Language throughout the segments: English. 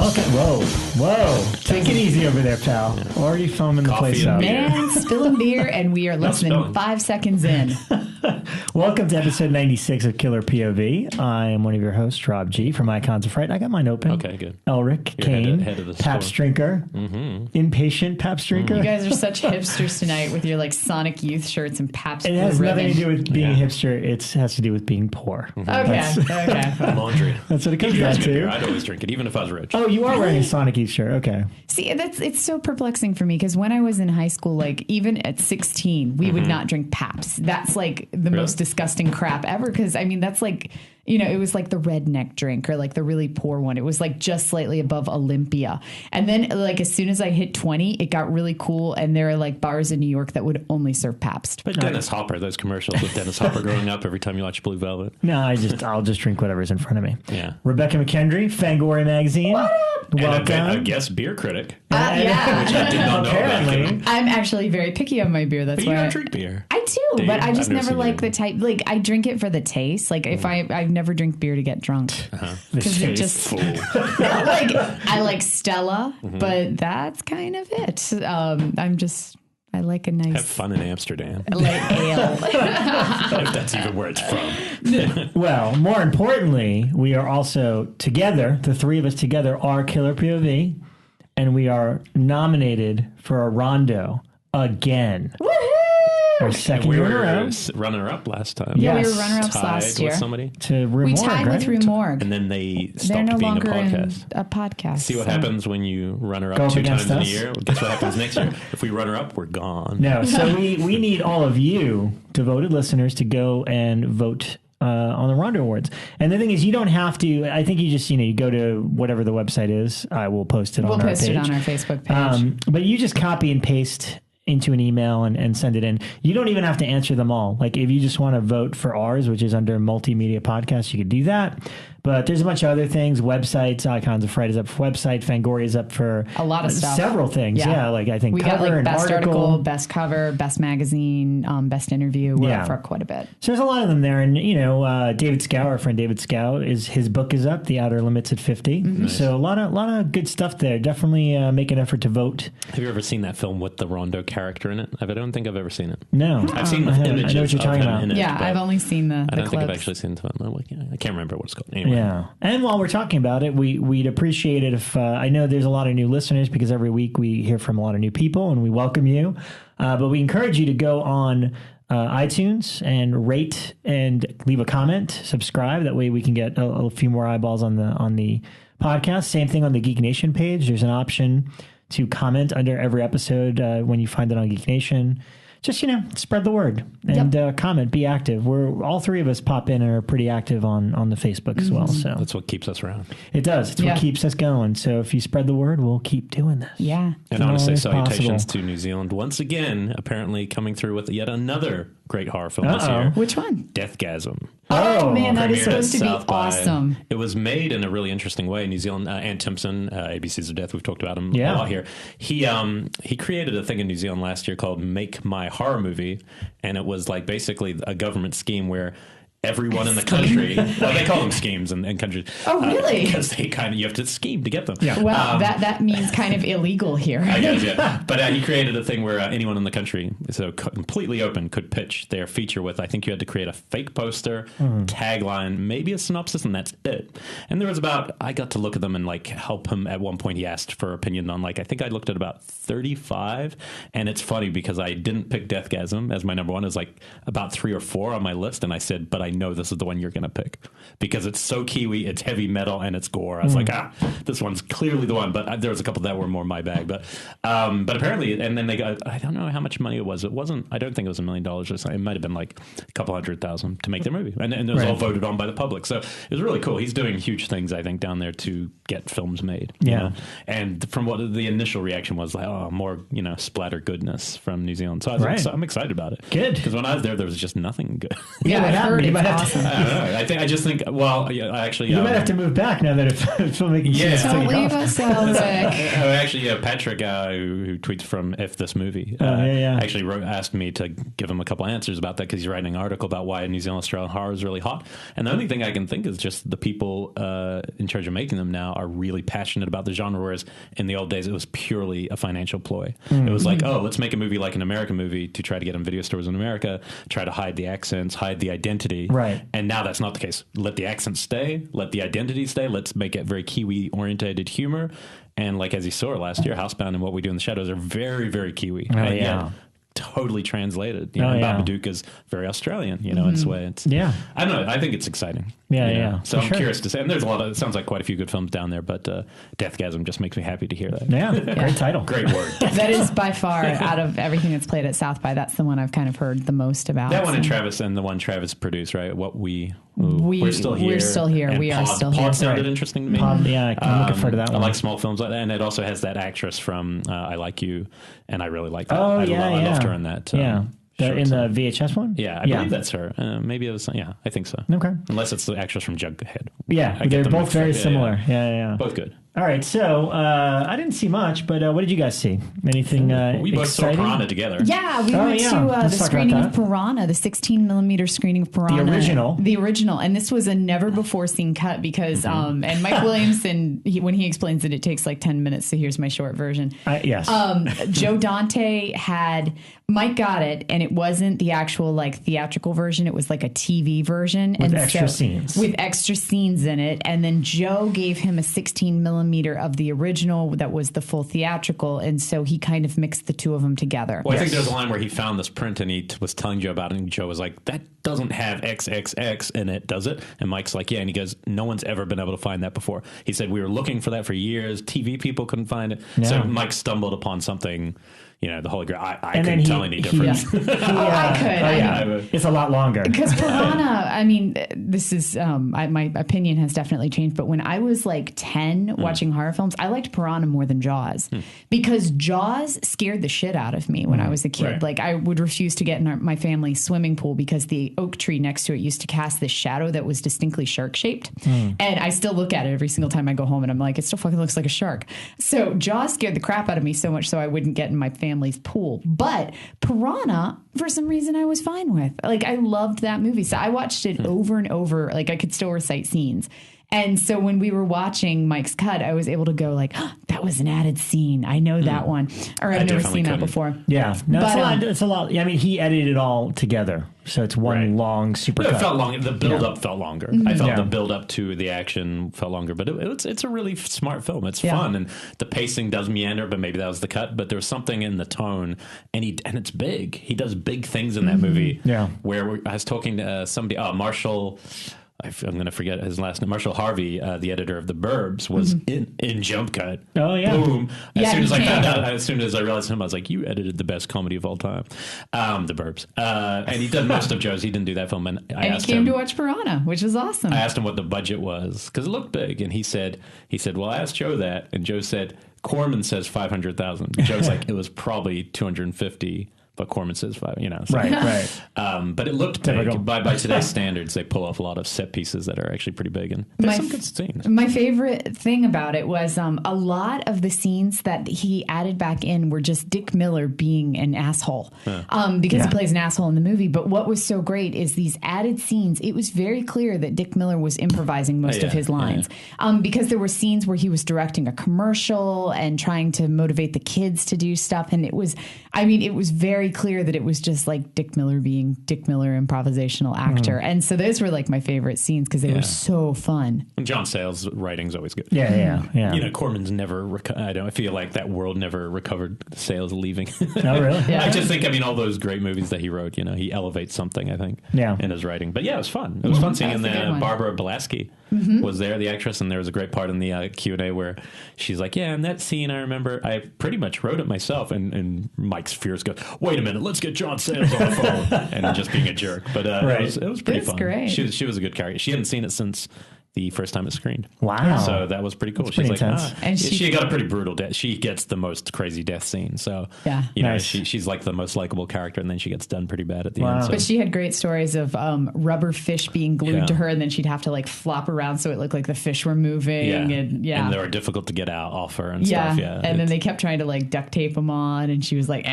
Welcome. Whoa. Take it easy over there, pal. Yeah. Already foaming the place up. Man, spilling beer, and we are less than 5 seconds in. Welcome to episode 96 of Killer POV. I am one of your hosts, Rob G. from Icons of Fright. I got mine open. Okay, good. Elric Kane, head of the Pabst drinker, impatient Pabst drinker. You guys are such hipsters tonight with your like Sonic Youth shirts and Pabst. It has nothing to do with being a hipster. It has to do with being poor. Okay. Laundry. That's what it comes down to. I'd always drink it, even if I was rich. Oh, you are wearing a Sonic Youth shirt. Okay. See, it's so perplexing for me because when I was in high school, like even at 16, we would not drink Pabst. That's like the most disgusting crap ever. Because I mean, that's like, you know, it was like the redneck drink or like the really poor one. It was like just slightly above Olympia. And then like as soon as I hit 20, it got really cool. And there are like bars in New York that would only serve Pabst. But Dennis Hopper, those commercials with Dennis Hopper growing up every time you watch Blue Velvet. No, I'll just drink whatever's in front of me. Yeah. Rebekah McKendry, Fangoria magazine. What up? Welcome. And a guest beer critic. Yeah. Which I did not know about. I'm actually very picky on my beer. That's But why you don't drink beer. I do, but I just I've never never seen like you. the type. Like I drink it for the taste. Like if I never drink beer to get drunk because it just like I like Stella, but that's kind of it. I like a nice Have fun in Amsterdam. like ale. If that's even where it's from. Well, more importantly, we are also together. The three of us together are Killer POV, and we are nominated for a Rondo again. Woohoo! Our second We year in a were row runner-up last time. Yeah, Yes. we were runner-ups Tied last year. with somebody. to Rue We Morgue, tied right? with Rue Morgue. And then they They're stopped no being a longer in podcast. a podcast. See what so. happens when you runner Go up up 2 times against in a us? year? Well, guess what happens next year? If we runner up, we're gone. No, so we need all of you, devoted listeners, to go and vote on the Rondo Awards. And the thing is, you don't have to. I think you just, you go to whatever the website is. I will post it on our page. We'll post it on our Facebook page. But you just copy and paste into an email and send it in. You don't even have to answer them all. Like if you just want to vote for ours, which is under multimedia podcast, you could do that. But there's a bunch of other things. Websites, Icons of Fright is up for website. Fangoria is up for A lot of stuff. Several things. Yeah. Like I think we cover got like and best article, best cover, best magazine, best interview. We're up for quite a bit. So there's a lot of them there. And, David Scow, our friend David Scow, his book is up, The Outer Limits at 50. Nice. So a lot of good stuff there. Definitely make an effort to vote. Have you ever seen that film with the Rondo character in it? I don't think I've ever seen it. No. I've seen I images know what you're of talking him about. in it. Yeah, but I've only seen the I don't think I've clips. actually seen the film. I can't remember what it's called. Anyway. Yeah. And while we're talking about it, we'd appreciate it if I know there's a lot of new listeners because every week we hear from a lot of new people and we welcome you. But we encourage you to go on iTunes and rate and leave a comment, subscribe. That way we can get a few more eyeballs on the podcast. Same thing on the Geek Nation page. There's an option to comment under every episode when you find it on Geek Nation. Just, spread the word and comment, be active. All three of us pop in and are pretty active on the Facebook as well. So That's what keeps us around. it does. It's what keeps us going. So if you spread the word, we'll keep doing this. Yeah. And I want to say Always salutations possible. to New Zealand once again, apparently coming through with yet another great horror film this Uh-oh. year. Which one? Deathgasm. Oh man, that is Premiered supposed at to be South by. awesome. It was made in a really interesting way. New Zealand, Ann Timpson, ABCs of Death, we've talked about him a lot here. He created a thing in New Zealand last year called Make My Horror Movie, and it was like basically a government scheme where everyone in the country, well, they call them schemes in countries. Oh, really? Because you have to scheme to get them. Yeah. Well, that means kind of illegal here. I guess, yeah. But he created a thing where anyone in the country, so completely open, could pitch their feature with, I think you had to create a fake poster, tagline, maybe a synopsis, and that's it. And there was I got to look at them and help him. At one point he asked for opinion on I think I looked at about 35. And it's funny because I didn't pick Deathgasm as my number one. It was about 3 or 4 on my list. And I said, but I know this is the one you're going to pick because it's so Kiwi, it's heavy metal, and it's gore. I was this one's clearly the one. But there was a couple that were more my bag. But apparently, and then they got, I don't know how much money it was. It wasn't, I don't think it was $1 million or something. It might have been a couple $100,000 to make their movie. And it was all voted on by the public. So it was really cool. He's doing huge things, I think, down there to get films made. You know? And from what the initial reaction was more, splatter goodness from New Zealand. So I'm excited about it. Good. Because when I was there was just nothing good. Yeah, what happened? awesome. I just think. Well, yeah, actually, you might have to move back now that filmmaking. Yeah. Don't leave us, Elric. Actually, Patrick, who tweets from If This Movie, actually asked me to give him a couple answers about that because he's writing an article about why New Zealand Australian horror is really hot. And the only thing I can think is just the people in charge of making them now are really passionate about the genre, whereas in the old days it was purely a financial ploy. It was like, oh, let's make a movie like an American movie to try to get in video stores in America, try to hide the accents, hide the identity. Right. And now that's not the case. Let the accents stay, let the identity stay, let's make it very Kiwi-orientated humor. And like as you saw last year, Housebound and What We Do in the Shadows are very, very Kiwi. Oh, and yeah. Totally translated. Babadook is very Australian, in its way. I don't know. I think it's exciting. So I'm curious to say. And there's it sounds like quite a few good films down there, but Deathgasm just makes me happy to hear that. Yeah. Great title. Great word. That is by far, out of everything that's played at South by, that's the one I've kind of heard the most about. That one and Travis, and the one Travis produced, right? We're still here. We're still here. And we are still here. Pod sounded interesting to me. I'm looking forward to that one. I like small films like that. And it also has that actress from I Like You, and I really like that. Oh, I loved her in that. In the VHS one? Yeah, I believe that's her. Maybe it was, I think so. Okay. Unless it's the actress from Jughead. Yeah, they're both very similar. Yeah. Both good. All right, so I didn't see much, but what did you guys see? Anything we both exciting? saw Piranha together. Yeah, we went to the screening of Piranha, the 16mm screening of Piranha. The original. And this was a never-before-seen cut because, and Mike Williamson, when he explains it takes like 10 minutes, so here's my short version. Yes. Joe Dante Mike got it, and it wasn't the actual like theatrical version. It was like a TV version. With extra scenes. With extra scenes in it. And then Joe gave him a 16mm of the original that was the full theatrical, and so he kind of mixed the two of them together. Well, I think there's a line where he found this print and he was telling Joe about it, and Joe was like, that doesn't have XXX in it, does it? And Mike's like, yeah, and he goes, no one's ever been able to find that before. He said, we were looking for that for years, TV people couldn't find it. Yeah. So Mike stumbled upon something, the Holy Grail. I couldn't tell any difference. I could. It's a lot longer. Because Piranha, I mean, this is, my opinion has definitely changed, but when I was like 10 watching horror films, I liked Piranha more than Jaws. Because Jaws scared the shit out of me when I was a kid. Right. Like, I would refuse to get in my family's swimming pool because the oak tree next to it used to cast this shadow that was distinctly shark-shaped. And I still look at it every single time I go home, and I'm like, it still fucking looks like a shark. So Jaws scared the crap out of me so much so I wouldn't get in my family's pool. But Piranha, for some reason, I was fine with. Like, I loved that movie. So I watched it over and over. Like, I could still recite scenes. And so when we were watching Mike's cut, I was able to go like, oh, that was an added scene. I know that one. Or I've never seen that before. Yeah. No, but, it's a lot. I mean, he edited it all together. So it's one long super cut. It felt long. The build-up felt longer. I felt the build-up to the action felt longer. But it's a really smart film. It's fun. And the pacing does meander, but maybe that was the cut. But there's something in the tone. And it's big. He does big things in that movie. Yeah. Where I was talking to somebody, Marshall... I'm going to forget his last name. Marshall Harvey, the editor of The Burbs, was in Jump Cut. Oh, yeah. Boom. As soon as I found out, as soon as I realized him, I was like, you edited the best comedy of all time. The Burbs. And he did most of Joe's. He didn't do that film. And he came to watch Piranha, which was awesome. I asked him what the budget was, because it looked big. And he said, well, I asked Joe that. And Joe said, Corman says 500,000. Joe's like, it was probably 250. But Corman says 5, So. Right. But it looked big. By today's standards, they pull off a lot of set pieces that are actually pretty big. And there's some good scenes. My favorite thing about it was a lot of the scenes that he added back in were just Dick Miller being an asshole. Because he plays an asshole in the movie. But what was so great is these added scenes. It was very clear that Dick Miller was improvising most of his lines. Because there were scenes where he was directing a commercial and trying to motivate the kids to do stuff. And it was very clear that it was just like Dick Miller being Dick Miller, improvisational actor. And so those were like my favorite scenes because they were so fun. And John Sayles' writing's always good. Yeah. Corman's never, I feel like that world never recovered Sayles leaving. Oh, really? I just think, all those great movies that he wrote, he elevates something, I think, in his writing. But yeah, it was fun. It was fun seeing Barbara Blasky was there, the actress, and there was a great part in the Q&A where she's like, yeah, in that scene, I remember I pretty much wrote it myself, and Mike's fears go, wait a minute, let's get John Sayles on the phone, and just being a jerk. But it was pretty fun. Great. She was a good character. She hadn't seen it since the first time it screened. Wow. So that was pretty cool. That's She's pretty like, intense. And she got a pretty brutal death. She gets the most crazy death scene. So, Yeah. you know, Nice. she's like the most likable character, and then she gets done pretty bad at the Wow. end. So. But she had great stories of rubber fish being glued Yeah. to her, and then she'd have to like flop around so it looked like the fish were moving. And and they were difficult to get out off her and yeah. stuff. Yeah, And then they kept trying to like duct tape them on, and she was like,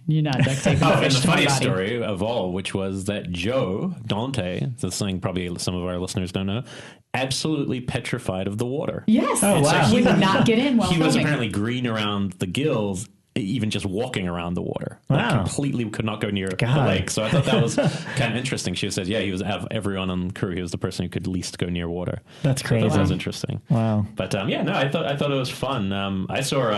you're not duct taping the Oh, and fish the to my funniest body. story of all, which was that Joe Dante, this thing probably some of our listeners don't know, absolutely petrified of the water. Yes. Oh, wow. He would not get in while He was filming. apparently green around the gills, even just walking around the water. Wow. Like completely could not go near the God. lake. So I thought that was kind of interesting. She said, yeah, he was out of everyone on the crew, he was the person who could least go near water. That's So I crazy. thought that was interesting. Wow. But yeah, no, I thought it was fun. I saw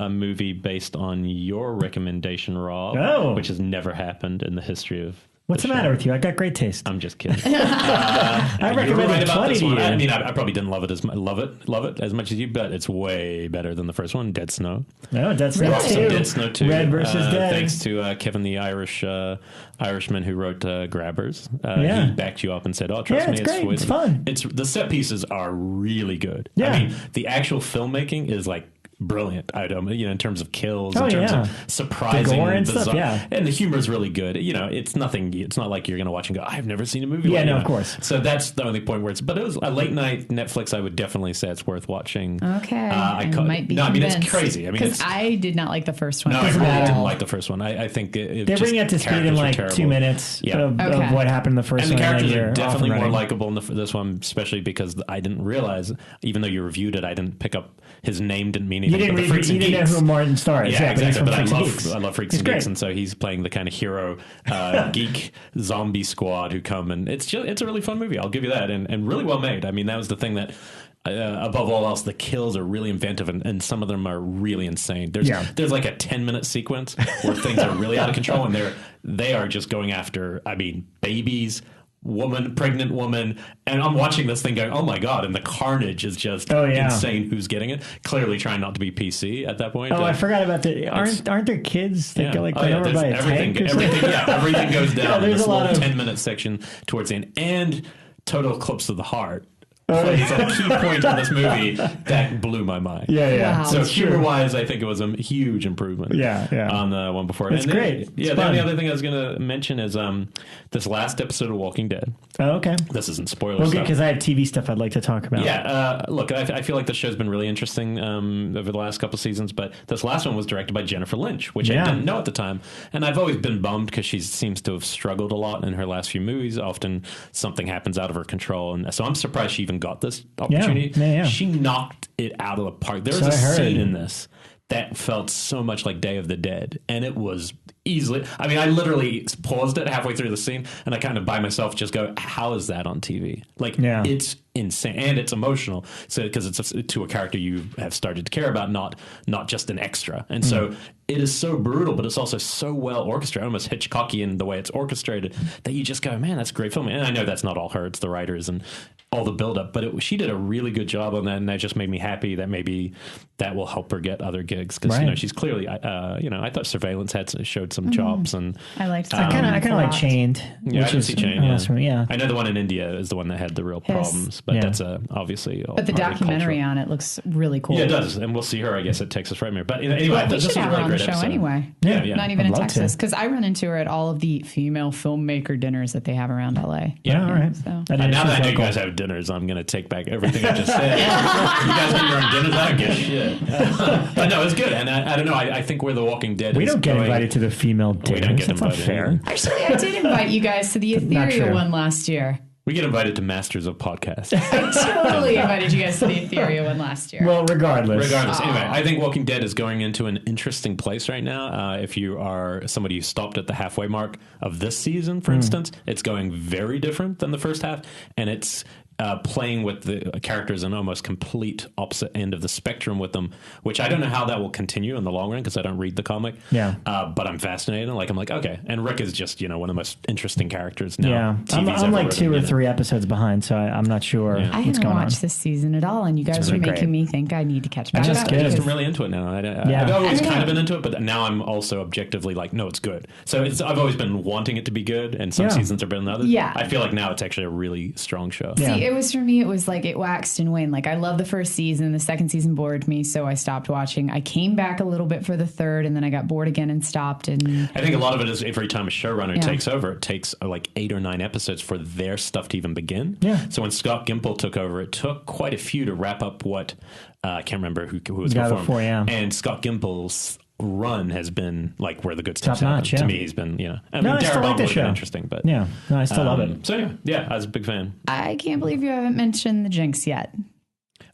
a movie based on your recommendation, Rob, Oh. which has never happened in the history of. What's the matter with you? I got great taste. I'm just kidding. I You were recommended right about 20 this to one. you. I mean, I probably didn't love it as much as you, but it's way better than the first one, Dead Snow. No, Dead Snow Really? Awesome, 2. Dead Snow 2. Red versus Dead. Thanks to Kevin, the Irishman who wrote Grabbers. Yeah. He backed you up and said, "Oh, trust Yeah, me, it's great. sweet." It's fun. It's the set pieces are really good. Yeah. I mean, the actual filmmaking is like brilliant. In terms of kills, Oh, in terms yeah. of surprising, The gore and bizarre, stuff, yeah. and the humor is really good. You know, it's nothing. It's not like you're going to watch and go, "I've never seen a movie." Yeah, like, no, you of know. course. So that's the only point where but it was a late night Netflix. I would definitely say it's worth watching. Okay. I might be no, I mean it's convinced. crazy. I mean, because it's, I did not like the first one. no, I at really all. didn't like the first one. I think it They just, bring it to speed in characters were like terrible. 2 minutes Yeah. of Okay. what happened in the first And the one. characters you're are off definitely and more running. likable in this one, especially because I didn't realize, even though you reviewed it, I didn't pick up his name. Didn't mean You anything. didn't, but the Freaks you and didn't know Geeks. who Martin Starr is. Yeah, but he's exactly. from But Freaks and Geeks. I love Freaks He's and Geeks, great. and so he's playing the kind of hero geek zombie squad who come, and it's a really fun movie. I'll give you that, and really well made. I mean, that was the thing that. Above all else, the kills are really inventive, and some of them are really insane. There's like a 10-minute sequence where things are really out of control, and they are just going after, I mean, babies, pregnant woman, and I'm watching this thing going, oh my god, and the carnage is just insane. Who's getting it? Clearly trying not to be PC at that point. Oh, I forgot about the. Aren't there kids that get like run over by a tank or something? Everything goes down. there's in this a lot little of 10-minute section towards the end, and total eclipse of the heart plays a key point in this movie that blew my mind. Yeah. Wow. So That's true. humor-wise, I think it was a huge improvement. Yeah. On the one before. It's and then, great. It's the fun. only other thing I was going to mention is this last episode of Walking Dead. Oh, okay. This isn't spoiler Well, good, stuff. because I have TV stuff I'd like to talk about. Yeah, look, I feel like the show's been really interesting over the last couple seasons, but this last one was directed by Jennifer Lynch, which I didn't know at the time. And I've always been bummed because she seems to have struggled a lot in her last few movies. Often something happens out of her control. And so I'm surprised she even got this opportunity. Yeah. She knocked it out of the park. There was a scene in this that felt so much like Day of the Dead, and it was easily. I mean, I literally paused it halfway through the scene, and I kind of by myself just go, "How is that on TV?" Like, it's insane, and it's emotional. So because it's to a character you have started to care about, not just an extra, and so it is so brutal, but it's also so well orchestrated, almost Hitchcockian the way it's orchestrated, that you just go, "Man, that's great filming." And I know that's not all her; it's the writers and all the build-up, but she did a really good job on that, and that just made me happy that maybe that will help her get other gigs, because she's clearly, I thought Surveillance showed some chops, and I liked. I kind of like Chained. Yeah, I didn't see Chained. Yeah. I know the one in India is the one that had the real problems, but that's obviously. But the documentary on it looks really cool. Yeah, it does, and we'll see her, I guess, at Texas Frightmare. But anyway, we this should was a have really her on the great show episode. anyway. Yeah. Not even I'd in love Texas, to. because I run into her at all of the female filmmaker dinners that they have around LA. Yeah, all right. So. Now that I know you guys have dinners, I'm going to take back everything I just said. You guys get your own dinners? I don't give a shit. But no, it's good. And I don't know. I think where The Walking Dead We is don't get going, invited to the female dinners. We don't get That's not invited. fair. Actually, I did invite you guys to the Not Ethereal true. one last year. We get invited to Masters of Podcasts. I totally invited you guys to the Ethereal one last year. Well, regardless. Anyway, I think Walking Dead is going into an interesting place right now. If you are somebody who stopped at the halfway mark of this season, for instance, it's going very different than the first half, and it's playing with the characters in almost complete opposite end of the spectrum with them, which I don't know how that will continue in the long run because I don't read the comic. Yeah. But I'm fascinated. I'm like, okay. And Rick is just, one of the most interesting characters now. Yeah. TV's I'm ever like written, 2 or 3 episodes behind, so I'm not sure I what's haven't going on. watched this season at all, and you guys really are making great. me think I need to catch back just up. good. I'm just because- really into it now. Yeah. I've always I kind know. of been into it, but now I'm also objectively like, no, it's good. So I've always been wanting it to be good, and some Yeah. seasons are better than others. Yeah. I feel like now it's actually a really strong show. Yeah. See, It was for me. It was like it waxed and waned. Like I love the first season. The second season bored me, so I stopped watching. I came back a little bit for the third, and then I got bored again and stopped. And I think a lot of it is every time a showrunner takes over, it takes like 8 or 9 episodes for their stuff to even begin. Yeah. So when Scott Gimple took over, it took quite a few to wrap up what I can't remember who was before him. And Scott Gimple's run has been like where the good stuff's happened. To me, he's been, I mean, I still like the show. Interesting, but I still love it. So yeah, I was a big fan. I can't believe you haven't mentioned the Jinx yet.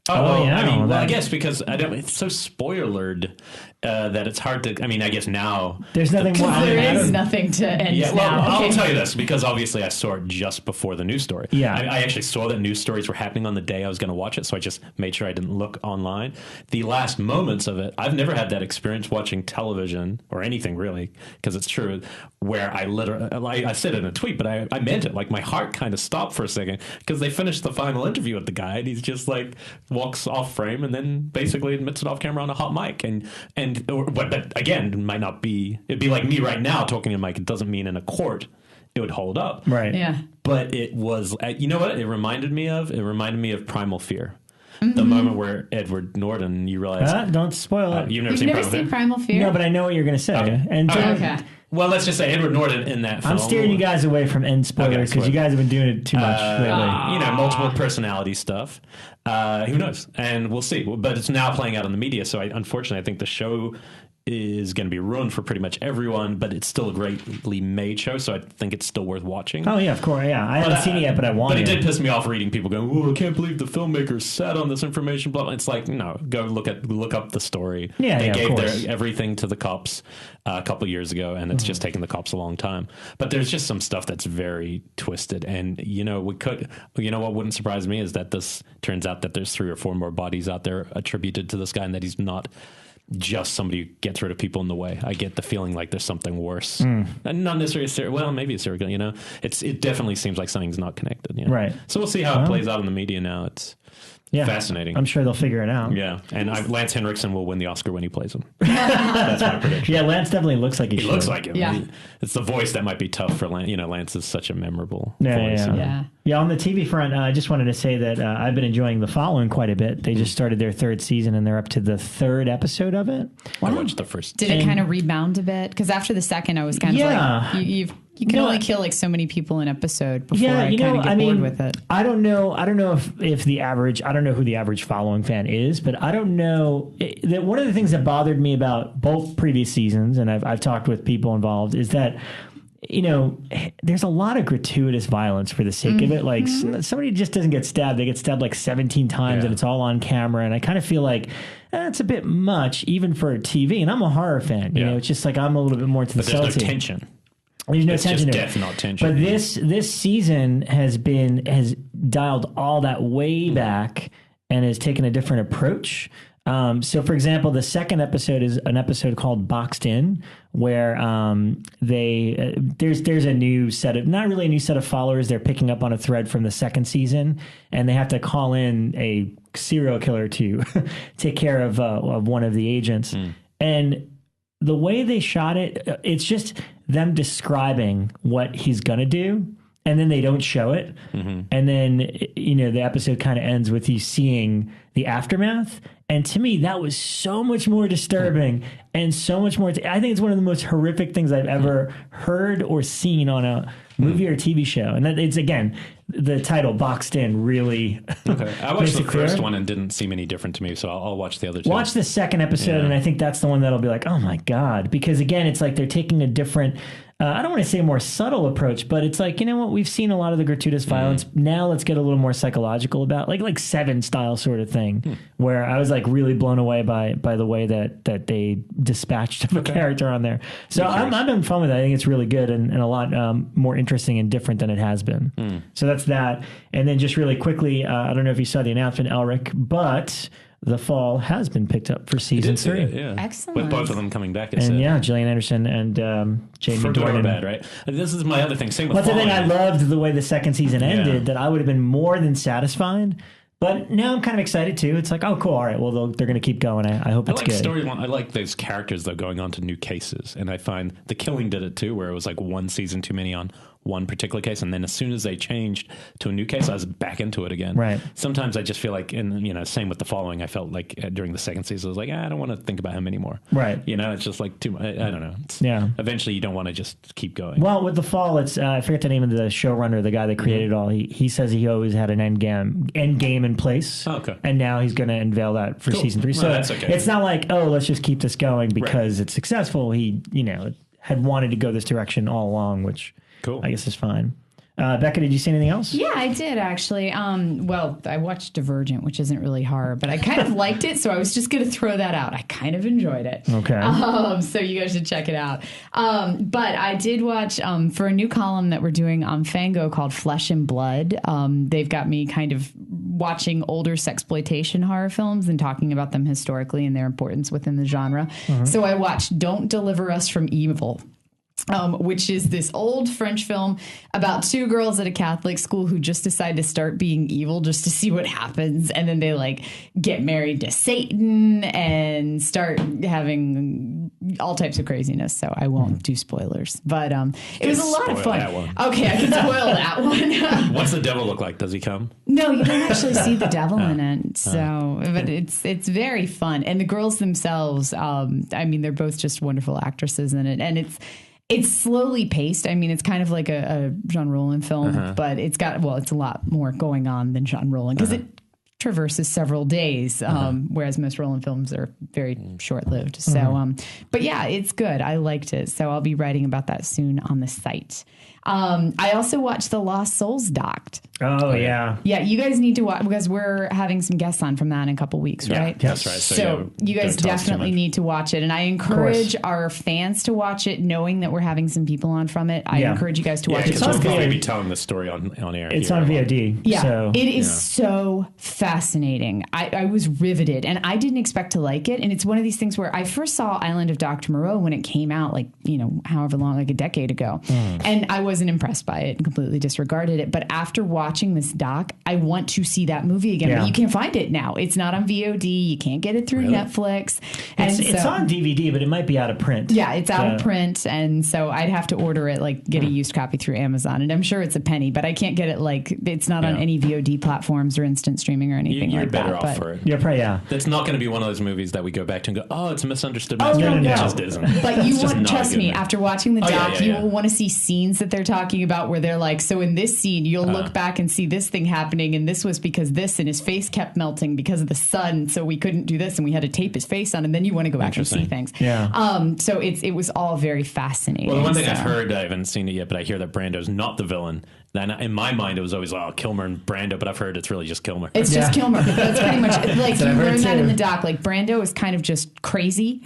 I guess because it's so spoilered that it's hard to. I mean, I guess now there's nothing more. There is nothing to end now. I'll tell you this because obviously I saw it just before the news story. Yeah, I actually saw that news stories were happening on the day I was going to watch it, so I just made sure I didn't look online. The last moments of it, I've never had that experience watching television or anything really, because it's true. Where I literally, I said it in a tweet, but I meant it. Like my heart kind of stopped for a second because they finished the final interview with the guy, and he's just like walks off frame and then basically admits it off camera on a hot mic, but again, it might not be. It'd be like me right now talking to a mic. It doesn't mean in a court it would hold up, right? Yeah. But it was. You know what? It reminded me of. It reminded me of Primal Fear. The moment where Edward Norton, you realize... don't spoil it. You've never seen Primal Fear? No, but I know what you're going to say. Okay. And okay. Well, let's just say Edward Norton in that film. I'm steering you guys away from end spoilers because you guys have been doing it too much lately. Multiple personality stuff. Who knows? And we'll see. But it's now playing out in the media, so unfortunately I think the show is going to be ruined for pretty much everyone, but it's still a greatly made show, so I think it's still worth watching. Oh, yeah, of course, yeah. I haven't seen it yet, but I want it. But it did piss me off reading people going, oh, I can't believe the filmmakers sat on this information, blah, blah. It's like, no, go look up the story. Yeah, they gave of course. everything to the cops a couple of years ago, and it's just taken the cops a long time. But there's just some stuff that's very twisted, and, what wouldn't surprise me is that this turns out that there's 3 or 4 more bodies out there attributed to this guy, and that he's not just somebody who gets rid of people in the way. I get the feeling like there's something worse. And not necessarily maybe a serial killer, it definitely seems like something's not connected. Right. So we'll see how it plays out in the media now. It's fascinating. I'm sure they'll figure it out. Yeah. And Lance Henriksen will win the Oscar when he plays him. That's my prediction. Yeah, Lance definitely looks like he should. Looks like him. Yeah. It's the voice that might be tough for Lance. Lance is such a memorable voice. Yeah, on the TV front, I just wanted to say that I've been enjoying The Following quite a bit. They just started their 3rd season, and they're up to the 3rd episode of it. I watched the first. Did it kind of rebound a bit? Because after the second, I was kind of like, you can only kill like so many people an episode before I kind of get bored with it. I don't know if the average, I don't know who the average Following fan is, but I don't know that one of the things that bothered me about both previous seasons, and I've talked with people involved, is that there's a lot of gratuitous violence for the sake of it. Like somebody just doesn't get stabbed. They get stabbed like 17 times and it's all on camera. And I kind of feel like that's a bit much even for TV. And I'm a horror fan. You know, it's just like I'm a little bit more to the there's no tension. There's no it's tension. Just death, not tension. But this season has dialed all that way back and has taken a different approach. So, for example, the second episode is an episode called Boxed In, where there's a new set of, not really a new set of followers. They're picking up on a thread from the second season, and they have to call in a serial killer to take care of one of the agents. And the way they shot it, it's just them describing what he's going to do. And then they don't show it. And then, the episode kind of ends with you seeing the aftermath. And to me, that was so much more disturbing and so much more. I think it's one of the most horrific things I've ever heard or seen on a movie or TV show. And that it's, again, the title Boxed In really. Okay. I watched the first one and didn't seem any different to me. So I'll watch the other two. Watch the second episode. And I think that's the one that'll be like, oh my God. Because again, it's like they're taking a different, I don't want to say more subtle approach, but it's like, you know what? We've seen a lot of the gratuitous violence. Now let's get a little more psychological about like Seven style sort of thing, where I was like really blown away by the way that they dispatched of a character on there. So I'm having fun with it. I think it's really good and a lot more interesting and different than it has been. So that's that. And then just really quickly, I don't know if you saw the announcement, Elric, but The Fall has been picked up for season 3. Excellent. With both of them coming back. Gillian Anderson and Jamie For Dornan. good or bad, right? This is my other thing. Same with What's the Falling. thing? I loved the way the second season ended, that I would have been more than satisfied. But now I'm kind of excited too. It's like, oh, cool. All right. Well, they're going to keep going. I hope it's good. I like those characters, though, going on to new cases. And I find The Killing did it too, where it was like one season too many on one particular case, and then as soon as they changed to a new case, I was back into it again. Right. Sometimes I just feel like, and same with The Following, I felt like during the second season, I was like, I don't want to think about him anymore. Right. It's just like too much. I don't know. Eventually, you don't want to just keep going. Well, with The Fall, it's I forget the name of the showrunner, the guy that created it all. He says he always had an end game in place. Oh, okay. And now he's going to unveil that for season 3. So that's okay. It's not like, let's just keep this going because it's successful. He, had wanted to go this direction all along, which I guess is fine. Bekah, did you see anything else? Yeah, I did actually. Well, I watched Divergent, which isn't really horror, but I kind of liked it, so I was just going to throw that out. I kind of enjoyed it. Okay. So you guys should check it out. But I did watch for a new column that we're doing on Fango called Flesh and Blood. They've got me kind of watching older sexploitation horror films and talking about them historically and their importance within the genre. So I watched Don't Deliver Us from Evil. Which is this old French film about two girls at a Catholic school who just decide to start being evil just to see what happens. And then they get married to Satan and start having all types of craziness. So I won't do spoilers, but it was a lot of fun. Okay, I can spoil that one. What's the devil look like? Does he come? No, you don't actually see the devil in it. So, but it's very fun. And the girls themselves, they're both just wonderful actresses in it. And it's slowly paced. I mean, it's kind of like a Jean Rollin film, but it's a lot more going on than Jean Rollin because it traverses several days, whereas most Rollin films are very short-lived. So, but yeah, it's good. I liked it. So I'll be writing about that soon on the site. I also watched the Lost Souls doc. Oh, yeah. Yeah, you guys need to watch because we're having some guests on from that in a couple weeks, right? Yeah, that's right. So you guys definitely need to watch it. And I encourage our fans to watch it, knowing that we're having some people on from it. I encourage you guys to watch it. We'll probably be telling the story on air. It's on VOD. Yeah, so. It is so fascinating. I was riveted, and I didn't expect to like it. And it's one of these things where I first saw Island of Dr. Moreau when it came out, however long, a decade ago. And I wasn't impressed by it and completely disregarded it. But after watching this doc, I want to see that movie again. But you can't find it now. It's not on VOD. You can't get it through Netflix. And it's on DVD, but it might be out of print. Yeah, it's out of print. And so I'd have to order it, get a used copy through Amazon. And I'm sure it's a penny, but I can't get it it's not on any VOD platforms or instant streaming or anything You're like that. better off for it. You're probably, That's not going to be one of those movies that we go back to and go, oh, it's a misunderstood Oh, masterpiece. no. It just isn't. But you want, trust me, after watching the doc, you will want to see scenes that they're talking about where they're like, so in this scene, you'll look back and see this thing happening, and this was because this, and his face kept melting because of the sun, so we couldn't do this, and we had to tape his face on, and then you want to go back and see things. Yeah. So it was all very fascinating. Well, the one thing I've heard, I haven't seen it yet, but I hear that Brando's not the villain. Then in my mind, it was always, Kilmer and Brando, but I've heard it's really just Kilmer. It's just Kilmer. That's pretty much you learn that in the doc. Brando is kind of just crazy,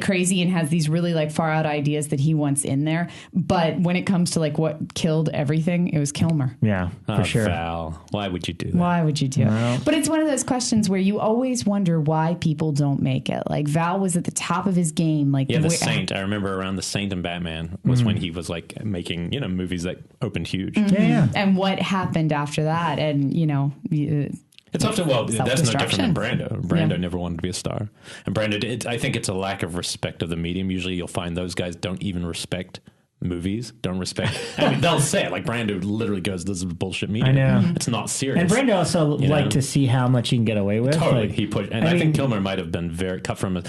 crazy, and has these really far out ideas that he wants in there. But when it comes to what killed everything, it was Kilmer. Yeah, for sure. Val, why would you do that? Why would you do it? But it's one of those questions where you always wonder why people don't make it. Val was at the top of his game. The Saint. I remember around the Saint and Batman was when he was making movies that opened huge. Yeah. And what happened after that, and it's often that's no different than Brando. Brando never wanted to be a star, and Brando. I think it's a lack of respect of the medium. Usually, you'll find those guys don't even respect movies, don't respect. They'll say it Brando literally goes, "This is bullshit media." I know it's not serious. And Brando also liked to see how much he can get away with. Totally, he pushed, and I think Kilmer might have been very cut from it.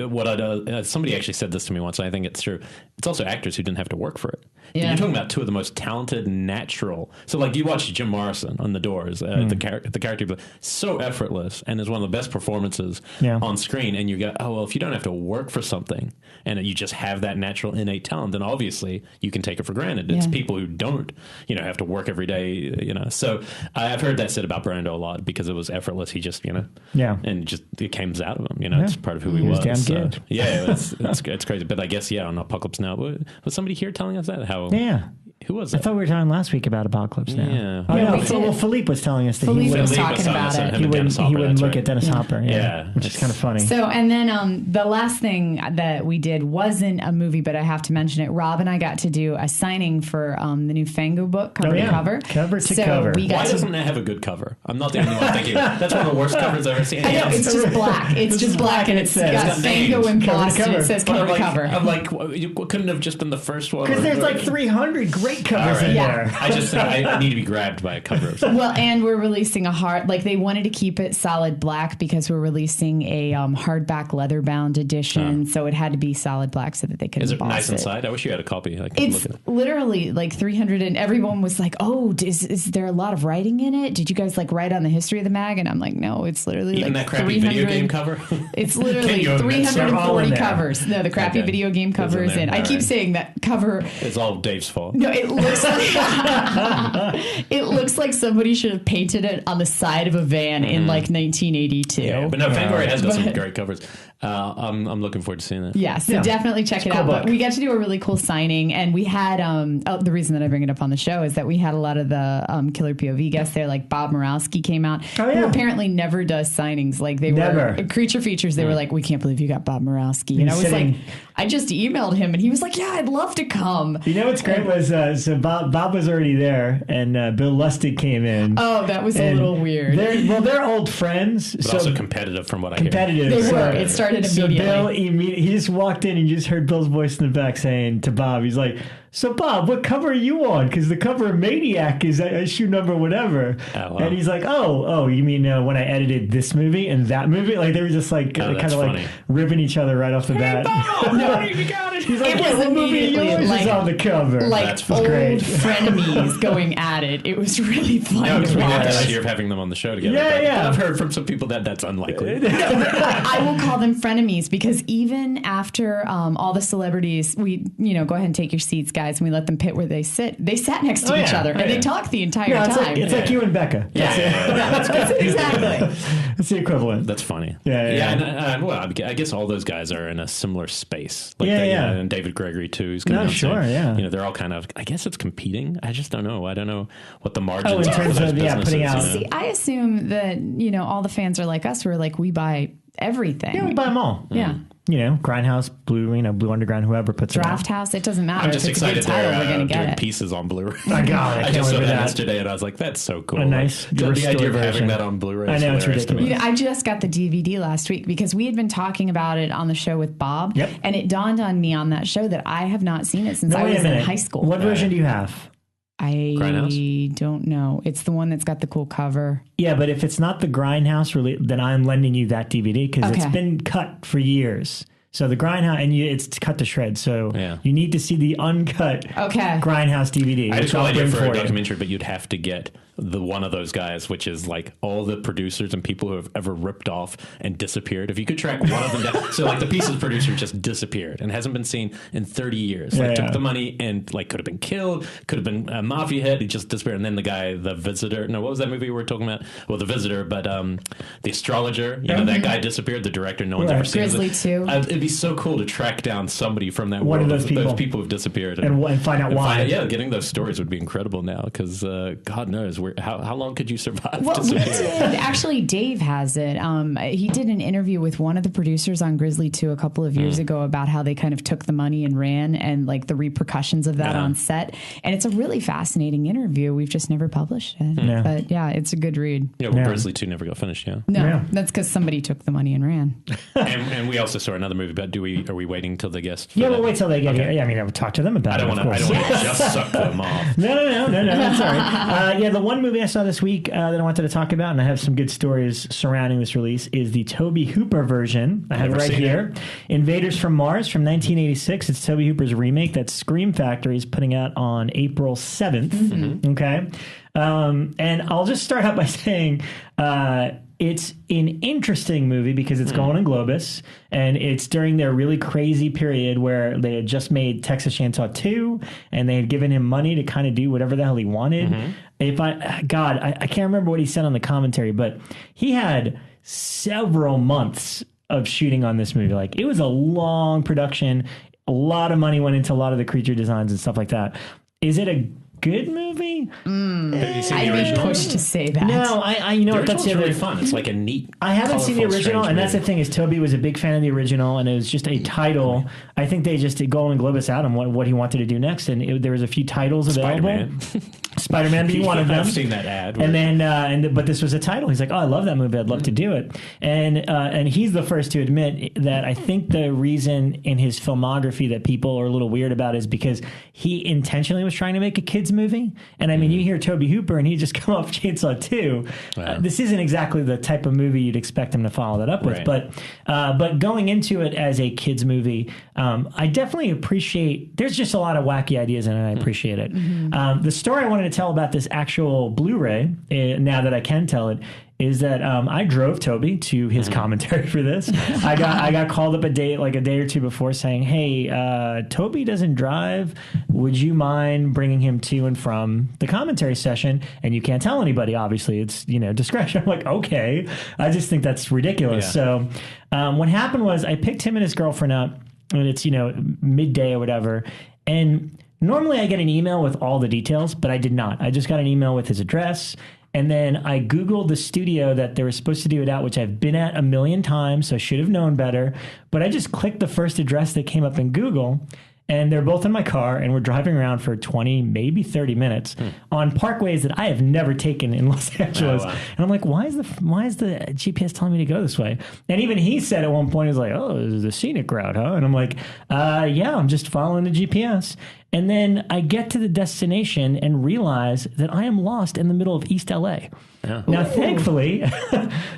What somebody actually said this to me once, and I think it's true. It's also actors who didn't have to work for it. Yeah. You're talking about two of the most talented, natural. So, you watch Jim Morrison on The Doors, the character, so effortless, and is one of the best performances on screen. And you go, if you don't have to work for something, and you just have that natural, innate talent, then obviously you can take it for granted. It's people who don't, have to work every day, So I've heard that said about Brando a lot because it was effortless. He just, and just it came out of him. It's part of who he was. Damn good. Yeah, it's crazy. But I guess on Apocalypse Now, was somebody here telling us that? Who was it? I thought we were talking last week about Apocalypse Now. Yeah. Oh, no. Philippe was telling us that he was talking about it. He wouldn't look at Dennis Hopper. Yeah. Which is kind of funny. So, and then the last thing that we did wasn't a movie, but I have to mention it. Rob and I got to do a signing for the new Fango book, cover to cover. Cover to cover. Why doesn't it have a good cover? I'm not the only one thinking that's one of the worst covers I've ever seen. I know, it's just black. It's just black, and it's got Fango embossed, and it says cover to cover. I'm like, you couldn't have just been the first one. Because there's 300 great covers in there. I just think I need to be grabbed by a cover of something. Well, and we're releasing they wanted to keep it solid black because we're releasing a hardback leather-bound edition, so it had to be solid black so that they could Is it emboss nice inside? I wish you had a copy. It's literally like 300, and everyone was like, "Oh, is there a lot of writing in it? Did you guys like write on the history of the mag?" And I'm like, "No, it's literally even like that crappy 300, video game cover. It's literally 340 covers. No, the crappy video game cover is in. I keep saying that cover. It's all Dave's fault. No, it looks like it looks like somebody should have painted it on the side of a van in like 1982. Yeah, but no, Fangoria has got some great covers. I'm looking forward to seeing that. Yeah, so definitely check it out. Book. But we got to do a really cool signing, and we had the reason that I bring it up on the show is that we had a lot of the Killer POV guests there, like Bob Morowski came out, who apparently never does signings. Like they were Creature Features, they were like, "We can't believe you got Bob Morowski," and I was like, I just emailed him, and he was like, "Yeah, I'd love to come." You know what's great was so Bob was already there, and Bill Lustig came in. Oh, that was a little weird. They're old friends, but also competitive from what I hear. Competitive. They were. It started immediately. So Bill he just walked in and you just heard Bill's voice in the back saying to Bob, he's like, "So Bob, what cover are you on? Because the cover of Maniac is issue number whatever." Oh, wow. And he's like, "Oh, you mean when I edited this movie and that movie?" Like they were just like kind of like ribbing each other right off the bat. No, you got it. He's like, "What movie of yours is on the cover?" Like That's old great. frenemies going at it. It was really fun. No, because to we had watch. that idea of having them on the show together. Yeah. But I've heard from some people that's unlikely. I will call them frenemies because even after all the celebrities, we go ahead and take your seats, guys, and we let them pit where they sit. They sat next to each other and they talked the entire time. It's like you and Bekah. Exactly. It's the equivalent. That's funny. Yeah. And well, I guess all those guys are in a similar space. Like and David Gregory too. Who's No, sure, they're all kind of. I guess it's competing. I just don't know. I don't know what the margins in are terms for those of businesses. putting out. See, I assume that all the fans are like us. We're like we buy everything. Yeah, we buy them all. Yeah. Grindhouse, Blue, Blue Underground, whoever puts it out. Drafthouse, it doesn't matter. I'm just if it's a good excited title, we're going to doing get it. pieces on Blu-ray. My God, I I can't just wait saw for that that. yesterday, and I was like, "That's so cool!" A nice the idea of version. having that on Blu-ray. I know, it's ridiculous. I just got the DVD last week because we had been talking about it on the show with Bob, and it dawned on me on that show that I have not seen it since I was in high school. What version do you have? I don't know. It's the one that's got the cool cover. Yeah, but if it's not the Grindhouse, then I'm lending you that DVD because it's been cut for years. So the Grindhouse, and it's cut to shreds. So you need to see the uncut Grindhouse DVD. I just wanted to for a documentary, but you'd have to get the one of those guys, which is like all the producers and people who have ever ripped off and disappeared. If you could track one of them down, so like the Pieces producer just disappeared and hasn't been seen in 30 years. Took the money and like could have been killed, could have been a mafia head. He just disappeared. And then the guy, The Visitor. No, what was that movie we were talking about? Well, The Visitor, but The Astrologer. That guy disappeared. The director, no one's ever seen. Grizzly 2. It'd be so cool to track down somebody from that one world. Of those people who've disappeared and find out why. Getting those stories would be incredible now because God knows how long could you survive? Well, we did. Actually, Dave has it. He did an interview with one of the producers on Grizzly 2 a couple of years ago about how they kind of took the money and ran and like the repercussions of that on set. And it's a really fascinating interview. We've just never published it. Yeah. But it's a good read. Grizzly 2 never got finished, No, that's because somebody took the money and ran. and we also saw another movie, but are we waiting till they guest? We'll wait till they get here. Yeah, I mean, I would talk to them about it. I don't want to just suck them off. No. That's all right. The one movie I saw this week that I wanted to talk about, and I have some good stories surrounding this release, is the Tobe Hooper version. I have it right here. Invaders from Mars from 1986. It's Tobe Hooper's remake that Scream Factory is putting out on April 7th. Mm-hmm. Okay. And I'll just start out by saying it's an interesting movie because it's Golden Globus, and it's during their really crazy period where they had just made Texas Chainsaw 2, and they had given him money to kind of do whatever the hell he wanted. I can't remember what he said on the commentary, but he had several months of shooting on this movie. Like, it was a long production. A lot of money went into a lot of the creature designs and stuff like that. Is it a good movie. Have you seen the I'd be original? pushed to say that. No, I you know The what, that's original's the really other fun. It's like a neat. I haven't seen the colorful, original, strange and that's the movie. thing is Tobe was a big fan of the original, and it was just a title. I think they just did Golden Globe us out on what he wanted to do next, and there was a few titles available. Spider-Man being one of them. I've seen that ad. And then, but this was a title. He's like, "Oh, I love that movie. I'd love to do it." And he's the first to admit that I think the reason in his filmography that people are a little weird about is because he intentionally was trying to make a kids movie. And I mean, you hear Tobe Hooper, and he just come off Chainsaw 2. This isn't exactly the type of movie you'd expect him to follow that up with. Right. But going into it as a kids movie, I definitely appreciate. There's just a lot of wacky ideas in it, and I appreciate it. The story I wanted to tell about this actual Blu-ray, now that I can tell it, is that I drove Tobe to his commentary for this. I got called up a day or two before saying, "Hey, Tobe doesn't drive. Would you mind bringing him to and from the commentary session?" And you can't tell anybody. Obviously, it's discretion. I'm like, okay. I just think that's ridiculous. Yeah. So what happened was I picked him and his girlfriend up, and it's midday or whatever, and normally I get an email with all the details, but I did not. I just got an email with his address. And then I Googled the studio that they were supposed to do it at, which I've been at a million times, so I should have known better. But I just clicked the first address that came up in Google, and they're both in my car, and we're driving around for 20, maybe 30 minutes on parkways that I have never taken in Los Angeles. wow. And I'm like, why is the GPS telling me to go this way? And even he said at one point, he was like, "Oh, this is the scenic route, huh?" And I'm like, yeah, I'm just following the GPS. And then I get to the destination and realize that I am lost in the middle of East LA. Yeah. Now, thankfully,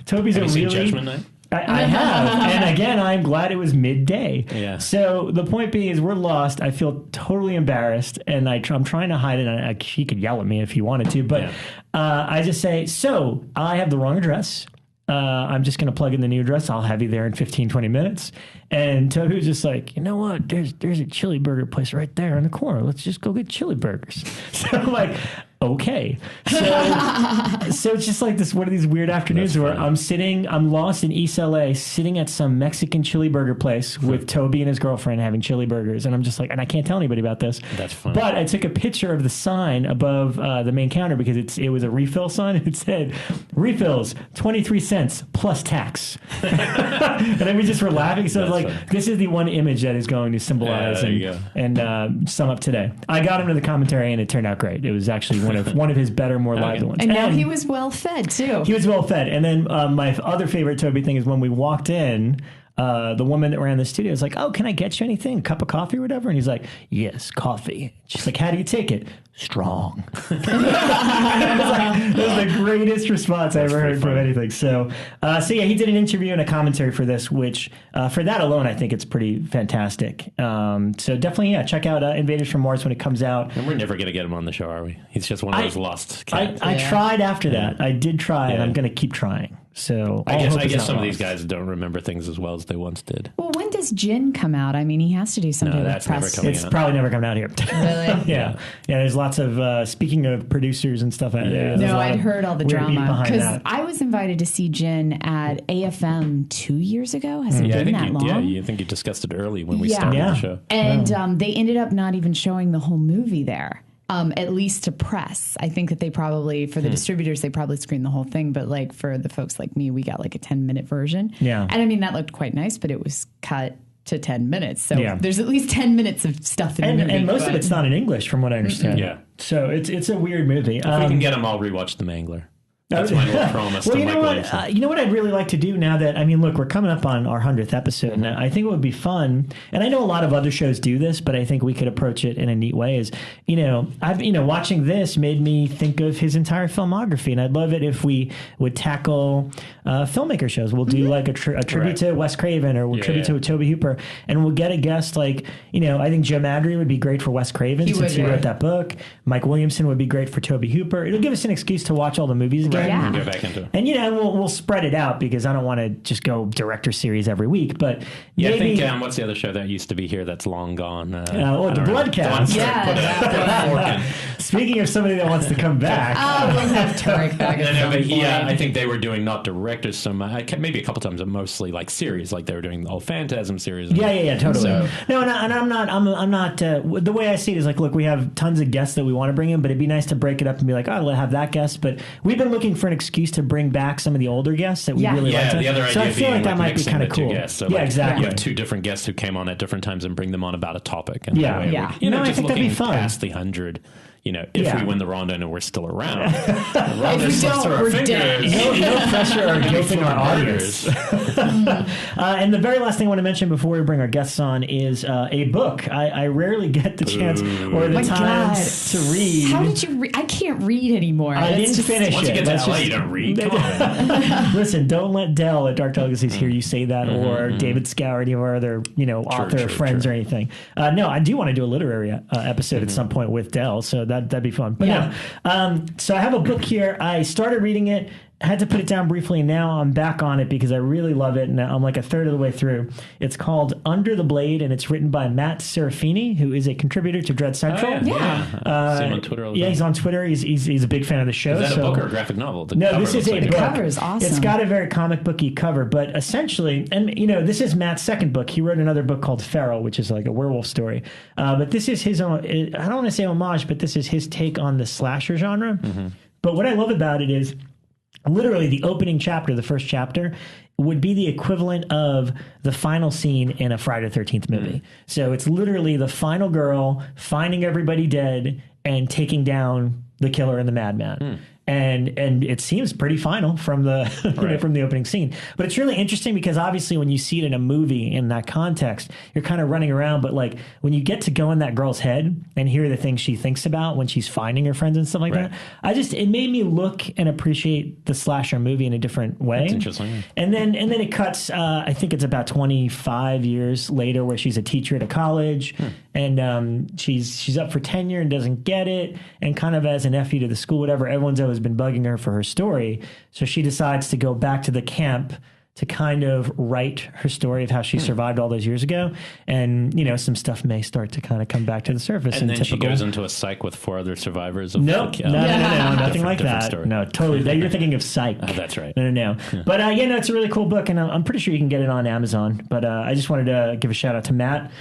Toby's Have a you seen really... Judgment Night? I have. And again, I'm glad it was midday. Yeah. So the point being is we're lost. I feel totally embarrassed, and I'm trying to hide it. And he could yell at me if he wanted to. But I just say, "So I have the wrong address. I'm just going to plug in the new address. I'll have you there in 15, 20 minutes. And Tobe was just like, "You know what? There's a chili burger place right there in the corner. Let's just go get chili burgers." So I'm like, okay. So it's just like this one of these weird afternoons where I'm lost in East LA, sitting at some Mexican chili burger place with Tobe and his girlfriend having chili burgers. And I'm just like, and I can't tell anybody about this. That's fun. But I took a picture of the sign above the main counter because it was a refill sign. It said, "Refills, 23 cents plus tax." And then we just were laughing. So I was like, this is the one image that is going to symbolize and sum up today. I got him to the commentary, and it turned out great. It was actually one of his better, more lively ones. And now he was well fed too. He was well fed. And then my other favorite Tobe thing is when we walked in, the woman that ran the studio was like, "Oh, can I get you anything? A cup of coffee or whatever?" And he's like, "Yes, coffee." She's like, "How do you take it?" "Strong." That was the greatest response I ever heard from anything. So yeah, he did an interview and a commentary for this, which for that alone, I think it's pretty fantastic. So definitely, check out Invaders from Mars when it comes out. And we're never going to get him on the show, are we? He's just one of those lost cats. I tried after that. I did try, and I'm going to keep trying. So I guess some of these guys don't remember things as well as they once did. Well, when does Jin come out? I mean, he has to do something with that's press. never coming It's out. probably never coming out here. Really? Yeah. There's lots of speaking of producers and stuff. No, I'd heard all the drama because that. I was invited to see Jin at AFM 2 years ago. Has it been that long? Yeah, I think you discussed it early when we started the show. And they ended up not even showing the whole movie there. At least to press. I think that they probably, for the distributors, they probably screened the whole thing. But like for the folks like me, we got like a 10-minute version. Yeah. And I mean, that looked quite nice, but it was cut to 10 minutes. So there's at least 10 minutes of stuff in the movie. And most of it's not in English, from what I understand. Yeah. So it's a weird movie. If we can get them, I'll rewatch The Mangler. That's my little promise to Mike Williamson. You know what I'd really like to do now that, I mean, look, we're coming up on our 100th episode, and I think it would be fun, and I know a lot of other shows do this, but I think we could approach it in a neat way, is, watching this made me think of his entire filmography, and I'd love it if we would tackle filmmaker shows. We'll do like a tribute to Wes Craven, or we'll tribute to Tobe Hooper, and we'll get a guest like, I think Joe Madry would be great for Wes Craven since he wrote that book. Mike Williamson would be great for Tobe Hooper. It'll give us an excuse to watch all the movies again. right. Yeah. Go back into it. And we'll spread it out because I don't want to just go director series every week. But Yeah, maybe, I think what's the other show that used to be here that's long gone? the Bloodcast. Yeah. Speaking of somebody that wants to come back, We'll have Tarek back at some point. I think they were doing not directors so much. Maybe a couple times, but mostly like series, like they were doing the old Phantasm series. Yeah, totally. So, No, and I'm not. The way I see it is like, look, we have tons of guests that we want to bring in, but it'd be nice to break it up and be like, oh, let's have that guest. But we've been looking for an excuse to bring back some of the older guests that we really like. The other idea so I feel like that might be kind of cool. Guests. So exactly. You have two different guests who came on at different times and bring them on about a topic. And Yeah. I think that'd be fun. Past the 100. If we win the Rondo and we're still around. If we don't, we're dead. No pressure or guilting our audience. And the very last thing I want to mention before we bring our guests on is a book. I rarely get the chance or the time to read. How did you read? I can't read anymore. I didn't finish once it. you get to LA, you don't read. Come on. Listen, don't let Dell at Dark Delegacies hear you say that, or David Scow or any of our other author friends or anything. No, I do want to do a literary episode at some point with Dell, so that'd be fun. But so I have a book here. I started reading it, had to put it down briefly, and now I'm back on it because I really love it, and I'm like a third of the way through. It's called Under the Blade, and it's written by Matt Serafini, who is a contributor to Dread Central. See him on Twitter all the time. Yeah, he's on Twitter. He's a big fan of the show. Is that a book or a graphic novel? No, this is a book. The cover is awesome. It's got a very comic booky cover, but essentially, and this is Matt's second book. He wrote another book called Feral, which is like a werewolf story. But this is his own, I don't want to say homage, but this is his take on the slasher genre. But what I love about it is literally the opening chapter, the first chapter, would be the equivalent of the final scene in a Friday the 13th movie. So it's literally the final girl finding everybody dead and taking down the killer and the madman. And it seems pretty final from the from the opening scene. But it's really interesting because obviously when you see it in a movie in that context, you're kind of running around. But like when you get to go in that girl's head and hear the things she thinks about when she's finding her friends and stuff like that, it made me look and appreciate the slasher movie in a different way. That's interesting. Yeah. And then it cuts. I think it's about 25 years later where she's a teacher at a college, and she's up for tenure and doesn't get it, and kind of as an FU to the school, whatever. Everyone's always been bugging her for her story, so she decides to go back to the camp to kind of write her story of how she survived all those years ago. And, some stuff may start to kind of come back to the surface. And then she goes into a psych with 4 other survivors. Of no, nothing like that. Story. No, totally. You're thinking of Psych. Oh, that's right. No. Yeah. But, it's a really cool book, and I'm pretty sure you can get it on Amazon. But I just wanted to give a shout out to Matt.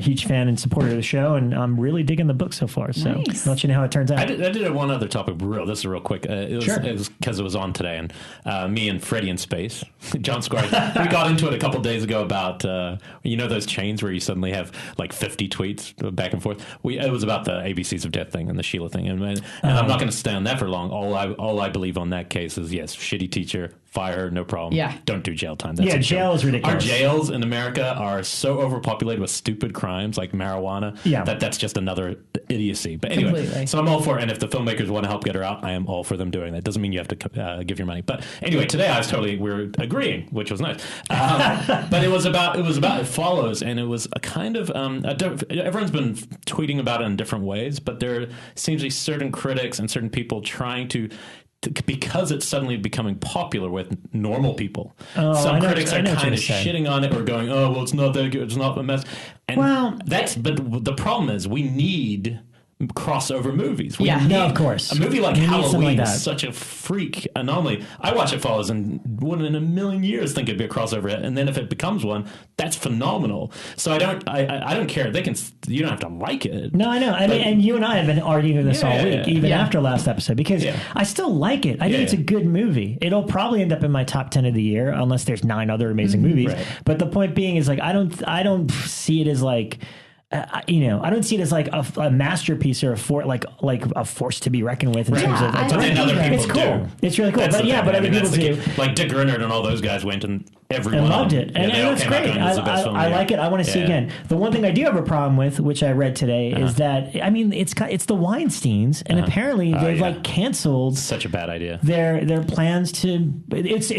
Huge fan and supporter of the show, and I'm really digging the book so far. So I'll let you know how it turns out. I did one other topic. This is real quick. It was because it was on today, and me and Freddie in space, John Squires, we got into it a couple days ago about those chains where you suddenly have like 50 tweets back and forth. It was about the ABCs of Death thing and the Sheila thing, and I'm not going to stay on that for long. All I believe on that case is yes, shitty teacher. Fire her, no problem. Yeah. Don't do jail time. That's jail is ridiculous. Our jails in America are so overpopulated with stupid crimes like marijuana that's just another idiocy. But anyway, Completely. So I'm all for it. And if the filmmakers want to help get her out, I am all for them doing that. Doesn't mean you have to give your money. But anyway, today we're agreeing, which was nice. But it was about It Follows, and it was a kind of everyone's been tweeting about it in different ways, but there seems to be certain critics and certain people trying to because it's suddenly becoming popular with normal people. Some critics are kind of shitting on it or going, oh, well, it's not that good. It's not a mess. And but the problem is we need crossover movies. Of course. A movie like Halloween is such a freak anomaly. I watch It Follows and wouldn't in a million years think it'd be a crossover hit. And then if it becomes one, that's phenomenal. So I don't care. You don't have to like it. No, I know. I mean, and you and I have been arguing this all week, even after last episode, because I still like it. I think it's a good movie. It'll probably end up in my top 10 of the year, unless there's 9 other amazing movies. Right. But the point being is, like, I don't see it as like, I don't see it as like a masterpiece or a force to be reckoned with in terms of. But then other people it's cool. do. It's really cool. But other people do. Like Dick Gernert and all those guys went, and everyone and loved it. And they all that's came out great. going, "This is the best film of the I year." like it. I want to see it again. The one thing I do have a problem with, which I read today, is that it's the Weinsteins, and apparently they've like canceled Such a bad idea. their plans to it's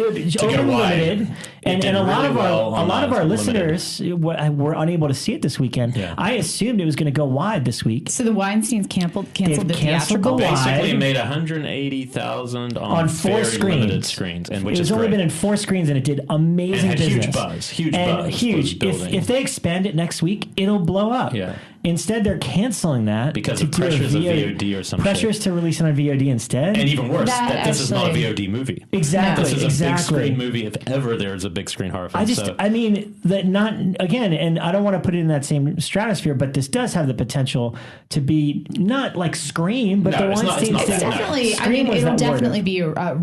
only go wide. limited, and did a lot really of well our on listeners were unable to see it this weekend. Yeah. I assumed it was going to go wide this week. So the Weinsteins canceled the canceled theatrical. the Basically, wide. it made $180,000 on four very screens. limited screens, and which It is was only great. been in 4 screens, and it did amazing And had huge business. buzz, huge and buzz was huge. building. If they expand it next week, it'll blow up. Yeah. Instead, they're canceling that Because to of do a pressures of VOD or some pressures shit. to release it on VOD instead. And even worse, That that this is not a actually- VOD movie. Exactly. This is a exactly. big screen movie. If ever there's a big screen horror film. I mean, that not again, and I don't want to put it in that same stratosphere, but this does have the potential to be not like Scream, but No, the it's not- Weinstein it's not thing. that. Definitely, I Scream mean, was it'll that word. definitely be a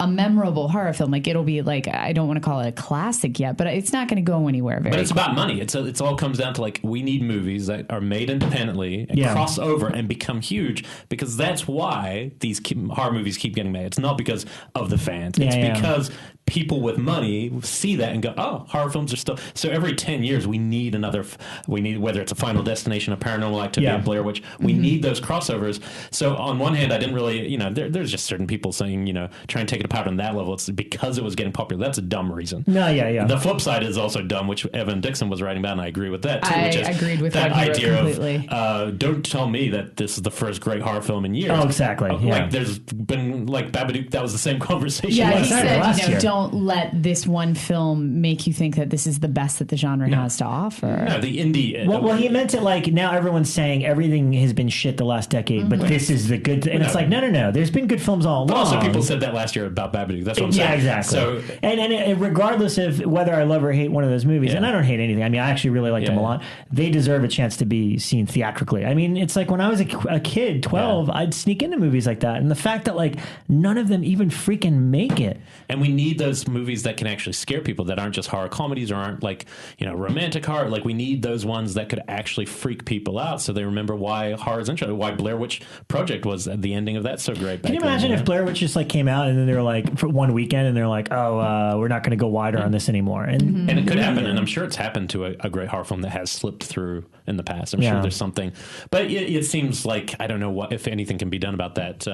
memorable horror film. Like it'll be like, I don't want to call it a classic yet, but it's not going to go anywhere very. But it's about money. It's all comes down to like we need movies that are made independently and Yeah. cross over and become huge because that's why these horror movies keep getting made. It's not because of the fans. It's Yeah. because people with money see that and go, oh, horror films are still. So every 10 years we need another. We need whether it's a Final Destination, a Paranormal Activity, Yeah. a Blair Witch. We need those crossovers. So on one hand, I didn't really, there's just certain people saying, try and take it apart on that level. It's because it was getting popular. That's a dumb reason. No, yeah. The flip side is also dumb, which Evan Dixon was writing about, and I agree with that too. I which is agreed with that what he wrote idea completely. of don't tell me that this is the first great horror film in years. Oh, exactly. Yeah. Like there's been like Babadook. That was the same conversation. Yeah, he exactly, said, last year. don't let this one film make you think that this is the best that the genre has to offer. No, the indie. Well, he meant it like now everyone's saying everything has been shit the last decade, but this is the good. And it's like no. There's been good films all along. But also, people said that last year about Babadook. That's what I'm saying. Yeah, exactly. So and regardless of whether I love or hate one of those movies, and I don't hate anything. I mean, I actually really liked them a lot. They deserve a chance to be seen theatrically. I mean, it's like when I was a kid, 12, I'd sneak into movies like that, and the fact that like none of them even freaking make it. And we need those movies that can actually scare people, that aren't just horror comedies or aren't like, romantic horror. Like we need those ones that could actually freak people out so they remember why horror is interesting, why Blair Witch Project was at the ending of that so great. Can you imagine if Blair Witch just like came out and then they were like for one weekend and they're like, oh, we're not going to go wider on this anymore. And it could happen, and I'm sure it's happened to a great horror film that has slipped through in the past. I'm sure there's something, but it seems like I don't know what if anything can be done about that.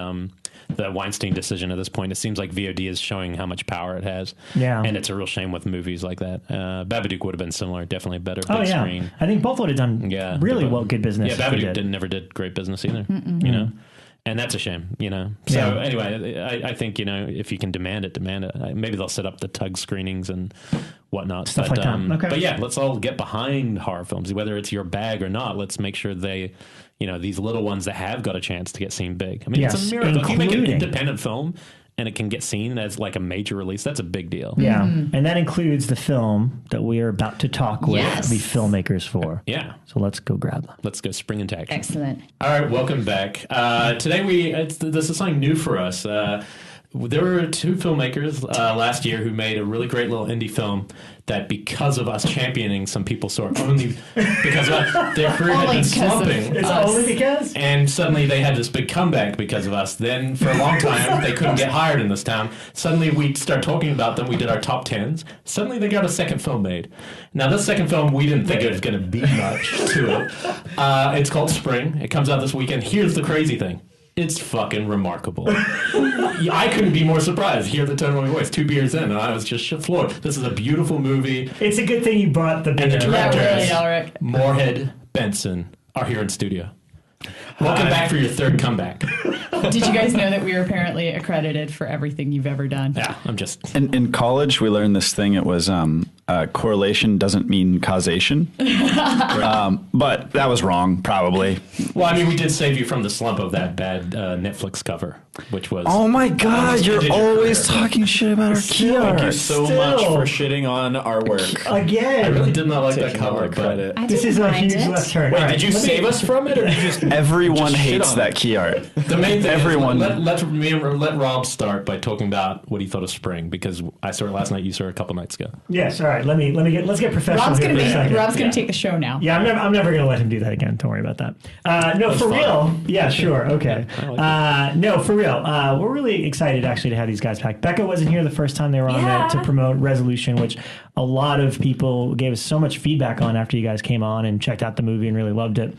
The Weinstein decision at this point, it seems like VOD is showing how much power it has. Yeah. And it's a real shame with movies like that. Babadook would have been similar, definitely better big screen. I think both would have done really good business. Yeah, Babadook never did great business either, and that's a shame, So anyway, I think, if you can demand it. Maybe they'll set up the tug screenings and whatnot. Stuff like that. Okay. But yeah, let's all get behind horror films, whether it's your bag or not. Let's make sure they, these little ones that have got a chance to get seen big. I mean, it's a miracle. If you make an independent film and it can get seen as like a major release, that's a big deal. Yeah. And that includes the film that we are about to talk with the filmmakers for. Yeah. So let's go grab them. Let's go spring into action. Excellent. All right, welcome back. Today this is something new for us. There were 2 filmmakers last year who made a really great little indie film that, because of us championing, some people saw it only because their career had been slumping. It's only because? And suddenly they had this big comeback because of us. Then for a long time, they couldn't get hired in this town. Suddenly we start talking about them. We did our top 10s. Suddenly they got a second film made. Now this second film, we didn't think it was going to be much to it. It's called Spring. It comes out this weekend. Here's the crazy thing. It's fucking remarkable. I couldn't be more surprised. Hear the tone of my voice. 2 beers in, and I was just floored. This is a beautiful movie. It's a good thing you brought the And the directors, Elric. Moorhead, Benson, are here in studio. Welcome back for your 3rd comeback. Did you guys know that we are apparently accredited for everything you've ever done? Yeah, I'm just... In college, we learned this thing. It was correlation doesn't mean causation. But that was wrong, probably. Well, I mean, we did save you from the slump of that bad Netflix cover, which was... Oh my God, you're always talking shit about our key art. Thank you so much for shitting on our work. Again. I really did not like that Taking all cover, the credit. I This didn't is a mind huge it. left turn. Wait, All right, did you let me- save us from it, or did you just... Everyone Just shit hates on that it. key art. The main thing Everyone- let Rob start by talking about what he thought of Spring, because I saw it last night, you saw it a couple nights ago. Yes, all right. right, let's get professional. Rob's gonna take the show now. Yeah, I'm never gonna let him do that again. Don't worry about that. No, for real. Yeah, sure. Okay. No, for real. We're really excited actually to have these guys back. Bekah wasn't here the first time they were on there to promote Resolution, which a lot of people gave us so much feedback on after you guys came on and checked out the movie and really loved it.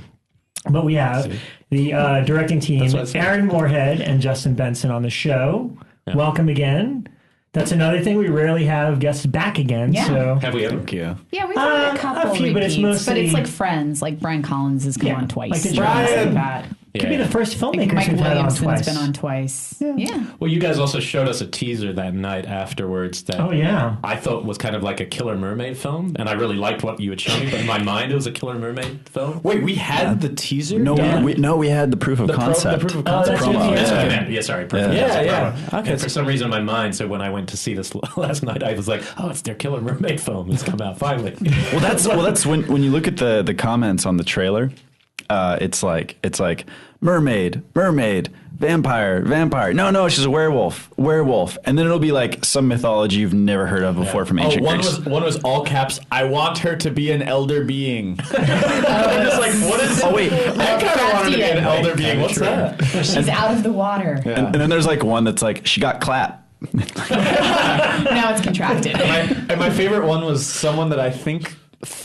But we have the directing team, Aaron Moorhead and Justin Benson on the show. Yeah. Welcome again. That's another thing. We rarely have guests back again. Yeah. So have we ever? Yeah, we've had a couple few, repeats, but it's like friends. Like Brian Collins has come on twice. Like Brian. Could be the first filmmakers Mike who've had on Williamson's twice. been on twice. Yeah. Well, you guys also showed us a teaser that night afterwards that I thought was kind of like a Killer Mermaid film, and I really liked what you had shown me, but in my mind it was a Killer Mermaid film. Wait, we had the teaser? No, we had the proof of concept. The proof of concept promo. Sorry. Yeah. Okay. And for some reason in my mind, so when I went to see this last night, I was like, oh, it's their Killer Mermaid film. It's come out finally. Well, that's when you look at the comments on the trailer, it's like mermaid, vampire. No, she's a werewolf. And then it'll be like some mythology you've never heard of before from ancient Greece. One was all caps, I want her to be an elder being. I'm just like, what is it? Oh, wait. I kind of want her to be an elder being. What's that? She's out of the water. Yeah. And then there's like one that's like, she got clapped. Now it's contracted. And my favorite one was someone that I think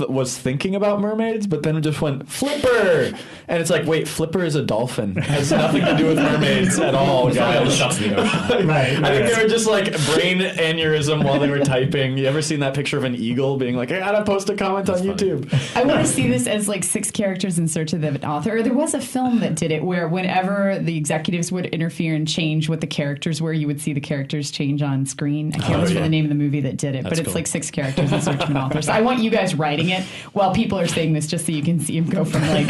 was thinking about mermaids, but then just went Flipper, and it's like, wait, Flipper is a dolphin. It has nothing to do with mermaids at all, guys. I think they were just like brain aneurysm while they were typing. You ever seen that picture of an eagle being like, I gotta post a comment on YouTube? I want to see this as like 6 characters in search of the author. Or there was a film that did it where whenever the executives would interfere and change what the characters were, you would see the characters change on screen. I can't remember the name of the movie that did it, but it's like 6 characters in search of an author. So I want you guys writing it while people are saying this, just so you can see him go from like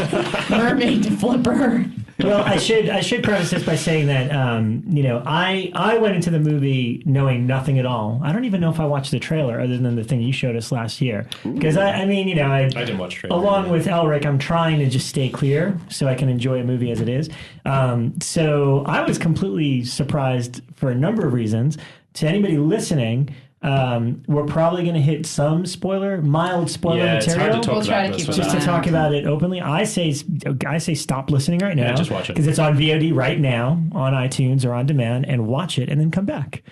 mermaid to Flipper. Well, I should preface this by saying that I went into the movie knowing nothing at all. I don't even know if I watched the trailer other than the thing you showed us last year. Because I didn't watch trailer. Along with Elric, I'm trying to just stay clear so I can enjoy a movie as it is. So I was completely surprised for a number of reasons. To anybody listening, we're probably going to hit some mild spoiler material. It's hard to talk about this just to talk about it openly. I say stop listening right now. Yeah, just watch it. Because it's on VOD right now on iTunes or on demand, and watch it and then come back.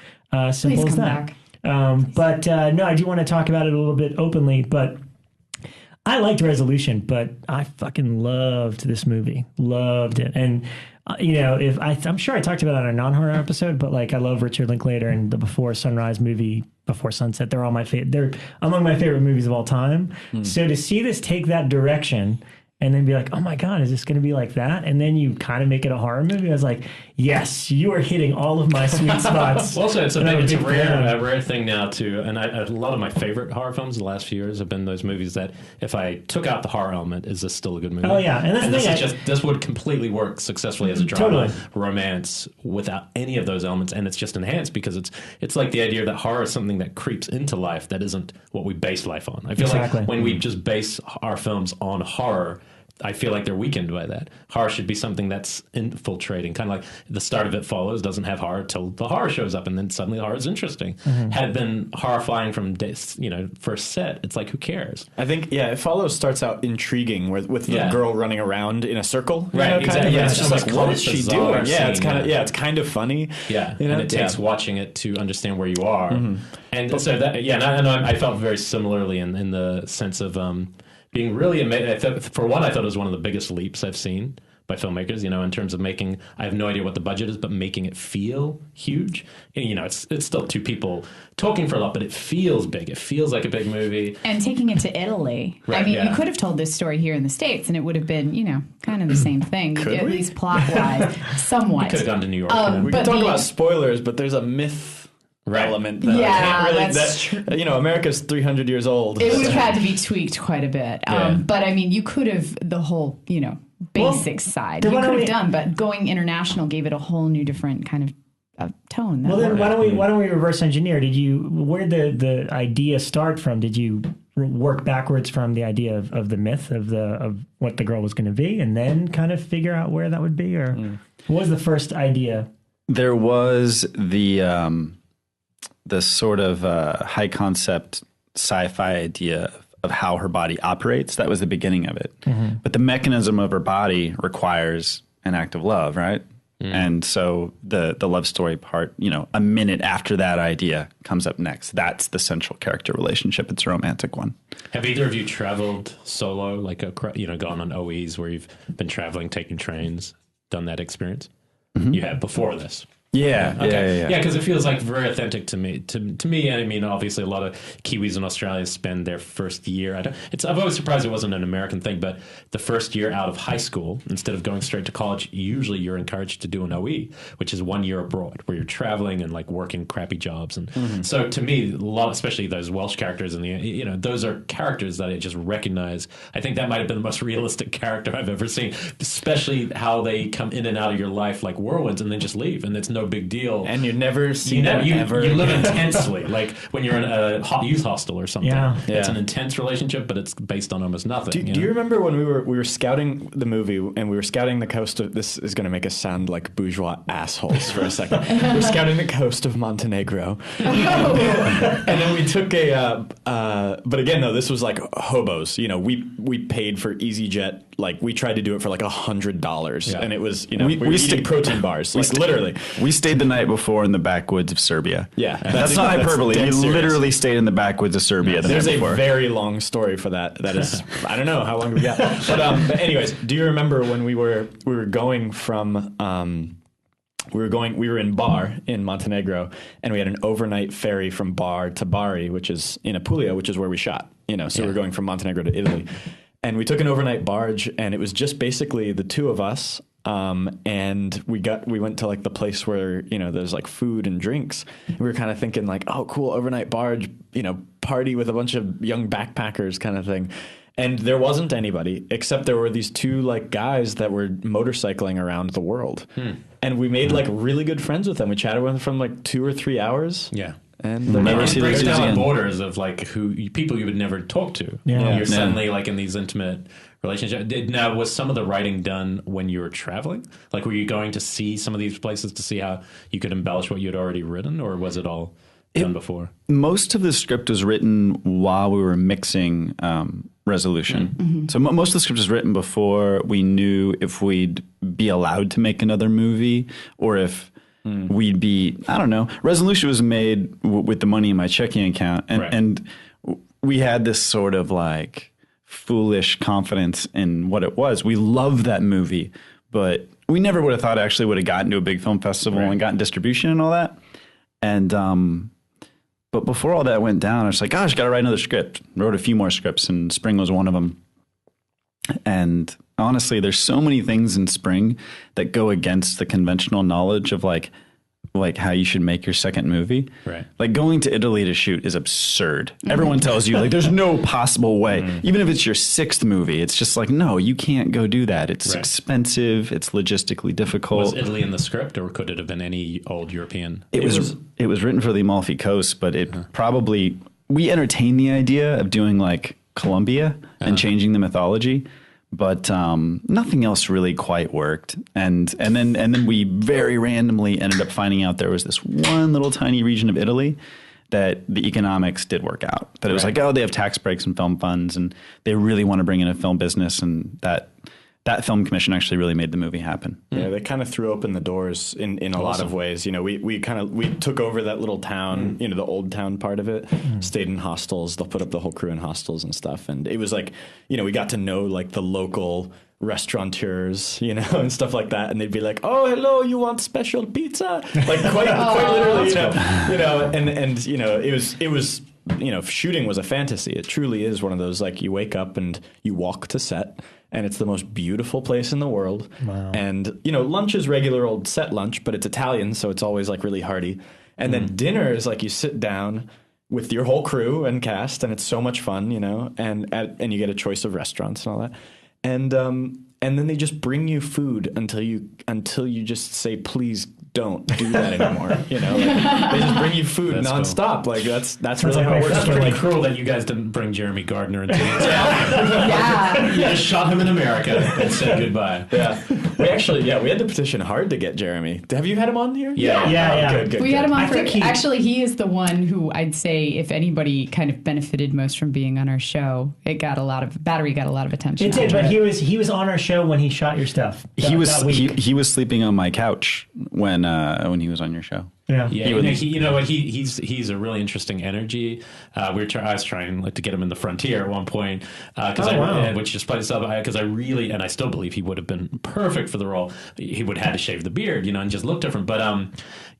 Simple as that. But I do want to talk about it a little bit openly, but I liked Resolution, but I fucking loved this movie. Loved it. And I'm sure I talked about it on a non-horror episode, but like I love Richard Linklater and the Before Sunrise movie, Before Sunset. They're all my favorite. They're among my favorite movies of all time. So to see this take that direction and then be like, oh my God, is this going to be like that? And then you kind of make it a horror movie. I was like, yes, you are hitting all of my sweet spots. Also, it's a rare thing now too. And a lot of my favorite horror films the last few years have been those movies that if I took out the horror element, is this still a good movie? Oh yeah, and this would completely work successfully as a drama, romance without any of those elements, and it's just enhanced because it's like the idea that horror is something that creeps into life that isn't what we base life on. I feel like when we just base our films on horror, I feel like they're weakened by that. Horror should be something that's infiltrating, kind of like the start of It Follows doesn't have horror till the horror shows up, and then suddenly the horror is interesting. Had it been horrifying from first set, it's like, who cares? I think It Follows starts out intriguing with the girl running around in a circle, right? Exactly. It's just like, what is she doing? Yeah, it's kind of funny. Yeah, and it takes watching it to understand where you are, and so that I felt very similarly in the sense of. Being really amazing. For one, I thought it was one of the biggest leaps I've seen by filmmakers, in terms of making, I have no idea what the budget is, but making it feel huge. And, it's still 2 people talking for a lot, but it feels big. It feels like a big movie. And taking it to Italy. Right, you could have told this story here in the States, and it would have been, kind of the same thing, at least plot-wise, somewhat. We could have gone to New York. We could talk about spoilers, but there's a myth element that that's true. America's 300 years old. It would have had to be tweaked quite a bit. But you could have the whole, basic side. You could have done, but going international gave it a whole new different kind of tone. Well, then why don't we reverse engineer? Where did the idea start from? Did you work backwards from the idea of the myth of what the girl was going to be, and then kind of figure out where that would be, or what was the first idea? There was the sort of high concept sci-fi idea of how her body operates. That was the beginning of it. But the mechanism of her body requires an act of love, right? And so the love story part, a minute after that idea comes up next. That's the central character relationship. It's a romantic one. Have either of you traveled solo, like gone on OEs where you've been traveling, taking trains, done that experience? You have before this. Yeah. Okay. Yeah. Yeah, because it feels like very authentic to me. To me, I mean, obviously, a lot of Kiwis in Australia spend their first year. I'm always surprised it wasn't an American thing, but the first year out of high school, instead of going straight to college, usually you're encouraged to do an OE, which is 1 year abroad, where you're traveling and like working crappy jobs. And so, to me, a lot, especially those Welsh characters, and those are characters that I just recognize. I think that might have been the most realistic character I've ever seen, especially how they come in and out of your life like whirlwinds and then just leave, and it's no big deal. And you never see them ever. You live intensely, like when you're in a youth hostel or something. Yeah. It's an intense relationship, but it's based on almost nothing. Do you remember when we were scouting the movie and we were scouting the coast of, this is going to make us sound like bourgeois assholes for a second. We're scouting the coast of Montenegro. And then we took but again, though, this was like hobos. We paid for EasyJet. Like we tried to do it for like $100, and it was we were eating protein bars, like literally. We stayed the night before in the backwoods of Serbia. Yeah, that's not hyperbole. We literally stayed in the backwoods of Serbia. There's the night a before. very long story for that. That is, I don't know how long we got. But anyways, do you remember when we were going from we were in Bar in Montenegro, and we had an overnight ferry from Bar to Bari, which is in Apulia, which is where we shot. So we were going from Montenegro to Italy. And we took an overnight barge, and it was just basically the two of us. And we went to like the place where, there's like food and drinks. And we were kind of thinking like, oh, cool, overnight barge, party with a bunch of young backpackers kind of thing. And there wasn't anybody, except there were these two like guys that were motorcycling around the world. And we made like really good friends with them. We chatted with them for like 2 or 3 hours. Yeah. And it breaks down the borders of like people you would never talk to. Yeah. You're suddenly like in these intimate relationships. Now, was some of the writing done when you were traveling? Like, were you going to see some of these places to see how you could embellish what you had already written, or was it all done before? Most of the script was written while we were mixing Resolution. So most of the script was written before we knew if we'd be allowed to make another movie or if we'd be, I don't know. Resolution was made with the money in my checking account. And we had this sort of like foolish confidence in what it was. We loved that movie, but we never would have thought it actually would have gotten to a big film festival and gotten distribution and all that. And, but before all that went down, I was like, gosh, got to write another script. Wrote a few more scripts, and Spring was one of them. And honestly, there's so many things in Spring that go against the conventional knowledge of like how you should make your second movie. Right. Like going to Italy to shoot is absurd. Everyone tells you like there's no possible way. Even if it's your 6th movie, it's just like, no, you can't go do that. It's expensive. It's logistically difficult. Was Italy in the script, or could it have been any old European? It was written for the Amalfi Coast, but it probably, we entertained the idea of doing like Colombia and changing the mythology. But nothing else really quite worked, and then we very randomly ended up finding out there was this one little tiny region of Italy that the economics did work out. That it was like, oh, they have tax breaks and film funds, and they really want to bring in a film business, and that film commission actually really made the movie happen. Yeah, they kind of threw open the doors in a lot of ways. We took over that little town, the old town part of it, stayed in hostels. They'll put up the whole crew in hostels and stuff. And it was like, we got to know like the local restaurateurs, and stuff like that. And they'd be like, oh, hello, you want special pizza? Like quite literally, it was shooting was a fantasy. It truly is one of those, like, you wake up and you walk to set, and it's the most beautiful place in the world. Wow. And, lunch is regular old set lunch, but it's Italian, so it's always, like, really hearty. And then dinner is, like, you sit down with your whole crew and cast, and it's so much fun, and you get a choice of restaurants and all that. And then they just bring you food until you just say, please don't do that anymore. You know, like, they just bring you food nonstop. Cool. Like that's really how it works. That's pretty cruel that you guys didn't bring Jeremy Gardner into it. Yeah. You just shot him in America and said goodbye. Yeah. We had to petition hard to get Jeremy. Have you had him on here? Yeah. Good. We had him on actually, he is the one who I'd say if anybody kind of benefited most from being on our show. Battery got a lot of attention. It did, but he was on our show when he shot your stuff. He was sleeping on my couch when he was on your show. Yeah. You know what? He's a really interesting energy. I was trying to get him in the Frontier at one point, which just played itself because I really, and I still believe he would have been perfect for the role. He would have had to shave the beard, and just look different. But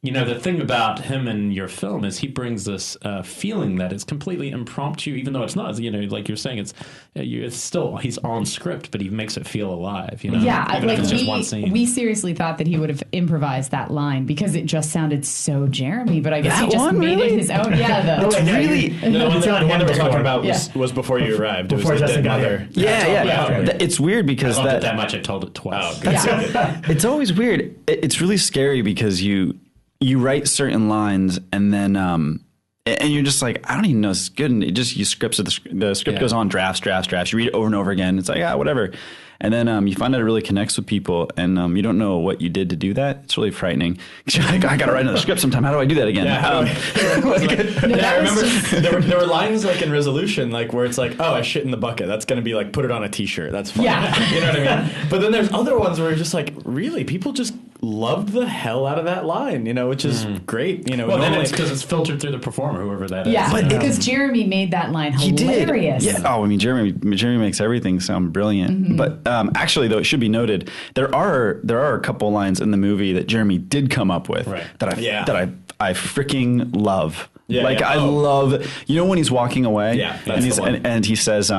the thing about him and your film is he brings this feeling that it's completely impromptu, even though it's not. Like you're saying, it's still he's on script, but he makes it feel alive. Yeah, even if it's just one scene. We seriously thought that he would have improvised that line because it just sounded so Jeremy, but I guess he just made it his own. Yeah, the one that we're talking about was before you arrived. Before Justin got here. Yeah. It's weird because I loved it that much. I told it twice. It's always weird. It's really scary because you write certain lines and then and you're just like, I don't even know if it's good, and the script goes on drafts. You read it over and over again. It's like whatever. And then you find out it really connects with people, and you don't know what you did to do that. It's really frightening. You're like, I got to write another script sometime. How do I do that again? I remember there were lines like in Resolution, like where it's like, I shit in the bucket. That's going to be like, put it on a T-shirt. That's fine. Yeah. You know what I mean? But then there's other ones where you're just like, really, people just loved the hell out of that line, which is great. Well, then it's because it's filtered through the performer, whoever that is. Yeah, because Jeremy made that line hilarious. He did. Yeah. Oh, I mean, Jeremy makes everything sound brilliant. Mm-hmm. But actually, though, it should be noted there are a couple lines in the movie that Jeremy did come up with that I freaking love. Yeah, I love when he's walking away. Yeah, and he says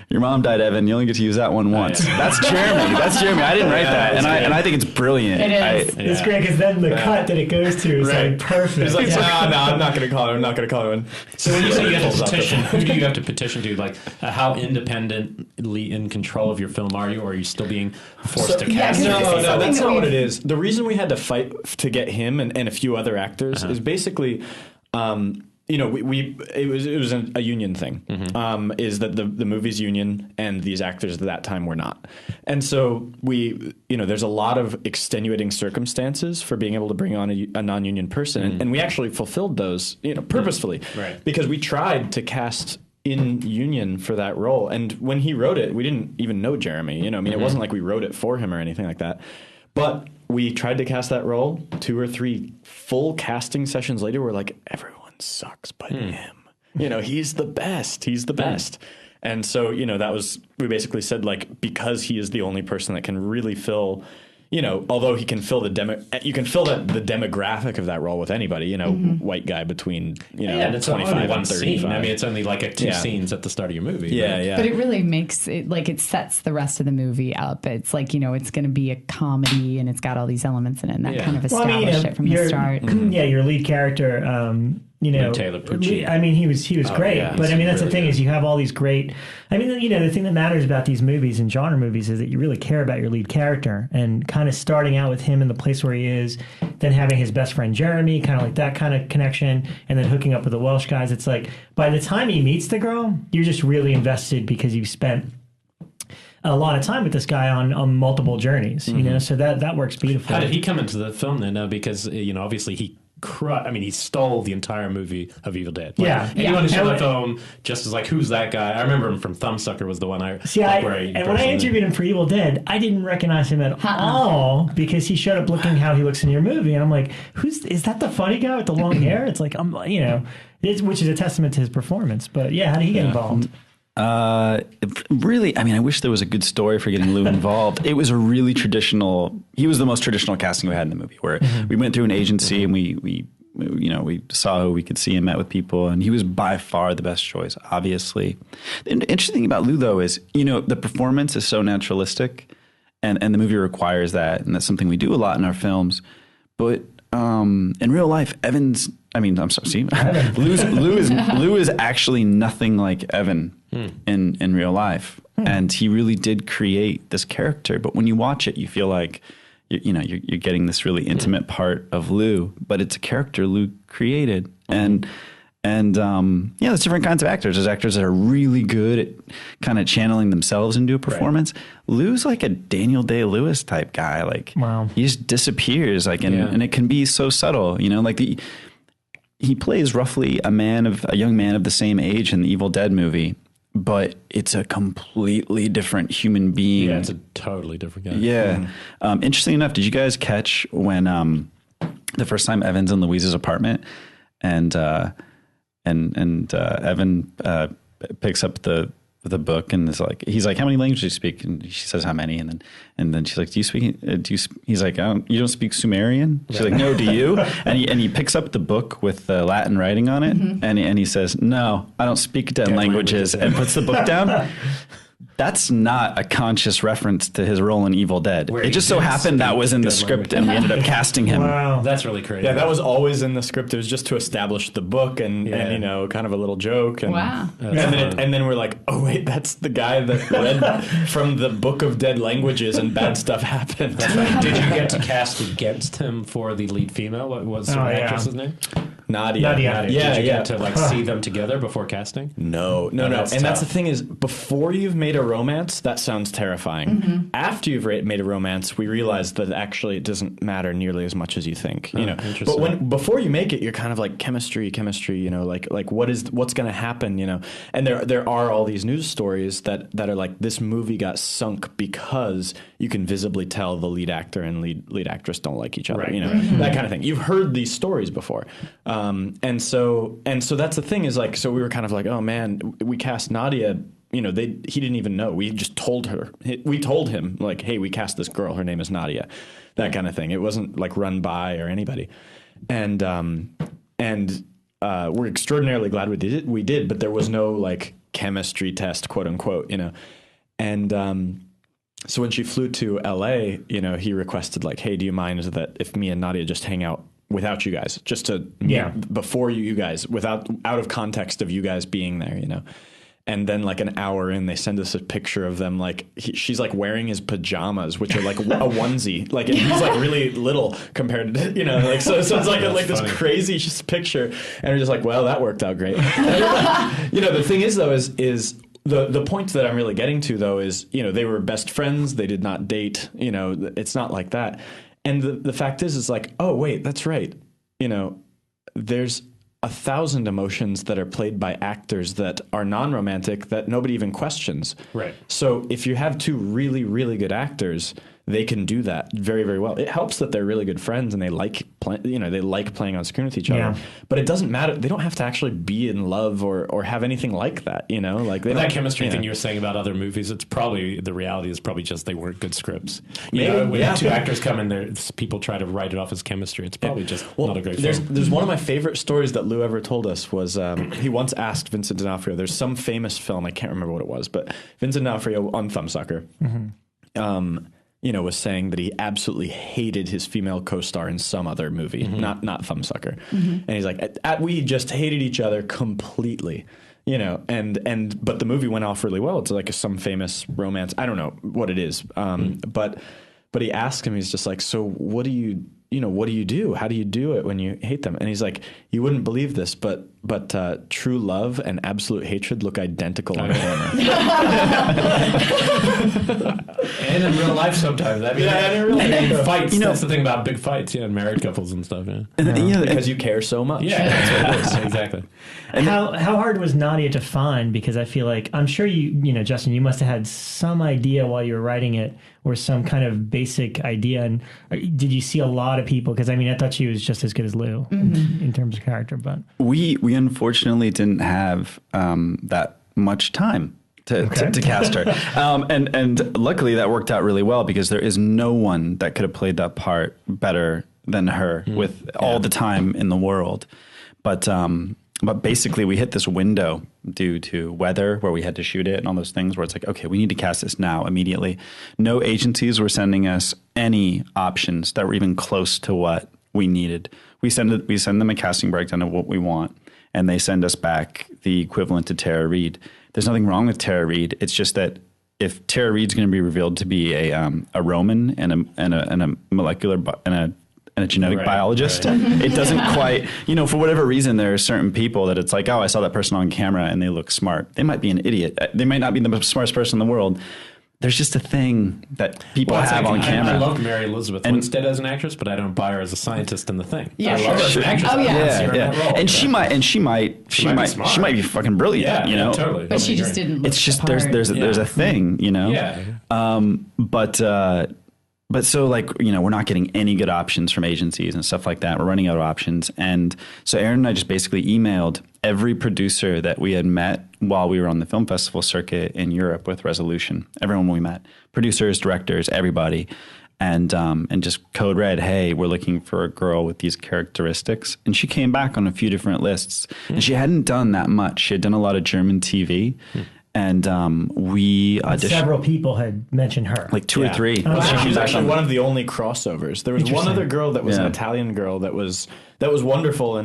your mom died, Evan. You only get to use that one once. That's Jeremy. I didn't write that, and I think it's brilliant. It is. It's great because then the cut that it goes to is like perfect. It's like, no, I'm not going to call him. So when you say you have to petition, who do you have to petition to? Like, how independently in control of your film are you, or are you still being forced to cast? No, that's not what it is. The reason we had to fight to get him and a few other actors is basically. It was a union thing. Mm-hmm. Is that the movie's union and these actors at that time were not, and so there's a lot of extenuating circumstances for being able to bring on a non-union person, and we actually fulfilled those purposefully, right? Because we tried to cast in union for that role, and when he wrote it, we didn't even know Jeremy. It wasn't like we wrote it for him or anything like that, but we tried to cast that role. 2 or 3 full casting sessions later, we're like, everyone sucks but him. He's the best. And so we basically said, like, because he is the only person that can really fill although he can fill the demographic of that role with anybody, white guy between, it's 25 one and 35. Scene. I mean, it's only like 2 scenes at the start of your movie. Yeah. But it really makes it, like, it sets the rest of the movie up. It's like, it's going to be a comedy and it's got all these elements in it, and that kind of established it from the start. Yeah, your lead character, Taylor Pucci. I mean, he was great. Yeah, but I mean, that's really the thing good. is you have all these great. I mean, the thing that matters about these movies and genre movies is that you really care about your lead character, and kind of starting out with him in the place where he is, then having his best friend Jeremy, kind of like that kind of connection, and then hooking up with the Welsh guys. It's like by the time he meets the girl, you're just really invested because you've spent a lot of time with this guy on multiple journeys. So that works beautifully. How did he come into the film then? Because obviously he stole the entire movie of Evil Dead. Anyone who saw the film just is like, who's that guy? I remember him from Thumbsucker was the one I when I interviewed him for Evil Dead, I didn't recognize him at all because he showed up looking how he looks in your movie, and I'm like, is that the funny guy with the long hair? It's like which is a testament to his performance. But how did he get involved? Really, I mean, I wish there was a good story for getting Lou involved. It was a really traditional. He was the most traditional casting we had in the movie, where we went through an agency and we saw who we could see and met with people, and he was by far the best choice. Obviously, the interesting thing about Lou though is the performance is so naturalistic, and the movie requires that, and that's something we do a lot in our films. But in real life, Lou is actually nothing like Evan in real life. And he really did create this character. But when you watch it, you feel like, you're getting this really intimate part of Lou, but it's a character Lou created. And there's different kinds of actors. There's actors that are really good at kind of channeling themselves into a performance. Right. Lou's like a Daniel Day-Lewis type guy. Like, wow. He just disappears. Like, and it can be so subtle, like he plays roughly a young man of the same age in the Evil Dead movie, but it's a completely different human being. Yeah, it's a totally different guy. Yeah. Interesting enough, did you guys catch when the first time Evan's in Louise's apartment and Evan picks up the book and he's like, how many languages do you speak? And she says, how many? And then she's like, he's like, you don't speak Sumerian? She's like, no, do you? And he picks up the book with the Latin writing on it. Mm-hmm. and he says, no, I don't speak dead languages, and puts the book down. That's not a conscious reference to his role in Evil Dead. It just so happened that was in the script, and we ended up casting him. Wow, that's really crazy. Yeah, that was always in the script. It was just to establish the book and kind of a little joke. And, wow. And then we're like, oh wait, that's the guy that read from the Book of Dead Languages and bad stuff happened. That's right. Did you get to cast against him for the lead female? What was her actress's name? Nadia. Did you get to see them together before casting? No. And that's the thing is, before you've made a romance, that sounds terrifying. Mm-hmm. After you've made a romance, we realize that actually it doesn't matter nearly as much as you think. But before you make it, you're kind of like chemistry. Like what's going to happen? And there are all these news stories that are like, this movie got sunk because you can visibly tell the lead actor and lead actress don't like each other. Right. Mm-hmm. That kind of thing. You've heard these stories before. And so that's the thing is like, so we were kind of like, oh man, we cast Nadia. He didn't even know. We just told her. We told him like, hey, we cast this girl. Her name is Nadia. That kind of thing. It wasn't like run by or anybody. And we're extraordinarily glad we did. But there was no like chemistry test, quote unquote. And so when she flew to LA, he requested like, hey, do you mind that if me and Nadia just hang out without you guys, just to before you guys, out of context of you guys being there, And then like an hour in, they send us a picture of them. Like she's like wearing his pajamas, which are like a onesie. Like and he's like really little compared to, so it's like this crazy just picture. And we're just like, well, that worked out great. The thing is though, is the point that I'm really getting to though is, they were best friends. They did not date, it's not like that. And the fact is like, oh wait, that's right. There's 1,000 emotions that are played by actors that are non-romantic that nobody even questions. Right. So if you have two really, really good actors, they can do that very, very well. It helps that they're really good friends and they like playing on screen with each other. But it doesn't matter. They don't have to actually be in love or have anything like that. Like that chemistry thing you were saying about other movies. It's probably the reality is probably just they weren't good scripts. When two actors come in there, people try to write it off as chemistry. It's probably just not a great film. There's one of my favorite stories that Lou ever told us was he once asked Vincent D'Onofrio. There's some famous film, I can't remember what it was, but Vincent D'Onofrio on Thumbsucker. Mm-hmm. Was saying that he absolutely hated his female co-star in some other movie, mm-hmm. not Thumbsucker. Mm-hmm. And he's like, we just hated each other completely, but the movie went off really well. It's like some famous romance. I don't know what it is. But he asked him, he's just like, so what do you do? How do you do it when you hate them? And he's like, you wouldn't believe this, but true love and absolute hatred look identical on camera. And in real life sometimes. I mean, and in real life. Fights. That's the thing about big fights, married couples and stuff. Yeah. Because you care so much. Yeah, that's what it is. Exactly. And how hard was Nadia to find? Because I feel like, I'm sure Justin, you must have had some idea while you were writing it, or some kind of basic idea. And did you see a lot of people? Because I thought she was just as good as Lou mm-hmm. in terms of character. But we unfortunately didn't have that much time to cast her. And luckily that worked out really well, because there is no one that could have played that part better than her with all the time in the world. But basically we hit this window due to weather where we had to shoot it and all those things where it's like, okay, we need to cast this now immediately. No agencies were sending us any options that were even close to what we needed. We send them a casting breakdown of what we want, and they send us back the equivalent to Tara Reid. There's nothing wrong with Tara Reid. It's just that if Tara Reid's going to be revealed to be a Roman and a molecular and a genetic biologist, it doesn't quite, for whatever reason, there are certain people that it's like, oh, I saw that person on camera and they look smart. They might be an idiot. They might not be the smartest person in the world. There's just a thing that people have on camera. I love Mary Elizabeth Winstead as an actress, but I don't buy her as a scientist in The Thing. Yeah, I love her as an actress. Oh, yeah. Yeah. And she might be fucking brilliant. Yeah, totally. But she just didn't look It's just the part. there's a thing, Yeah. But so we're not getting any good options from agencies and stuff like that. We're running out of options. And so Aaron and I just basically emailed every producer that we had met while we were on the film festival circuit in Europe with Resolution. Everyone we met, producers, directors, everybody. And just code red, hey, we're looking for a girl with these characteristics. And she came back on a few different lists. And she hadn't done that much. She had done a lot of German TV. And we auditioned. Several people had mentioned her. Like two or three. She was actually one of the only crossovers. There was one other girl that was an Italian girl that was wonderful,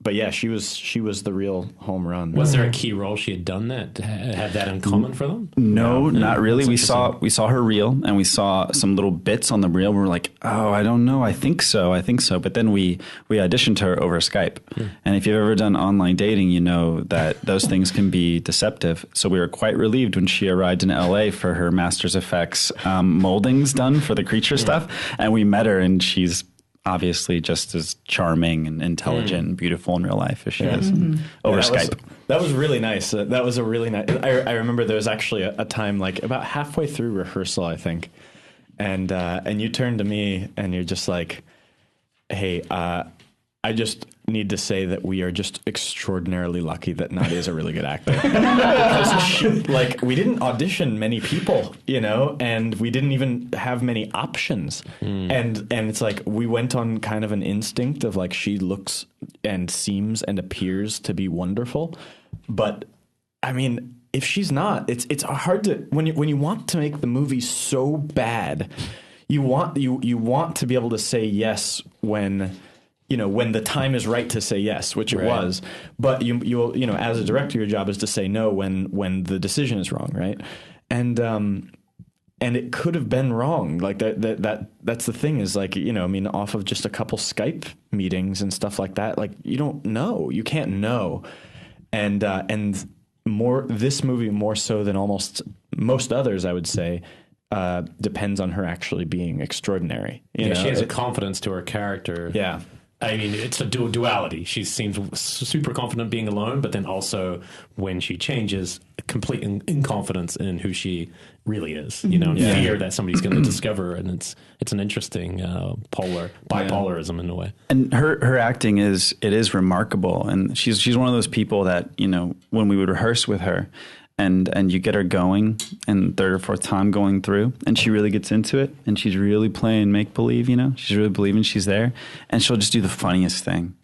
but yeah, she was the real home run. Was there a key role she had done that had that in common for them? No, not really. We saw her reel, and we saw some little bits on the reel. We were like, oh, I don't know. I think so. But then we auditioned her over Skype. And if you've ever done online dating, you know that those things can be deceptive. So we were quite relieved when she arrived in LA for her Masters Effects moldings done for the creature stuff. And we met her, and she's obviously just as charming and intelligent and beautiful in real life as she is over Skype. That was really nice. That was a really nice. I remember there was actually a time like about halfway through rehearsal, I think, and you turned to me and you're just like, "Hey, I just need to say that we are just extraordinarily lucky that Nadia is a really good actor." Because we didn't audition many people, and we didn't even have many options. And it's like we went on kind of an instinct of like she looks and seems and appears to be wonderful. But I mean, if she's not, it's hard to when you want to make the movie so bad, you want to be able to say yes when the time is right to say yes, which it was, but you'll as a director, your job is to say no when the decision is wrong, right? And it could have been wrong. Like that's the thing is off of just a couple Skype meetings and stuff like that, like you don't know, you can't know, and this movie more so than almost most others, I would say. Depends on her actually being extraordinary. She has a confidence to her character. Yeah. I mean, it's a duality. She seems super confident being alone, but then also when she changes, complete inconfidence in who she really is. Fear that somebody's going to discover, and it's an interesting bipolarism in a way. And her acting is remarkable, and she's one of those people that when we would rehearse with her. And you get her going, and third or fourth time going through, and she really gets into it, and she's really playing make believe. She's really believing she's there, and she'll just do the funniest thing.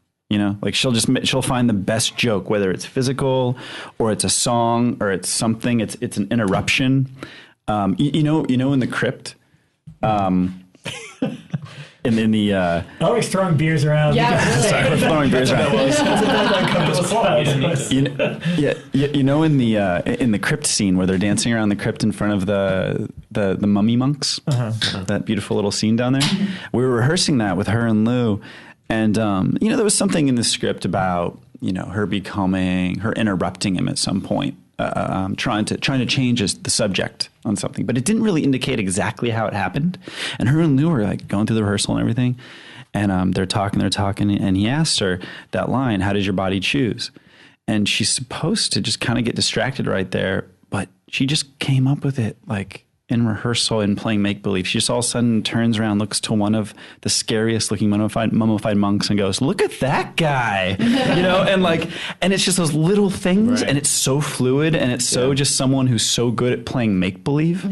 She'll find the best joke, whether it's physical, or it's a song, or it's something. It's an interruption. In the crypt. In the Elric's throwing beers around. Yeah, sorry, throwing beers around. In the crypt scene where they're dancing around the crypt in front of the mummy monks, that beautiful little scene down there. We were rehearsing that with her and Lou, and there was something in the script about her interrupting him at some point. Trying to change the subject on something, but it didn't really indicate exactly how it happened. And her and Lou were like going through the rehearsal and everything, and they're talking, and he asked her that line, "How does your body choose?" And she's supposed to just kind of get distracted right there, but she just came up with it like in rehearsal and playing make believe. She just all of a sudden turns around, looks to one of the scariest looking mummified monks and goes, "Look at that guy," and it's just those little things, and it's so fluid, and it's so just someone who's so good at playing make believe.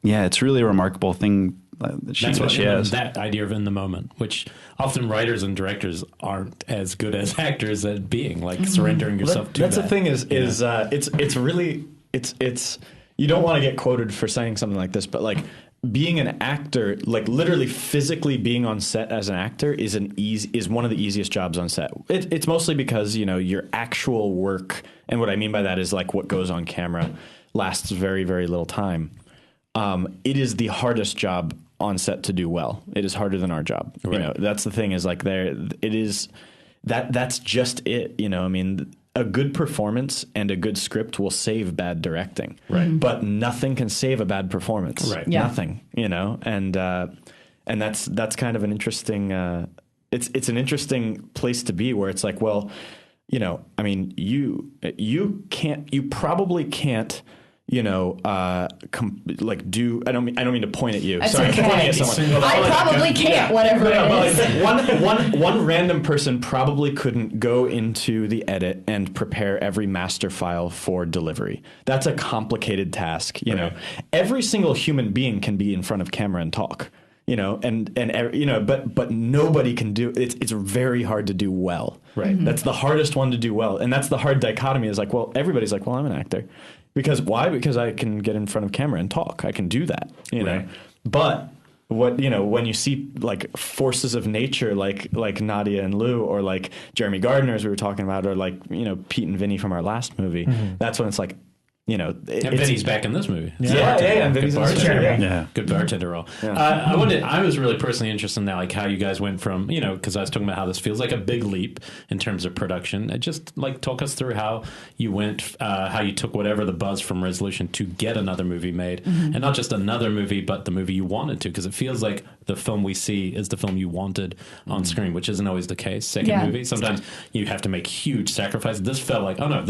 It's really a remarkable thing that she has. That idea of in the moment, which often writers and directors aren't as good as actors at being, like surrendering yourself to. That's the thing it's really. You don't want to get quoted for saying something like this, but like being an actor, like literally physically being on set as an actor is one of the easiest jobs on set. It's mostly because, you know, your actual work, and what I mean by that is like what goes on camera lasts very, very little time. It is the hardest job on set to do well. It is harder than our job. Right. You know, that's the thing is like that's just it. You know, I mean, a good performance and a good script will save bad directing, right? But nothing can save a bad performance, right? Yeah. Nothing, you know, and that's kind of an interesting. It's an interesting place to be where it's like, well, you know, I mean, you probably can't. You know, like do I don't mean to point at you. That's Sorry, okay. I'm pointing at someone. I probably can't. Whatever it is. Like one random person probably couldn't go into the edit and prepare every master file for delivery. That's a complicated task. You know, every single human being can be in front of camera and talk. You know, and you know, but nobody can do it. It's very hard to do well. Right. That's the hardest one to do well, and that's the hard dichotomy. Is like, well, everybody's like, well, I'm an actor. Because why? Because I can get in front of camera and talk. I can do that, you know. But what, you know, when you see like forces of nature, like Nadia and Lou, or like Jeremy Gardner, as we were talking about, or like, you know, Pete and Vinny from our last movie, that's when it's like, you know, and Vinny's back in this movie. Yeah, and Vinny's good bartender role. Yeah. I was really personally interested in that, like how you guys went from, you know, because I was talking about how this feels like a big leap in terms of production. Just like talk us through how you went, how you took whatever the buzz from Resolution to get another movie made, and not just another movie, but the movie you wanted to, because it feels like the film we see is the film you wanted on screen, which isn't always the case. Second movie, sometimes you have to make huge sacrifices. This felt like, oh no,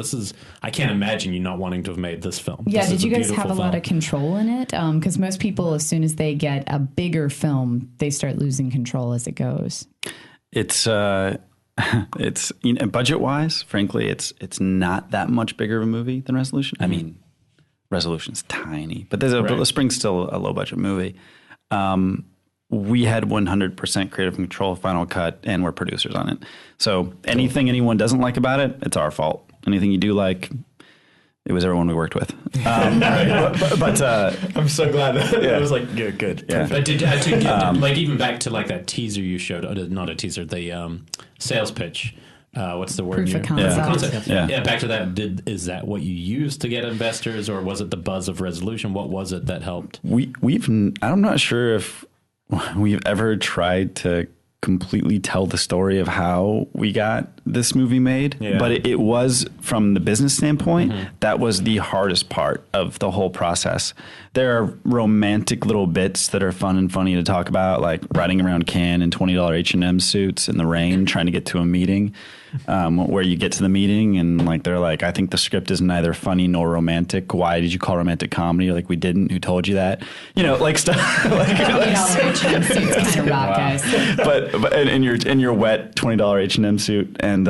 I can't imagine you not wanting to have made this film. Yeah, did you guys have a lot of control in it? Because most people, as soon as they get a bigger film, they start losing control as it goes. It's you know, budget wise, frankly, it's not that much bigger of a movie than Resolution. I mean, Resolution's tiny, but The Spring's still a low budget movie. We had 100% creative control, final cut, and we're producers on it. So anything anyone doesn't like about it, it's our fault. Anything you do like, it was everyone we worked with. But I'm so glad that it was like good. Yeah. But like even back to like that teaser you showed, not a teaser, the sales pitch. What's the word? Proof of concept. Yeah. Back to that. Is that what you used to get investors, or was it the buzz of Resolution? What was it that helped? I'm not sure if we've ever tried to completely tell the story of how we got this movie made, but it was, from the business standpoint, that was the hardest part of the whole process. There are romantic little bits that are fun and funny to talk about, like riding around Cannes in $20 H&M suits in the rain, trying to get to a meeting, where you get to the meeting and like they're like, I think the script is neither funny nor romantic. Why did you call romantic comedy? Like, we didn't. Who told you that? You know, like stuff. Like H&M suits kind of rock, guys. But in your wet $20 H&M suit, and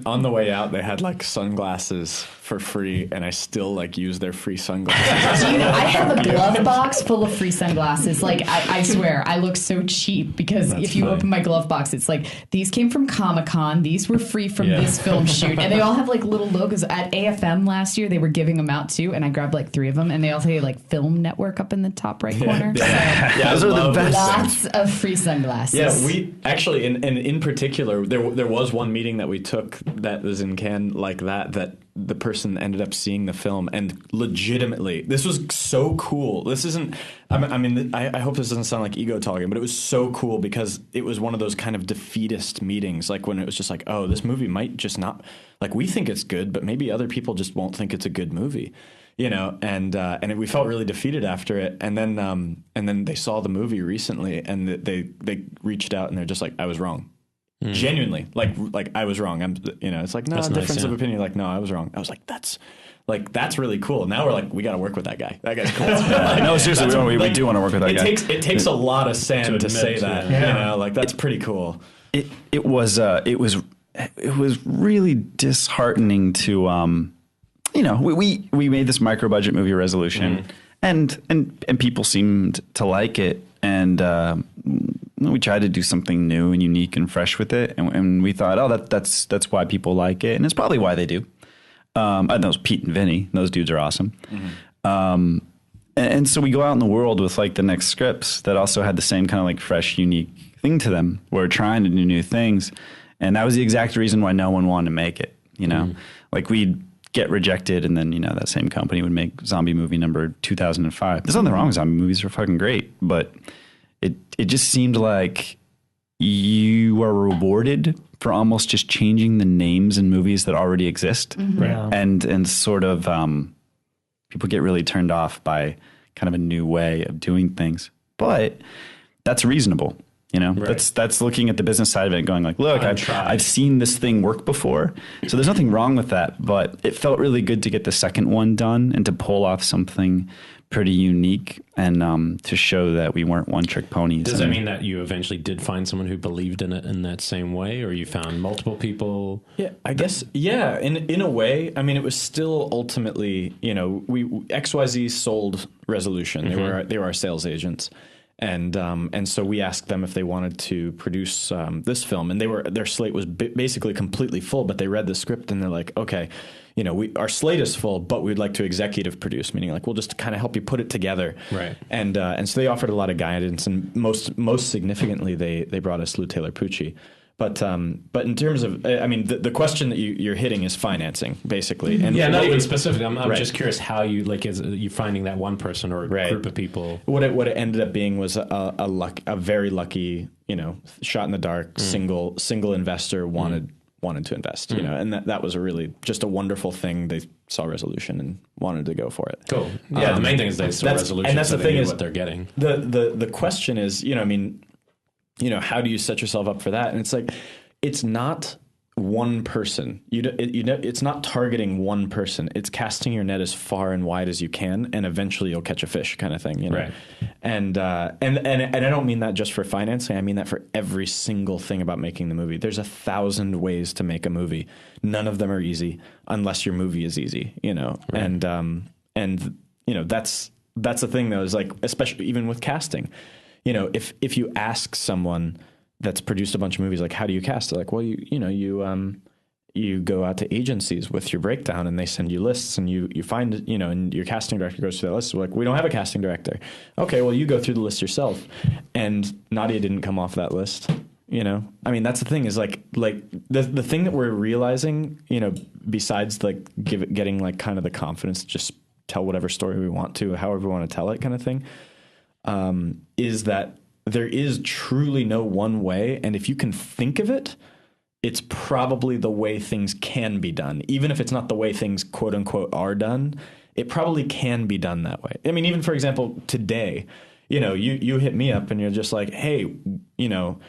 on the way out they had like sunglasses for free, and I still like use their free sunglasses. You know, I have a glove box full of free sunglasses. Like I swear, I look so cheap because if you open my glove box, it's like, these came from Comic-Con. These were free from this film shoot, and they all have like little logos. At AFM last year, they were giving them out too, and I grabbed like 3 of them, and they all say like Film Network up in the top right corner. Those are the best. Lots of free sunglasses. Yeah, we actually, and in particular, there was one meeting that we took that was in Cannes like that the person ended up seeing the film, and legitimately, this was so cool. This isn't, I mean, I hope this doesn't sound like ego talking, but it was so cool because it was one of those kind of defeatist meetings, like when it was just like, oh, this movie might just not, like, we think it's good, but maybe other people just won't think it's a good movie, you know, and we felt really defeated after it, and then they saw the movie recently, and they reached out and they're just like, I was wrong. Genuinely, like I was wrong. It's like, no, that's difference nice, of opinion. Like, no, I was wrong. I was like, that's really cool. Now we're like, we got to work with that guy. That guy's cool. No, seriously, we do want to work with that guy. It takes a lot of sand to say that. Yeah. You know, like that's pretty cool. It was really disheartening to we made this micro budget movie, Resolution, and people seemed to like it, and we tried to do something new and unique and fresh with it, and we thought, oh, that's why people like it, and it's probably why they do. I know Pete and Vinny; those dudes are awesome. And so we go out in the world with like the next scripts that also had the same kind of like fresh, unique thing to them. We're trying to do new things. And that was the exact reason why no one wanted to make it, you know? Like we'd get rejected and then, you know, that same company would make zombie movie number 2005. There's nothing wrong with zombie movies. They're fucking great. But it just seemed like you are rewarded for almost just changing the names in movies that already exist. Yeah. And sort of people get really turned off by kind of a new way of doing things. But that's reasonable. You know, that's looking at the business side of it and going like, look, I've seen this thing work before. So there's nothing wrong with that. But it felt really good to get the second one done and to pull off something pretty unique and to show that we weren't one-trick ponies. Does that mean that you eventually did find someone who believed in it in that same way, or you found multiple people? Yeah, I guess, yeah, in a way. I mean, it was still ultimately, you know, XYZ sold Resolution. They were our sales agents. And so we asked them if they wanted to produce this film, and their slate was basically completely full. But they read the script and they're like, okay, you know, our slate is full, but we'd like to executive produce, meaning like we'll just kind of help you put it together. Right. And so they offered a lot of guidance, and most significantly, they brought us Lou Taylor Pucci. But in terms of, I mean, the question that you're hitting is financing, basically. And yeah, not even specific. I'm just curious how you like is you finding that one person or a group of people. What it ended up being was a very lucky, you know, shot in the dark, single investor wanted to invest, you know, and that was a really just a wonderful thing. They saw Resolution and wanted to go for it. Cool. Yeah, the main thing is they saw Resolution, and that's so the thing they knew is what they're getting. The question is, you know, I mean, you know, how do you set yourself up for that? And it's like, it's not one person. It's not targeting one person. It's casting your net as far and wide as you can, and eventually you'll catch a fish, kind of thing. You know? Right. And I don't mean that just for financing. I mean that for every single thing about making the movie. There's 1,000 ways to make a movie. None of them are easy, unless your movie is easy. You know, right. And you know that's the thing though, is like, especially even with casting. You know, if you ask someone that's produced a bunch of movies, like, how do you cast? They're like, well, you go out to agencies with your breakdown and they send you lists and you find, you know, and your casting director goes through that list. We're like, we don't have a casting director. Okay, well, you go through the list yourself. And Nadia didn't come off that list. You know, I mean, that's the thing is like the thing that we're realizing, you know, besides like getting like kind of the confidence to just tell whatever story we want to, however we want to tell it kind of thing. Is that there is truly no one way. And if you can think of it, it's probably the way things can be done. Even if it's not the way things, quote unquote, are done, it probably can be done that way. I mean, even for example, today, you know, you hit me up and you're just like, hey, you know,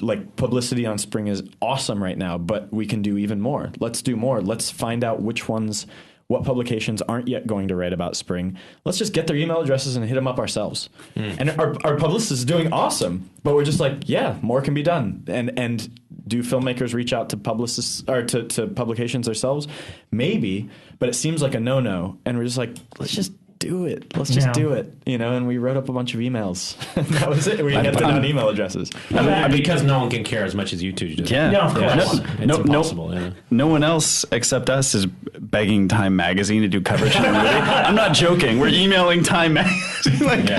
like publicity on Spring is awesome right now, but we can do even more. Let's do more. Let's find out what publications aren't yet going to write about Spring. Let's just get their email addresses and hit them up ourselves. And our publicist is doing awesome, but we're just like, yeah, more can be done. And do filmmakers reach out to publicists or to publications themselves? Maybe, but it seems like a no-no. And we're just like, let's just do it. Let's just do it. You know, and we wrote up a bunch of emails. That was it. We had to down email addresses. Because no one can care as much as you two do. Yeah. No, of course. It's impossible. Yeah. No one else except us is begging Time Magazine to do coverage of the movie. I'm not joking. We're emailing Time Magazine. Like,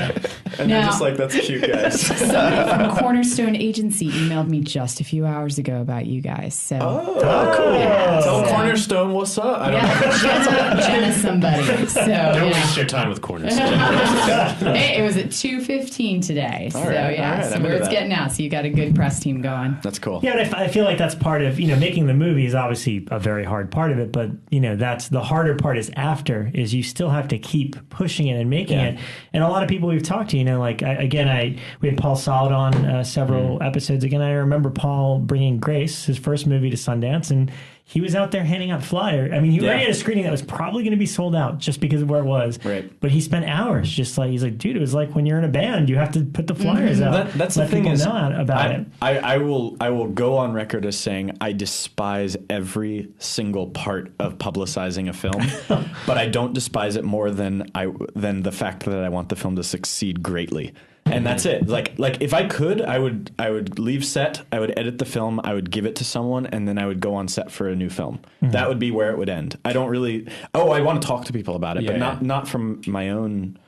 and they're just like, that's cute, guys. Somebody from Cornerstone Agency emailed me just a few hours ago about you guys. So cool. Yeah. Tell Cornerstone what's up. I don't know. Jenna somebody. So don't waste your time with Cornerstone. Hey, it was at 2:15 today. So so it's getting out. So you got a good press team going. That's cool. Yeah, but I feel like that's part of, you know, making the movie is obviously a very hard part of it, but you know, that's the harder part is after, is you still have to keep pushing it and making it. And a lot of people we've talked to, you know, like we had Paul Solid on several episodes. Again, I remember Paul bringing Grace, his first movie, to Sundance, and he was out there handing out flyers. I mean, he already had a screening that was probably going to be sold out just because of where it was. Right. But he spent hours just like, he's like, dude, it was like when you're in a band, you have to put the flyers out. That's the thing is, about it. I will go on record as saying I despise every single part of publicizing a film, but I don't despise it more than the fact that I want the film to succeed greatly. And that's it. Like if I could, I would leave set, I would edit the film, I would give it to someone, and then I would go on set for a new film. That would be where it would end. I don't really. I want to talk to people about it, but not from my own.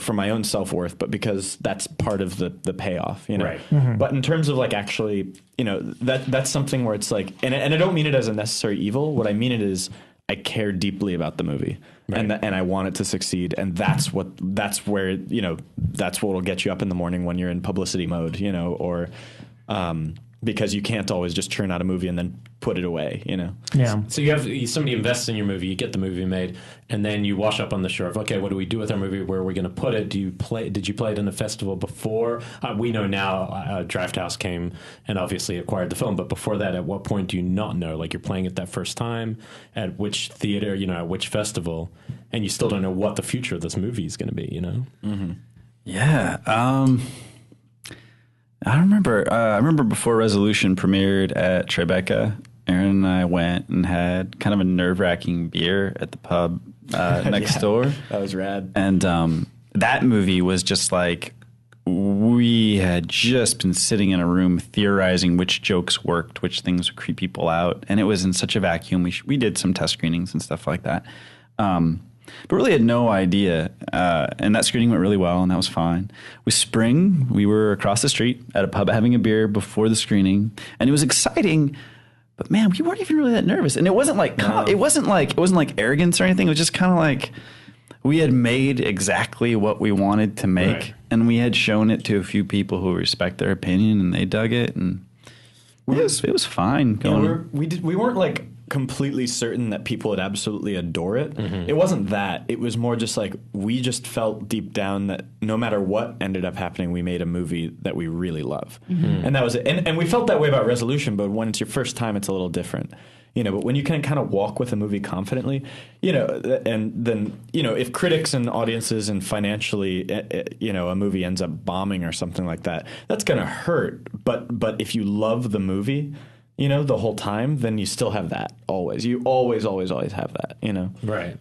for my own self-worth, but because that's part of the payoff, Right. But in terms of like actually, that's something where it's like, and I don't mean it as a necessary evil. What I mean it is I care deeply about the movie, and I want it to succeed. And that's where, that's what will get you up in the morning when you're in publicity mode, or, because you can't always just churn out a movie and then put it away, Yeah. So somebody invests in your movie, you get the movie made, and then you wash up on the shore of, okay, what do we do with our movie? Where are we going to put it? Did you play it in a festival before? We know now Drafthouse came and obviously acquired the film, but before that, at what point do you not know? Like, you're playing it that first time, at which theater, at which festival, and you still don't know what the future of this movie is going to be, Mm-hmm. Yeah. I remember before Resolution premiered at Tribeca, Aaron and I went and had kind of a nerve-wracking beer at the pub next door. That was rad. And that movie was just like, we had just been sitting in a room theorizing which jokes worked, which things would creep people out. And it was in such a vacuum. We did some test screenings and stuff like that. But really had no idea. And that screening went really well, and that was fine. With Spring, we were across the street at a pub having a beer before the screening, and it was exciting. But man, we weren't even really that nervous. And it wasn't like it wasn't like arrogance or anything. It was just kind of like we had made exactly what we wanted to make, right. And we had shown it to a few people who respect their opinion, and they dug it, and it was fine. We weren't like completely certain that people would absolutely adore it. Mm-hmm. It wasn't that. It was more just like we just felt deep down that no matter what ended up happening, we made a movie that we really love. Mm-hmm. And that was it. And we felt that way about Resolution, but when it's your first time, it's a little different. But when you can kind of walk with a movie confidently, and then, if critics and audiences and financially, a movie ends up bombing or something like that, that's going to hurt. But if you love the movie, the whole time, then you still have that always. You always have that, Right.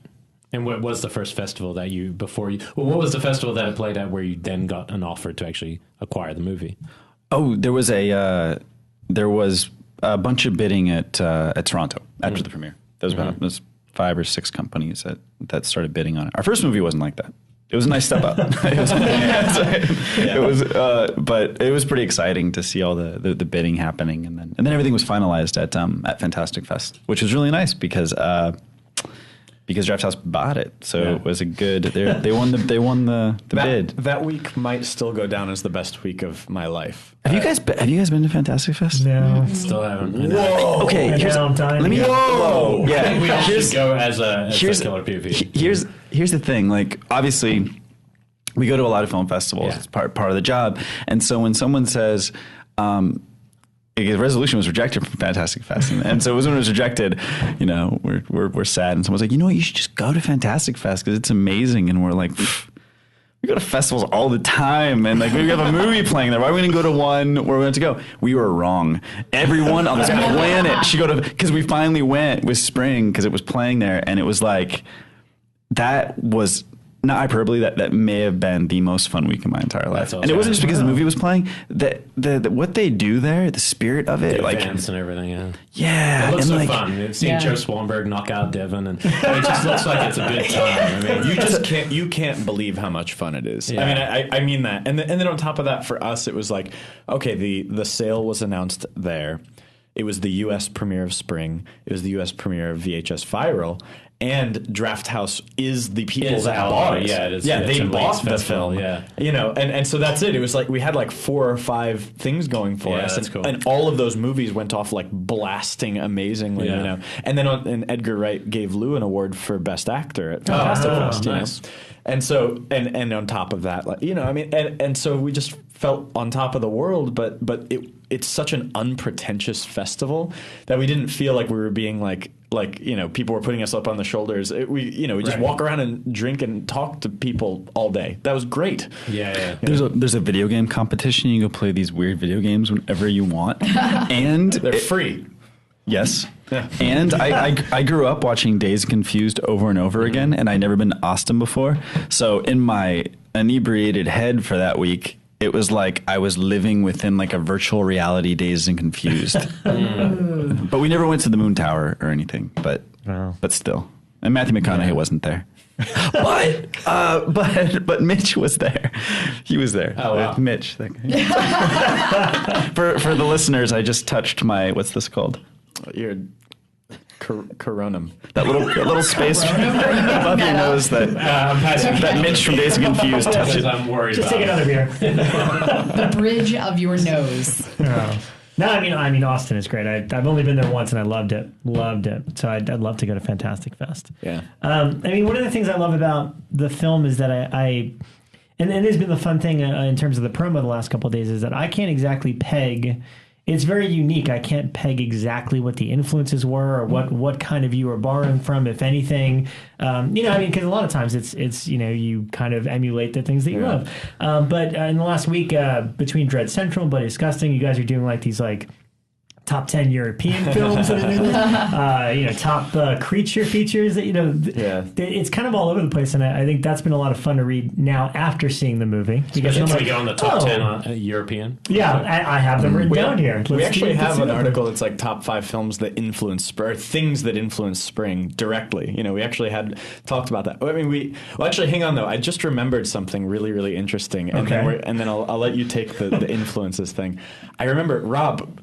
And what was the first festival that what was the festival that it played at where you then got an offer to actually acquire the movie? Oh, there was a bunch of bidding at Toronto after the premiere. There was 5 or 6 companies that started bidding on it. Our first movie wasn't like that. It was a nice step up. But it was pretty exciting to see all the bidding happening, and then everything was finalized at Fantastic Fest, which was really nice because Drafthouse bought it, so it was a good. They won the bid. That week might still go down as the best week of my life. Have you guys been to Fantastic Fest? No. Still haven't. Whoa! Okay, Here's let me. Whoa! I think we all should go as a Killer POV. Here's the thing. Like, obviously, we go to a lot of film festivals. Yeah. It's part of the job. And so when someone says, Resolution was rejected from Fantastic Fest, and so when it was rejected, we're sad. And someone's like, what, you should just go to Fantastic Fest because it's amazing. And we're like, we go to festivals all the time, and like we have a movie playing there. Why are we going to go to one where we went to go? We were wrong. Everyone on this planet should go to, because we finally went with Spring because it was playing there, and it was like, that was not hyperbole. That may have been the most fun week of my entire life. And it wasn't just because the movie was playing. The what they do there, the spirit of it, like dance and everything. Yeah, it looks and so fun. Seeing Joe Swanberg knock out Devin, and it just looks like it's a good time. I mean, you can't believe how much fun it is. Yeah. I mean, I mean that. And then on top of that, for us, it was like, okay, the sale was announced there. It was the U.S. premiere of Spring. It was the U.S. premiere of VHS Viral. And Drafthouse is the people that bought it. Yeah, it is. Yeah, it's they a bought the festival, film. Yeah. And so that's it. It was like we had like 4 or 5 things going for us. That's cool. And all of those movies went off like blasting amazingly, And then and Edgar Wright gave Lou an award for Best Actor at Fantastic Fest. Nice. And so, and on top of that, like, and so we just felt on top of the world, but it's such an unpretentious festival that we didn't feel like we were being like people were putting us up on the shoulders. We just walk around and drink and talk to people all day. That was great. Yeah. There's a video game competition. You go play these weird video games whenever you want, and they're free. Yes. Yeah. And I grew up watching Dazed and Confused over and over again, and I'd never been to Austin before. So in my inebriated head for that week, it was like I was living within like a virtual reality Dazed and Confused. But we never went to the Moon Tower or anything, but still. And Matthew McConaughey wasn't there. but Mitch was there. He was there. Oh, wow. Mitch. That guy. For the listeners, I just touched my, what's this called? Your coronum. That little space above your nose that Mitch from Days Confused touches. I'm worried. Just take another beer. The bridge of your nose. No, I mean, Austin is great. I've only been there once and I loved it. So I'd love to go to Fantastic Fest. Yeah. I mean, one of the things I love about the film is that and it's been the fun thing in terms of the promo the last couple of days is that I can't exactly peg. It's very unique. I can't peg exactly what the influences were or what kind of you are borrowing from, if anything. Because a lot of times it's you kind of emulate the things that you love. But in the last week, between Dread Central and Bloody Disgusting, you guys are doing like these top 10 European films that are doing top creature features that it's kind of all over the place, and I think that's been a lot of fun to read now after seeing the movie. Because it's like on the top 10 European. Yeah, I have them written down here. We actually have an article that's like top 5 films that influence or things that influence spring directly. We actually had talked about that. I mean, actually, hang on though. I just remembered something really, really interesting, and then I'll let you take the influences thing. I remember, Rob,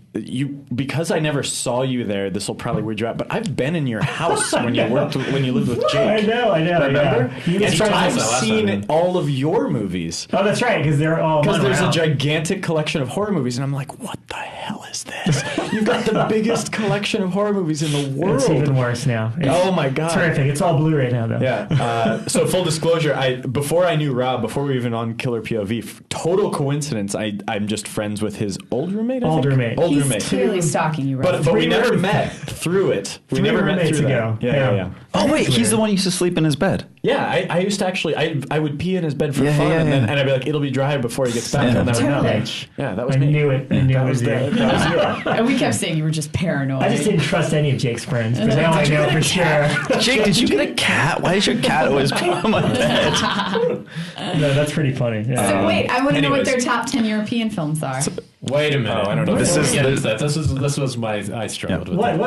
because I never saw you there, this will probably weird you out, but I've been in your house when you lived with Jake. I know. Remember? Yeah. And I've seen all of your movies. Oh, that's right, because they're all because there's a gigantic collection of horror movies, and I'm like, what the hell is this? You've got the biggest collection of horror movies in the world. It's even worse now. Oh my god, terrific! It's all Blu-ray now, though. Yeah. So full disclosure, before I knew Rob, before we were even on Killer POV, total coincidence, I'm just friends with his old roommate. Old roommate. He's clearly stalking you, right? But we never met through it. We never met through that. Yeah. Oh wait, he's the one who used to sleep in his bed. Yeah, I used to actually, I would pee in his bed for fun, and I'd be like, it'll be dry before he gets back. I'll never know. Yeah, that was I me. knew it. I knew it was there. That was you. And we kept saying you were just paranoid. I just didn't trust any of Jake's friends, but now I know for sure. Jake, did you get a cat? Why is your cat always pee on my bed? No, that's pretty funny. Yeah. So wait, I want to know what their top 10 European films are. Wait a minute. I don't know. This was I struggled with What?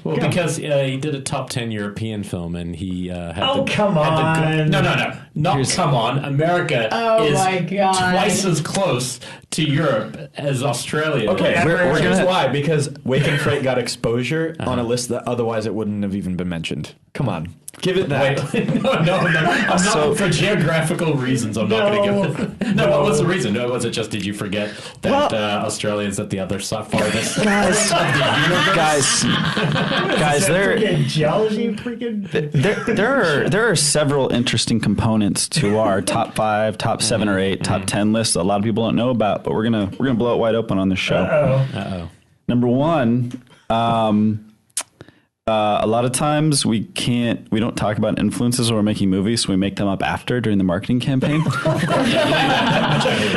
Well, because he did a top 10 European film, and he had come on. Come on. America is my God. twice as close to Europe as Australia. Okay, is. here's why. Because Wake and Fright got exposure on a list that otherwise it wouldn't have even been mentioned. Come on. Give it that. Wait, no. I'm not, for geographical reasons, I'm not going to give it. No, what was the reason? Was it just, did you forget that Australia is at the other farthest of the universe? Guys, there are several interesting components to our top 5, top 7 or 8, top 10 lists that a lot of people don't know about, but we're gonna blow it wide open on this show. Uh-oh. Number 1, a lot of times we don't talk about influences when we're making movies, so we make them up after during the marketing campaign.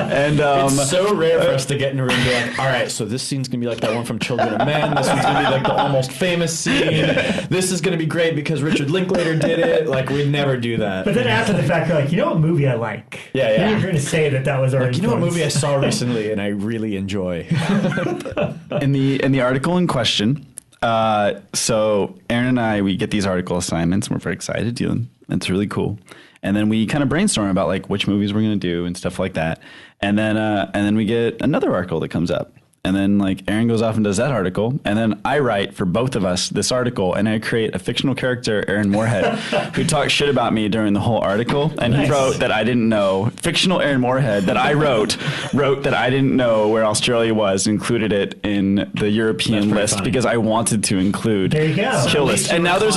And it's so rare for us to get in a room and be like, all right, so this scene's going to be like that one from Children of Men. This one's going to be like the Almost Famous scene. This is going to be great because Richard Linklater did it. Like, we'd never do that. But then after the fact, you're like, you know what movie I like? Yeah. You're going to say that was our like, you know what movie I saw recently and I really enjoy? In the article in question, so Aaron and I, we get these article assignments and we're very excited. It's really cool. And then we kind of brainstorm about like which movies we're going to do and stuff like that. And then we get another article that comes up. And then like Aaron goes off and does that article. And then I write for both of us this article, and I create a fictional character, Aaron Moorhead, who talks shit about me during the whole article. And he wrote that I didn't know, fictional Aaron Moorhead that I wrote that I didn't know where Australia was, included it in the European list because I wanted to include Kill List. And now there's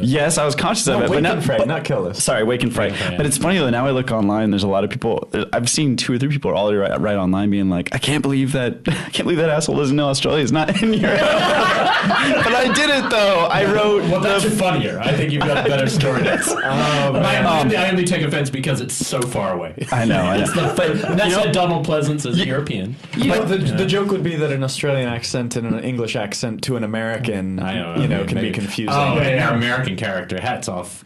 yes, I was conscious of it, but not Fright, not Kill List. Sorry, Wake and Fright. But it's funny though. Now I look online. There's a lot of people. I've seen 2 or 3 people already write online being like, I can't believe that asshole doesn't know Australia's not in Europe. But I did it though. I wrote. Well, that's funnier. I think you've got better story notes. I only take offense because it's so far away. I know. That's why Donald Pleasance is European. But the joke would be that an Australian accent and an English accent to an American, can be confusing. Oh, and our American character. Hats off,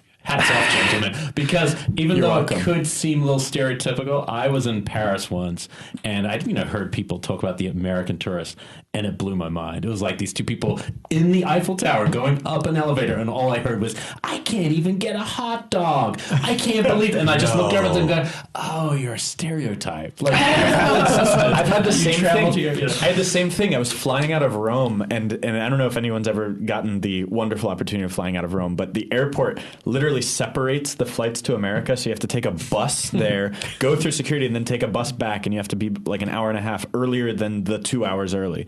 gentlemen. Because even though it could seem a little stereotypical, I was in Paris once, and I heard people talk about the American tourist. And it blew my mind. It was like these two people in the Eiffel Tower going up an elevator, and all I heard was, I can't even get a hot dog. I can't believe it. And I just looked over and go, oh, you're a stereotype. Like, I've had the same thing. I had the same thing. I was flying out of Rome, and I don't know if anyone's ever gotten the wonderful opportunity of flying out of Rome, but the airport literally separates the flights to America, so you have to take a bus there, go through security, and then take a bus back, and you have to be like an hour and a half earlier than the 2 hours early.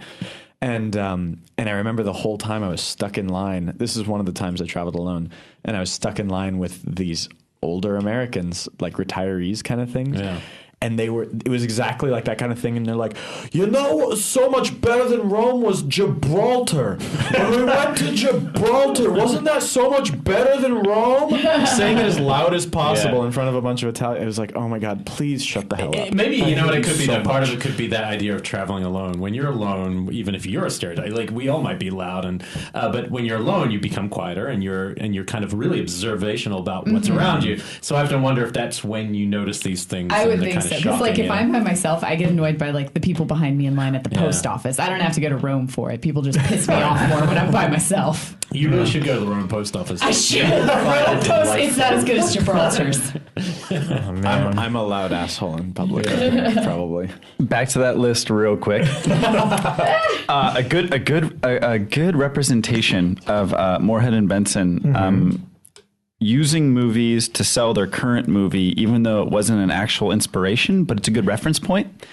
And I remember the whole time I was stuck in line. This is one of the times I traveled alone, and I was stuck in line with these older Americans, like retirees kind of things. Yeah. And it was exactly like that kind of thing. And they're like, you know what was so much better than Rome was Gibraltar. When we went to Gibraltar, wasn't that so much better than Rome? Saying it as loud as possible in front of a bunch of Italians. It was like, oh my God, please shut the hell up. Maybe, you know what it could be? That part of it could be that idea of traveling alone. When you're alone, even if you're a stereotype, like we all might be loud, but when you're alone, you become quieter and you're kind of really observational about what's around you. So I have to wonder if that's when you notice these things. I would think so. Because like if I'm by myself, I get annoyed by like the people behind me in line at the post office. I don't have to go to Rome for it. People just piss me off more when I'm by myself. You really should go to the Rome post office. I should. Rome post, it's not as good as Gibraltar's. Oh, man. I'm a loud asshole in public, probably. Back to that list real quick. A good representation of Moorhead and Benson. Using movies to sell their current movie, even though it wasn't an actual inspiration, but it's a good reference point.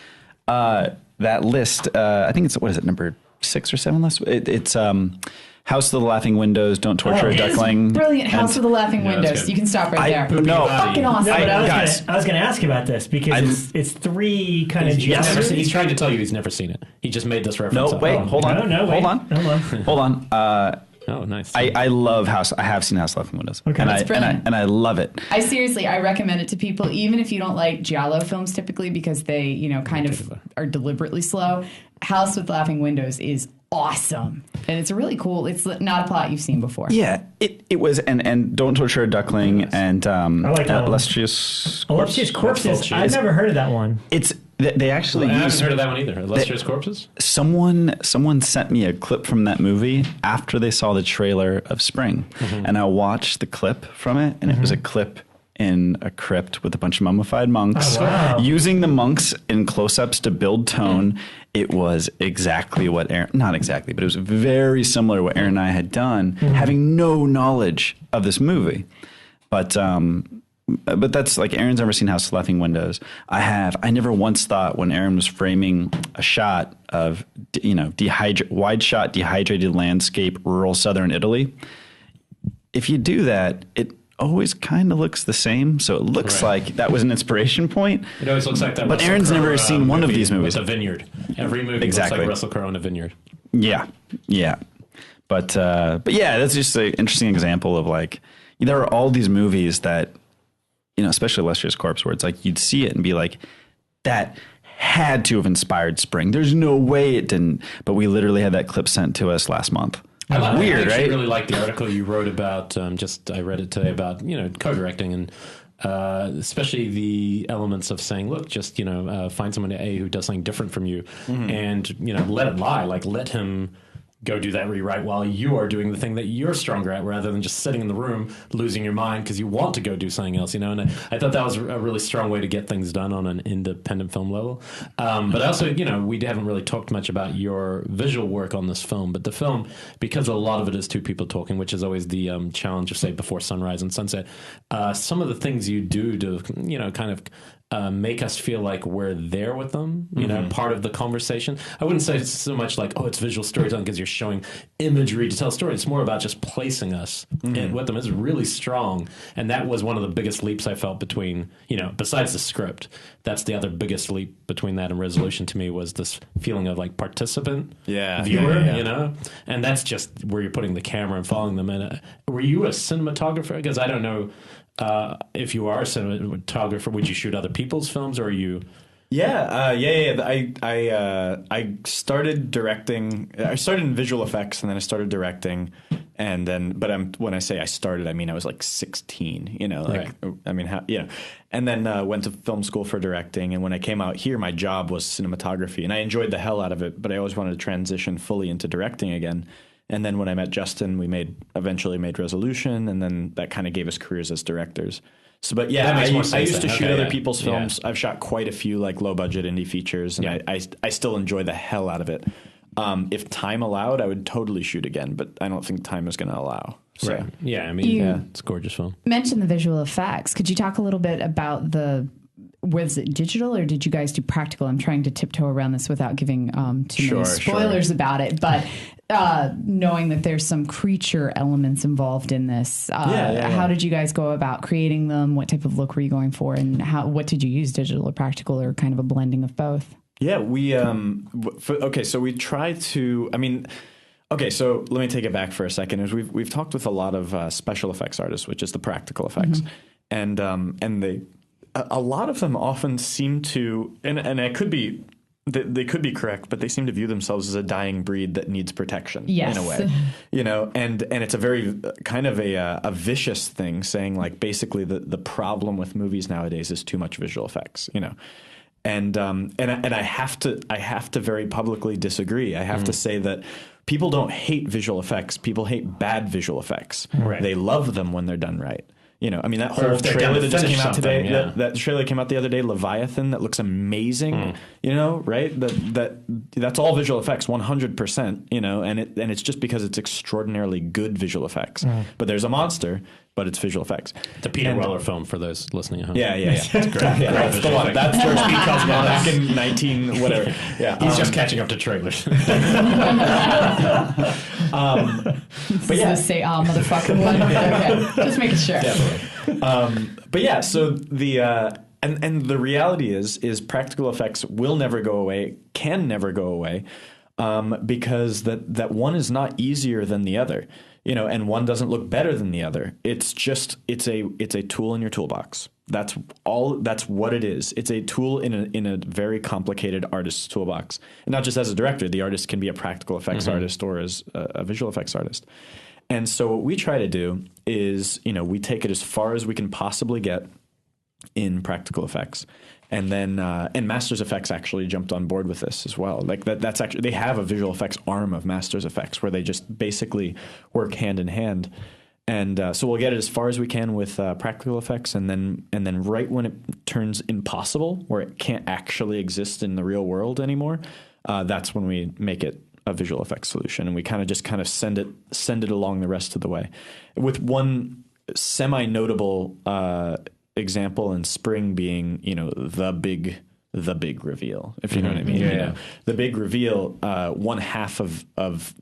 That list, I think it's, what is it, number 6 or 7 list? It's House of the Laughing Windows, Don't Torture a Duckling. Brilliant. House of the Laughing Windows. You can stop right there. No. Fucking awesome. No, but I was going to ask you about this because it's 3 kind of genres. He's trying to tell you he's never seen it. He just made this reference. No, wait, hold on. Hold on. Oh, nice. I love House. I have seen House of Laughing Windows. Okay. And I love it. I recommend it to people, even if you don't like giallo films typically, because they, kind of are deliberately slow. House with Laughing Windows is awesome. And it's really cool. It's not a plot you've seen before. Yeah, it was, and Don't Torture a Duckling, and I like that Illustrious Corpses. I've never heard of that one. They actually I haven't heard of that one either. Illustrious Corpses? Someone sent me a clip from that movie after they saw the trailer of Spring. And I watched the clip from it, and it was a clip in a crypt with a bunch of mummified monks. Oh, wow. Using the monks in close-ups to build tone. It was exactly what Aaron, not exactly, but it was very similar to what Aaron and I had done, having no knowledge of this movie. But that's like, Aaron's never seen House of Laughing Windows. I have. I never once thought, when Aaron was framing a shot of, wide shot, dehydrated landscape, rural southern Italy, if you do that, it always kind of looks the same. So it looks like that was an inspiration point. It always looks like that. But Aaron's never seen one of these movies. With a vineyard. Every movie looks like Russell Crowe in a vineyard. Yeah. But yeah, that's just an interesting example of like, there are all these movies that, especially Illustrious Corpse, where it's like you'd see it and be like, that had to have inspired Spring. There's no way it didn't. But we literally had that clip sent to us last month. Weird, right? I really liked the article you wrote about. I read it today about co-directing and especially the elements of saying, look, just find someone who does something different from you, and let it lie. Like, let him go do that rewrite while you are doing the thing that you're stronger at, rather than just sitting in the room losing your mind because you want to go do something else, And I thought that was a really strong way to get things done on an independent film level. But also, we haven't really talked much about your visual work on this film, but the film, because a lot of it is two people talking, which is always the challenge of, say, Before Sunrise and Sunset, some of the things you do to, kind of make us feel like we're there with them, part of the conversation. I wouldn't say it's so much like, it's visual storytelling because you're showing imagery to tell a story. It's more about just placing us with them. It's really strong. And that was one of the biggest leaps I felt between, besides the script, that's the other biggest leap between that and Resolution to me, was this feeling of like participant, viewer, and that's just where you're putting the camera and following them. And were you a cinematographer? Because I don't know, if you are a cinematographer, would you shoot other people's films, or are you? I started directing. I started in visual effects, and then I started directing. And then, but when I say I started, I mean I was like 16, you know, like I mean, and then went to film school for directing. And when I came out here, my job was cinematography, and I enjoyed the hell out of it. But I always wanted to transition fully into directing again. And then when I met Justin, we eventually made Resolution, and then that kind of gave us careers as directers. So, but yeah, I used to shoot other people's films. I've shot quite a few like low budget indie features, and I still enjoy the hell out of it. If time allowed, I would totally shoot again, but I don't think time is going to allow. So. Right. Yeah, I mean, it's a gorgeous film. Mention the visual effects. Could you talk a little bit about was it digital or did you guys do practical? I'm trying to tiptoe around this without giving too many spoilers about it, but knowing that there's some creature elements involved in this, how did you guys go about creating them? What type of look were you going for, and what did you use, digital or practical, or kind of a blending of both? Yeah, so we try to, okay, so let me take it back for a second. Is we've talked with a lot of special effects artists, which is the practical effects, and a lot of them often seem to, and it could be, they could be correct, but they seem to view themselves as a dying breed that needs protection in a way, you know, and it's a very kind of a vicious thing, saying like basically the problem with movies nowadays is too much visual effects, you know. And I have to very publicly disagree. I have to say that people don't hate visual effects. People hate bad visual effects. Right. They love them when they're done right. You know, I mean, that whole trailer that just came out today, that trailer came out the other day, Leviathan, that looks amazing, you know, right? That's all visual effects, 100%, you know, and it's just because it's extraordinarily good visual effects. But there's a monster, but it's visual effects. The Peter Weller film for those listening at home. Yeah. It's great. That's the one. That's where Speed comes back in 19 whatever. Yeah, he's just catching up to trailers. But yeah, say motherfucker one. Okay, just making sure. But yeah, so the and the reality is practical effects will never go away, can never go away, because that one is not easier than the other. You know, and one doesn't look better than the other. It's just it's a tool in your toolbox. That's all. That's what it is. It's a tool in a very complicated artist's toolbox. And not just as a director, the artist can be a practical effects artist or as a visual effects artist. And so what we try to do is, you know, we take it as far as we can possibly get in practical effects. And then, and Masters Effects actually jumped on board with this as well. Like that's actually, they have a visual effects arm of Masters Effects where they just basically work hand in hand. And so we'll get it as far as we can with practical effects, and then right when it turns impossible, where it can't actually exist in the real world anymore, that's when we make it a visual effects solution, and we kind of send it along the rest of the way, with one semi-notable example in spring being, you know, the big reveal, if you know what I mean. Yeah. You know, the big reveal, one half of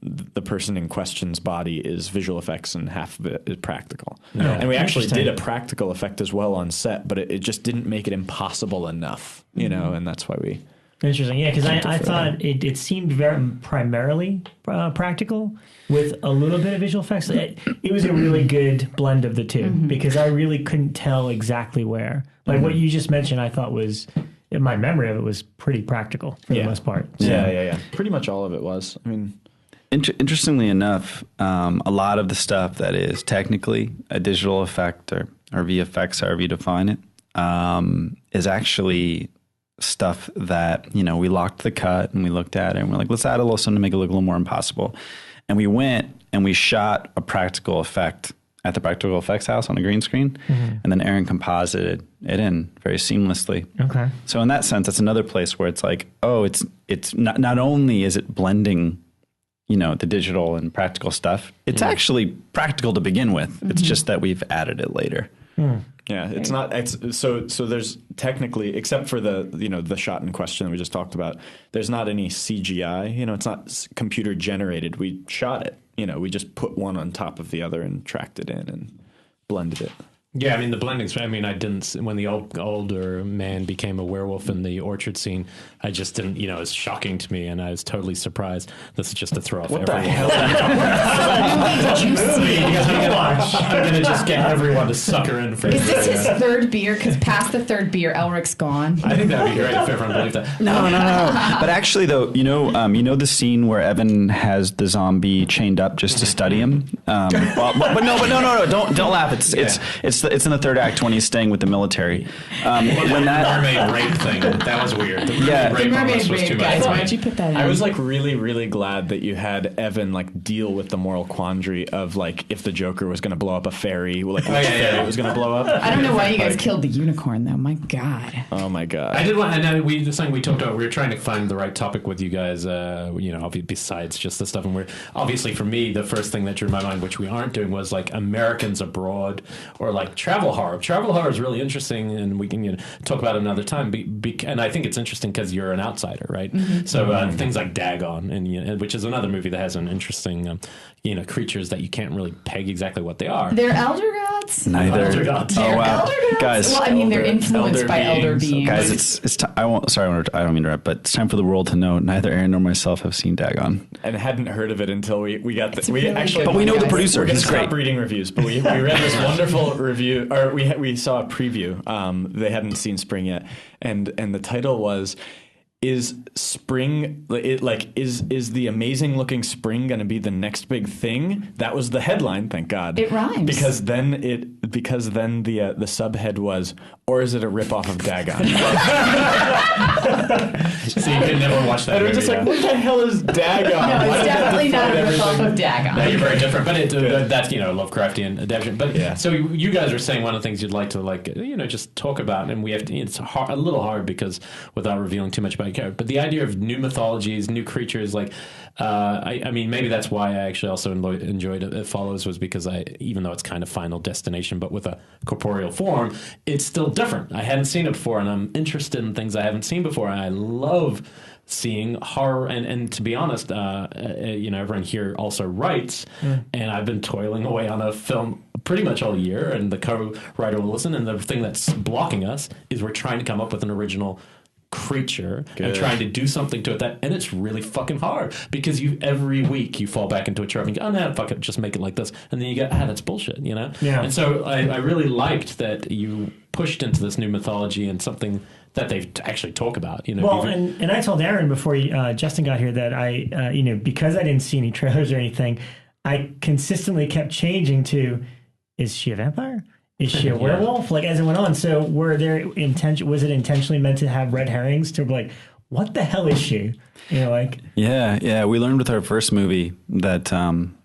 the person in question's body is visual effects and half of it is practical. And we actually did a practical effect as well on set, but it just didn't make it impossible enough, you know, and that's why we... Interesting, yeah, because I thought it seemed very primarily practical with a little bit of visual effects. It was a really good blend of the two, because I really couldn't tell exactly where. Like what you just mentioned, I thought was, in my memory of it, was pretty practical for the most part. So. Yeah. Pretty much all of it was. I mean, interestingly enough, a lot of the stuff that is technically a digital effect or VFX, however you define it, is actually stuff that, you know, we locked the cut and we looked at it and we're like, let's add a little something to make it look a little more impossible. And we went and we shot a practical effect at the practical effects house on a green screen, and then Aaron composited it in very seamlessly. Okay. So in that sense, it's another place where it's like, oh, it's not only is it blending, you know, the digital and practical stuff, it's actually practical to begin with. It's just that we've added it later. Yeah, it's not. So there's technically, except for the shot in question that we just talked about, there's not any CGI. You know, it's not computer generated. We shot it. You know, we just put one on top of the other and tracked it in and blended it. Yeah, I mean the blendings. I mean, I didn't when the older man became a werewolf in the orchard scene. I just didn't. It was shocking to me, and I was totally surprised. This is just to throw off. What everyone. The hell? I'm gonna just get everyone to sucker in for. Is this his third beer? Because past the third beer, Elric's gone. I think that'd be great if everyone believed that. No. But actually, though, the scene where Evan has the zombie chained up just to study him. But no, don't laugh. It's in the third act when he's staying with the military. When that mermaid rape thing, that was weird. The mermaid rape was too much. Why did you put that in? I was like really, really glad that you had Evan like deal with the moral quandary of like if the Joker was going to blow up a ferry, like which ferry was going to blow up. I don't know why you guys killed the unicorn though. My God. Oh my God. I did want. And we talked about. We were trying to find the right topic with you guys. Besides just the stuff, and we're obviously for me the first thing that drew my mind, which we aren't doing, was like Americans abroad or like travel horror. Travel horror is really interesting, and we can talk about it another time. And I think it's interesting because you're an outsider, right? Mm-hmm. So things like Dagon, and which is another movie that has an interesting, creatures that you can't really peg exactly what they are. They're elder gods. Neither. Elder gods. They're elder gods. Guys. Well, I mean, they're influenced by elder beings. Guys, it's time. I don't mean to interrupt, but it's time for the world to know neither Aaron nor myself have seen Dagon, and hadn't heard of it until we got the. But we know the producer. He's great. Stop reading reviews, but we read this wonderful review, or we saw a preview. They hadn't seen Spring yet, and the title was, "Is spring is the amazing looking spring going to be the next big thing?" That was the headline. Thank God. It rhymes because then the subhead was, "Or is it a ripoff of Dagon?" So you could never watch that. And we're just like, what the hell is Dagon? No, it's definitely not a ripoff of Dagon. No, you're very different, but that's Lovecraftian adaptation. But yeah. So you guys are saying one of the things you'd like to just talk about, and we have to. It's a little hard because without revealing too much about your character. But the idea of new mythologies, new creatures, I mean, maybe that's why I actually also enjoyed It Follows, was because even though it's kind of Final Destination, but with a corporeal form, it's still different. I hadn't seen it before, and I'm interested in things I haven't seen before. And I love seeing horror, and to be honest, everyone here also writes, and I've been toiling away on a film pretty much all year, and the co-writer will listen, and the thing that's blocking us is we're trying to come up with an original creature and trying to do something to it and it's really fucking hard because every week you fall back into a trope and you go, oh no, fuck it, just make it like this, and then you go, that's bullshit, Yeah. And so I really liked that you pushed into this new mythology and something that they actually talk about, Well, and I told Aaron before Justin got here that I because I didn't see any trailers or anything, I consistently kept changing to, is she a vampire? Is she a werewolf? Like, as it went on. So was it intentionally meant to have red herrings to be like, what the hell is she? Yeah. We learned with our first movie that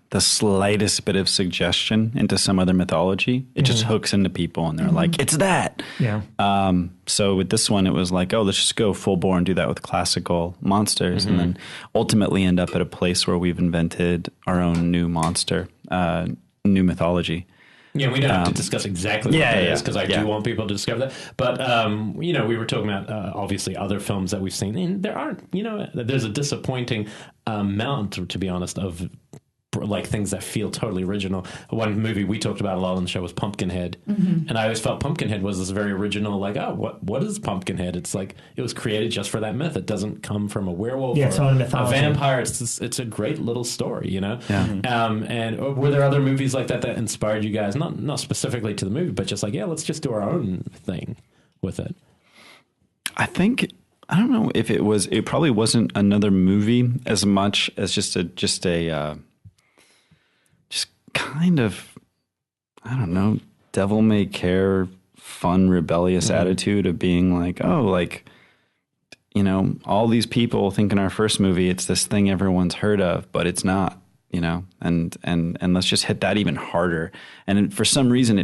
the slightest bit of suggestion into some other mythology, it just hooks into people, and they're like, it's that. Yeah. So with this one, it was like, let's just go full bore and do that with classical monsters, and then ultimately end up at a place where we've invented our own new monster, new mythology. Yeah, we don't have to discuss exactly what that is, because I do want people to discover that. But, we were talking about, obviously, other films that we've seen. And there aren't, there's a disappointing amount, to be honest, of like things that feel totally original. One movie we talked about a lot on the show was Pumpkinhead, and I always felt Pumpkinhead was this very original. Like, what is Pumpkinhead? It's like it was created just for that myth. It doesn't come from a werewolf or a vampire. It's a great little story, Yeah. And were there other movies like that inspired you guys? Not specifically to the movie, but just like let's just do our own thing with it. I think. I don't know if it was. It probably wasn't another movie as much as just kind of, I don't know, devil may care, fun, rebellious attitude of being like, all these people think in our first movie it's this thing everyone's heard of, but it's not, and let's just hit that even harder. And for some reason,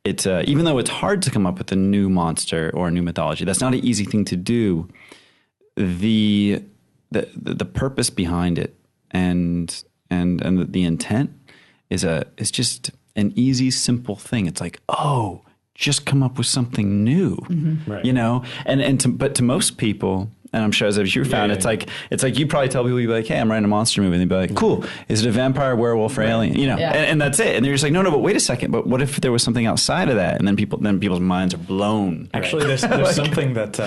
it even though it's hard to come up with a new monster or a new mythology, that's not an easy thing to do. The purpose behind it and the intent is just an easy, simple thing. It's like, just come up with something new, right. But to most people, and I'm sure as you found, it's like you probably tell people, you'd be like, hey, I'm writing a monster movie, and they'd be like, cool, is it a vampire, werewolf, or alien? You know, and that's it. And they're just like, no, but wait a second, but what if there was something outside of that? And then people's minds are blown. Actually, there's something that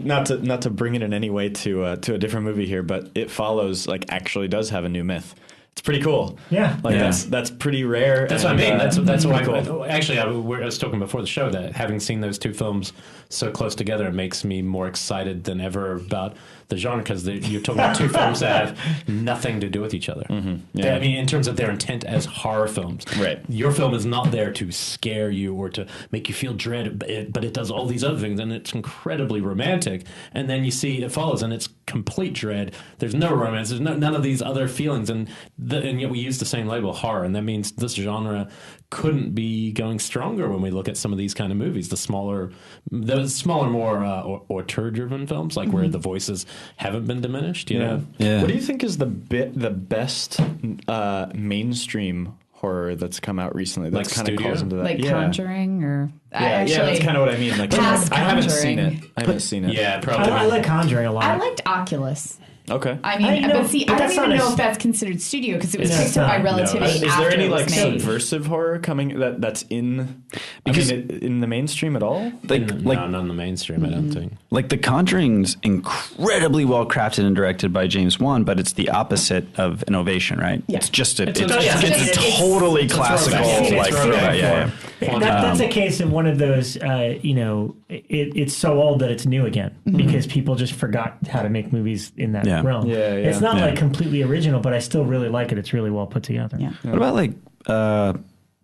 not to bring it in any way to a different movie here, but It Follows actually does have a new myth. It's pretty cool. Yeah. That's pretty rare. That's what I mean. That's why. Cool. Actually, I was talking before the show that having seen those two films so close together, it makes me more excited than ever about the genre, because you're talking about two films that have nothing to do with each other. Mm-hmm. Yeah. I mean, in terms of their intent as horror films. Right. Your film is not there to scare you or to make you feel dread, but it does all these other things, and it's incredibly romantic. And then you see It Follows, and it's complete dread. There's no romance. There's none of these other feelings, and yet we use the same label, horror, and that means this genre couldn't be going stronger when we look at some of these kind of movies. The smaller, more auteur-driven films, where the voices haven't been diminished. You know? Yeah. What do you think is the best mainstream horror that's come out recently? That's kind of calls into that, Conjuring, or that's kind of what I mean. I haven't seen it. Yeah, probably. I like Conjuring a lot. I liked Oculus. Okay. I mean, I don't even know if that's considered studio, because it was picked up by Relativity. Is there any subversive horror coming that's in in the mainstream at all? No, not in the mainstream. I don't think. The Conjuring's incredibly well crafted and directed by James Wan, but it's the opposite of Innovation, right? Yeah. It's just it's totally classical. That's a case of one of those. It's so old that it's new again, because people just forgot how to make movies in that realm. It's not completely original, but I still really like it. It's really well put together. Yeah. What about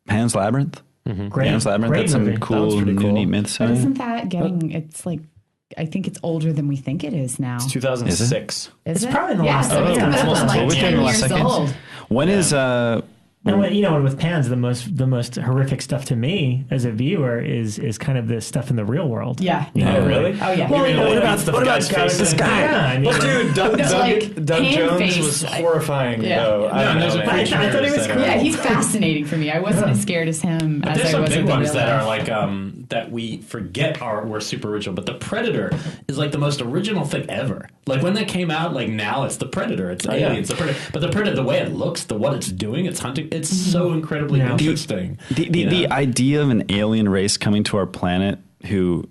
Pan's Labyrinth? Mm-hmm. Pan's Labyrinth. That's some cool, neat myths. But isn't that getting? It's I think it's older than we think it is now. It's 2006. It's probably in the last. It's 10 years old. When is? And with Pans, the most horrific stuff to me as a viewer is kind of the stuff in the real world. Yeah. Really? Oh yeah. Well, what about this guy? Yeah, I mean, but dude, Doug Jones was horrifying. Though. I thought he was cool. Yeah, he's fascinating for me. I wasn't as scared as him as I was. There's some big ones that are that we forget were super original. But The Predator is the most original thing ever. When that came out, now it's The Predator. It's aliens. The Predator. But The Predator, the way it looks, what it's doing, it's hunting. It's so incredibly interesting. The idea of an alien race coming to our planet who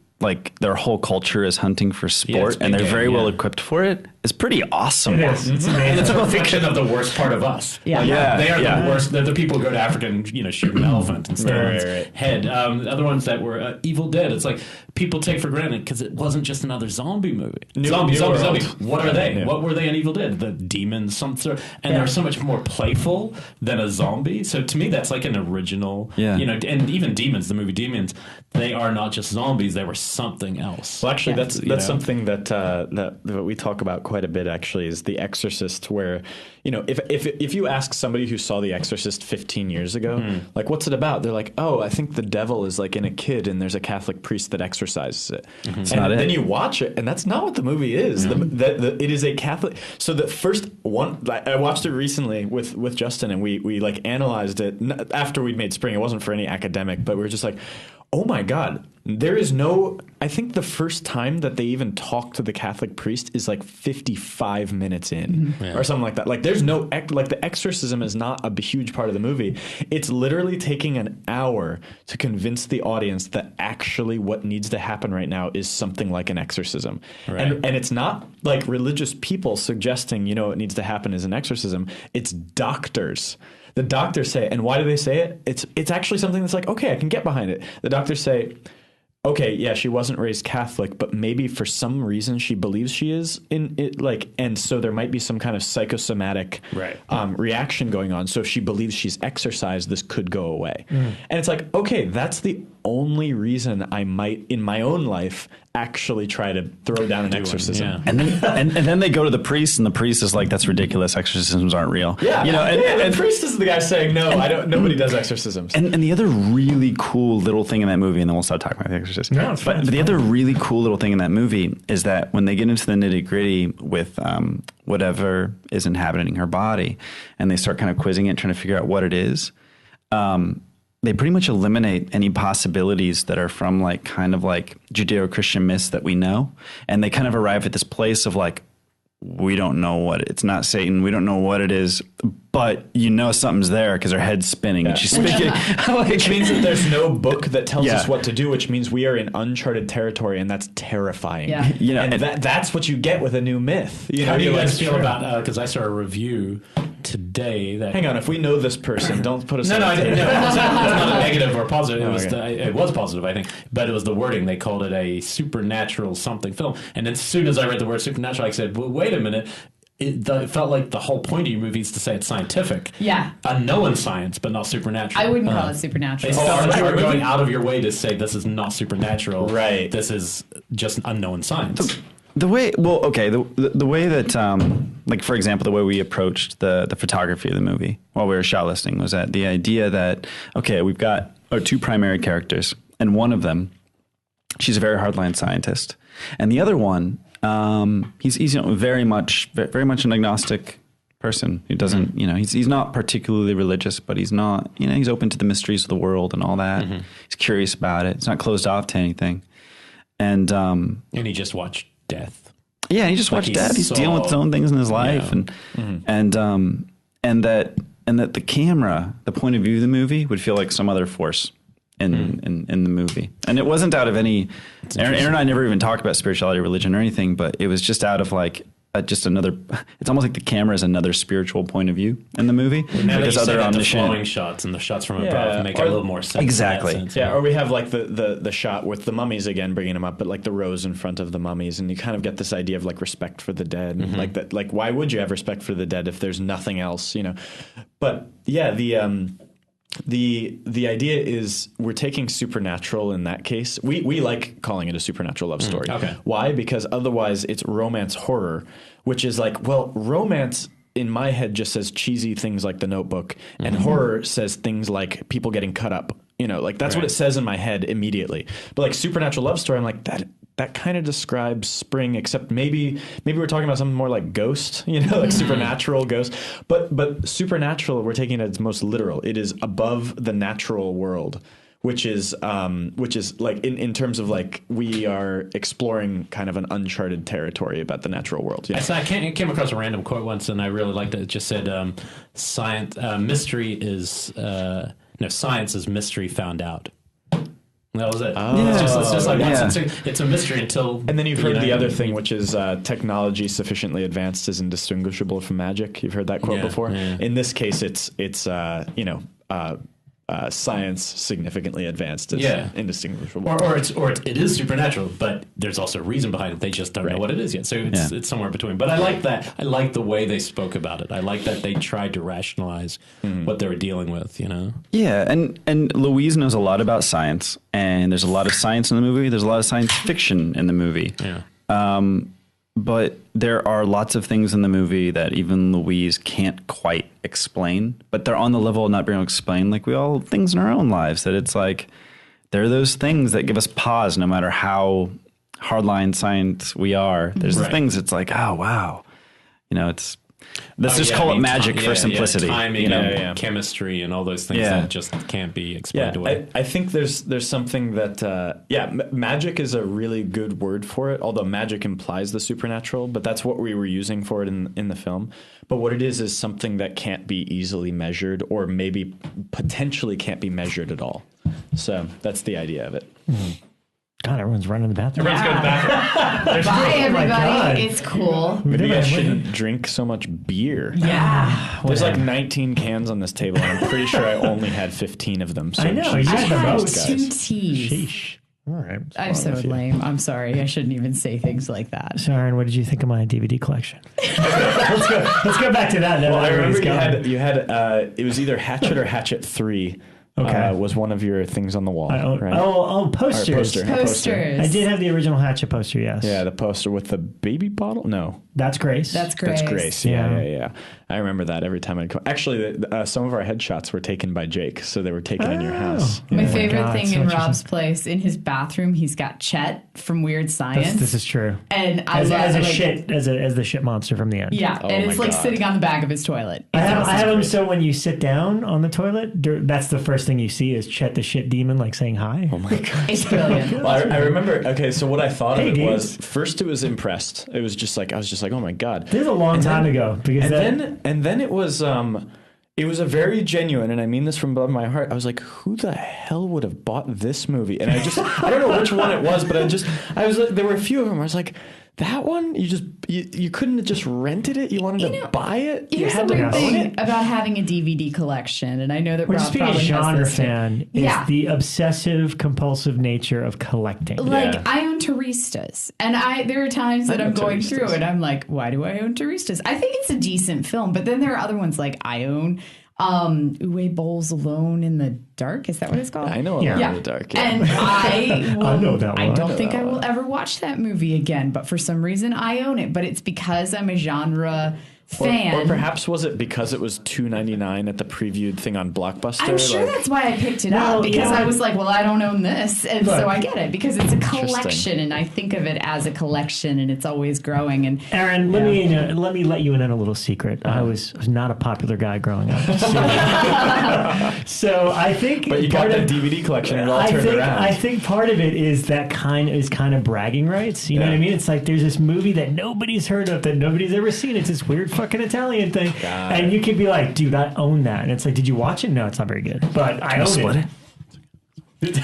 their whole culture is hunting for sport, and they're very well equipped for it, is pretty awesome. It is. It's amazing. It's a fiction of the worst part of us. They are the worst. They're the people who go to Africa and shoot an elephant and stare on its head. The other ones that were Evil Dead. It's people take for granted because it wasn't just another zombie movie. Zombie. What are they? Yeah. What were they in Evil Dead? The demons, and they're so much more playful than a zombie. So to me, that's an original. Yeah. And even Demons, the movie Demons, they are not just zombies. They were something else. Well, actually, that's something that we talk about quite a bit. Actually, is The Exorcist, where if you ask somebody who saw The Exorcist 15 years ago, what's it about? They're like, oh, I think the devil is in a kid, and there's a Catholic priest that exorcises it. Mm-hmm. And then you watch it, and that's not what the movie is. Mm-hmm. It is a Catholic. So the first one, I watched it recently with Justin, and we analyzed it after we'd made Spring. It wasn't for any academic, but we were just like, oh my God, there is no. I think the first time that they even talk to the Catholic priest is 55 minutes in, or something like that. There's no the exorcism is not a huge part of the movie. It's literally taking an hour to convince the audience that actually what needs to happen right now is something like an exorcism, and it's not religious people suggesting what needs to happen is an exorcism. It's doctors. The doctors say, and why do they say it? It's actually something that's okay, I can get behind it. The doctors say, okay, yeah, she wasn't raised Catholic, but maybe for some reason she believes she is in it, and so there might be some kind of psychosomatic reaction going on. So if she believes she's exorcised, this could go away. And it's okay, that's the only reason I might in my own life actually try to throw down an exorcism. Yeah. And then they go to the priest, and the priest is that's ridiculous. Exorcisms aren't real. Yeah, and the priest is the guy saying, no, nobody does exorcisms. And the other really cool little thing in that movie, and then we'll start talking about the exorcist. No, but the other really cool little thing in that movie is that when they get into the nitty gritty with whatever is inhabiting her body, and they start kind of quizzing it, trying to figure out what it is, they pretty much eliminate any possibilities that are from like kind of like Judeo-Christian myths that we know. And they kind of arrive at this place of like, we don't know what it's not Satan. We don't know what it is, but you know something's there because her head's spinning and she's speaking. Which means that there's no book that tells us what to do, which means we are in uncharted territory, and that's terrifying. Yeah. You know, and that's what you get with a new myth. You know, How do you you're guys like, feel about, because I saw a review today that... Hang on, if we know this person, don't put us No, on I the didn't. table. No, it's not a negative or positive. It was okay. it was positive, I think, but it was the wording. They called it a supernatural something film, and then as soon as I read the word supernatural, I said, "Well, wait a minute." It felt like the whole point of your movie is to say it's scientific. Yeah. Unknown science, but not supernatural. I wouldn't call it supernatural. It's not like you're going out of your way to say this is not supernatural. Right. This is just unknown science. the way that like for example, the way we approached the photography of the movie while we were shot listing was that the idea that, okay, we've got our two primary characters, and one of them, she's a very hardline scientist, and the other one, he's very much an agnostic person who doesn't, he's not particularly religious, but he's not, he's open to the mysteries of the world and all that. Mm-hmm. He's curious about it. He's not closed off to anything. And he just watched death. Yeah, he just watched death. He's dealing with his own things in his life, and that the camera, the point of view of the movie, would feel like some other force in the movie. And it wasn't out of any, Aaron and I never even talked about spirituality or religion or anything, but it was just out of like just another, it's almost like the camera is another spiritual point of view in the movie. Because other omniscient, the flowing shots and the shots from above make a little more sense. Exactly. Sense, or we have like the shot with the mummies again, bringing them up, but like the rows in front of the mummies, and you kind of get this idea of like respect for the dead, and like that. Like, why would you have respect for the dead if there's nothing else, But yeah, the idea is we're taking supernatural in that case. We like calling it a supernatural love story. Okay. Why? Because otherwise it's romance horror, which is like, well, romance in my head just says cheesy things like The Notebook, and horror says things like people getting cut up. Like that's what it says in my head immediately. But like supernatural love story, I'm like, that kind of describes spring, except maybe we're talking about something more like Ghost, like supernatural Ghost. But supernatural, we're taking it as most literal. It is above the natural world, which is like in terms of like we are exploring kind of an uncharted territory about the natural world. So I came across a random quote once, and I really liked it. It just said, mystery is science is mystery found out. That was it. Oh. It's just like it's a mystery until. And then you've heard the other thing, which is technology sufficiently advanced is indistinguishable from magic. You've heard that quote before. Yeah. In this case, it's science significantly advanced is indistinguishable. Or it is supernatural, but there's also a reason behind it. They just don't know what it is yet. So it's somewhere between. But I like that. I like the way they spoke about it. I like that they tried to rationalize what they were dealing with, Yeah, and Louise knows a lot about science, and there's a lot of science in the movie. There's a lot of science fiction in the movie. Yeah. But there are lots of things in the movie that even Louise can't quite explain, but they're on the level of not being able to explain, like we all have things in our own lives, that it's like, there are those things that give us pause no matter how hardline science we are. There's the things it's like, oh, wow. Let's just call it magic for simplicity. Timing, chemistry, and all those things that just can't be explained away. I think there's something that magic is a really good word for it. Although magic implies the supernatural, but that's what we were using for it in the film. But what it is something that can't be easily measured, or maybe potentially can't be measured at all. So that's the idea of it. God, everyone's running to the bathroom. Everyone's going to the bathroom. Bye, everybody. God. It's cool. Maybe you guys shouldn't drink so much beer. Yeah. There's like 19 cans on this table, and I'm pretty sure I only had 15 of them. So I know. You I had the had most. 2 teas. Sheesh. All right. I'm so lame. I'm sorry. I shouldn't even say things like that. So, Aaron, what did you think of my DVD collection? Let's go back to that. Well, I remember you had it was either Hatchet or Hatchet 3. Was one of your things on the wall. Right? Posters. Posters. I did have the original Hatchet poster, yes. Yeah, the poster with the baby bottle? No. That's Grace. That's Grace. Yeah. I remember that every time I'd come. Actually, some of our headshots were taken by Jake, so they were taken in your house. My favorite thing in Rob's place, in his bathroom, he's got Chet from Weird Science. This is true. And as the shit monster from the end. Yeah, and it's like sitting on the back of his toilet. I have him so when you sit down on the toilet, that's the first first thing you see is Chet the Shit Demon like saying hi. Oh my god, It's brilliant. Well, I remember. Okay, so what I thought of it dude. was first it was impressed. It was just like I was just like, oh my god. This is a long time ago because And then it was a very genuine, and I mean this from above my heart. I was like, who the hell would have bought this movie? And I don't know which one it was, but I was like, there were a few of them. I was like, that one, you couldn't have just rented it. You wanted to buy it. You Here's had the to weird own thing it. about having a DVD collection, and I know that Well, Rob just being a probably genre has this too. fan is the obsessive compulsive nature of collecting. Like Yeah. I own Turistas, and there are times that I I'm know going Turistas. through and I'm like, why do I own Turistas? I think it's a decent film, but then there are other ones like I own Uwe Boll's Alone in the Dark. Is that what it's called? I know Alone in the Dark. Yeah. And I know that I one. don't think I will ever watch that movie again, but for some reason I own it. But it's because I'm a genre fan. Or perhaps was it because it was $2.99 at the previewed thing on Blockbuster? I'm sure that's why I picked it up, because I was like, well, I don't own this. And so I get it because it's a collection, and I think of it as a collection, and it's always growing. And Aaron, let me let you in on a little secret. I was not a popular guy growing up. So I think But you got that DVD collection and it all turned around. I think part of it is that kind of bragging rights. You know what I mean? It's like there's this movie that nobody's heard of, that nobody's ever seen. It's this weird fucking Italian thing. And you could be like, dude, I own that. And it's like, did you watch it? No, it's not very good. But I own it.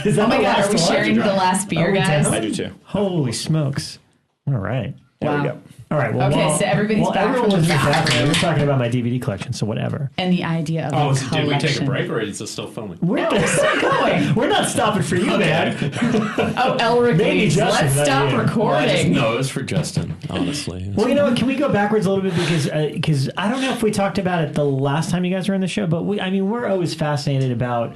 Is that oh my the God, last are we one? sharing the last beer, guys? I do too. Holy smokes. All right. There Wow. we go. All right. Well, Okay, so everybody's back everyone from was the back. bathroom. We're talking about my DVD collection, so whatever. And the idea of Oh, a so collection. did we take a break, or is it still filming? We're Still going. We're not stopping for you, man. Oh, Elric Maybe Kane, Justin, let's that stop idea. recording. No, it was for Justin, honestly. Well, you know what? Can we go backwards a little bit because I don't know if we talked about it the last time you guys were in the show, but we're always fascinated about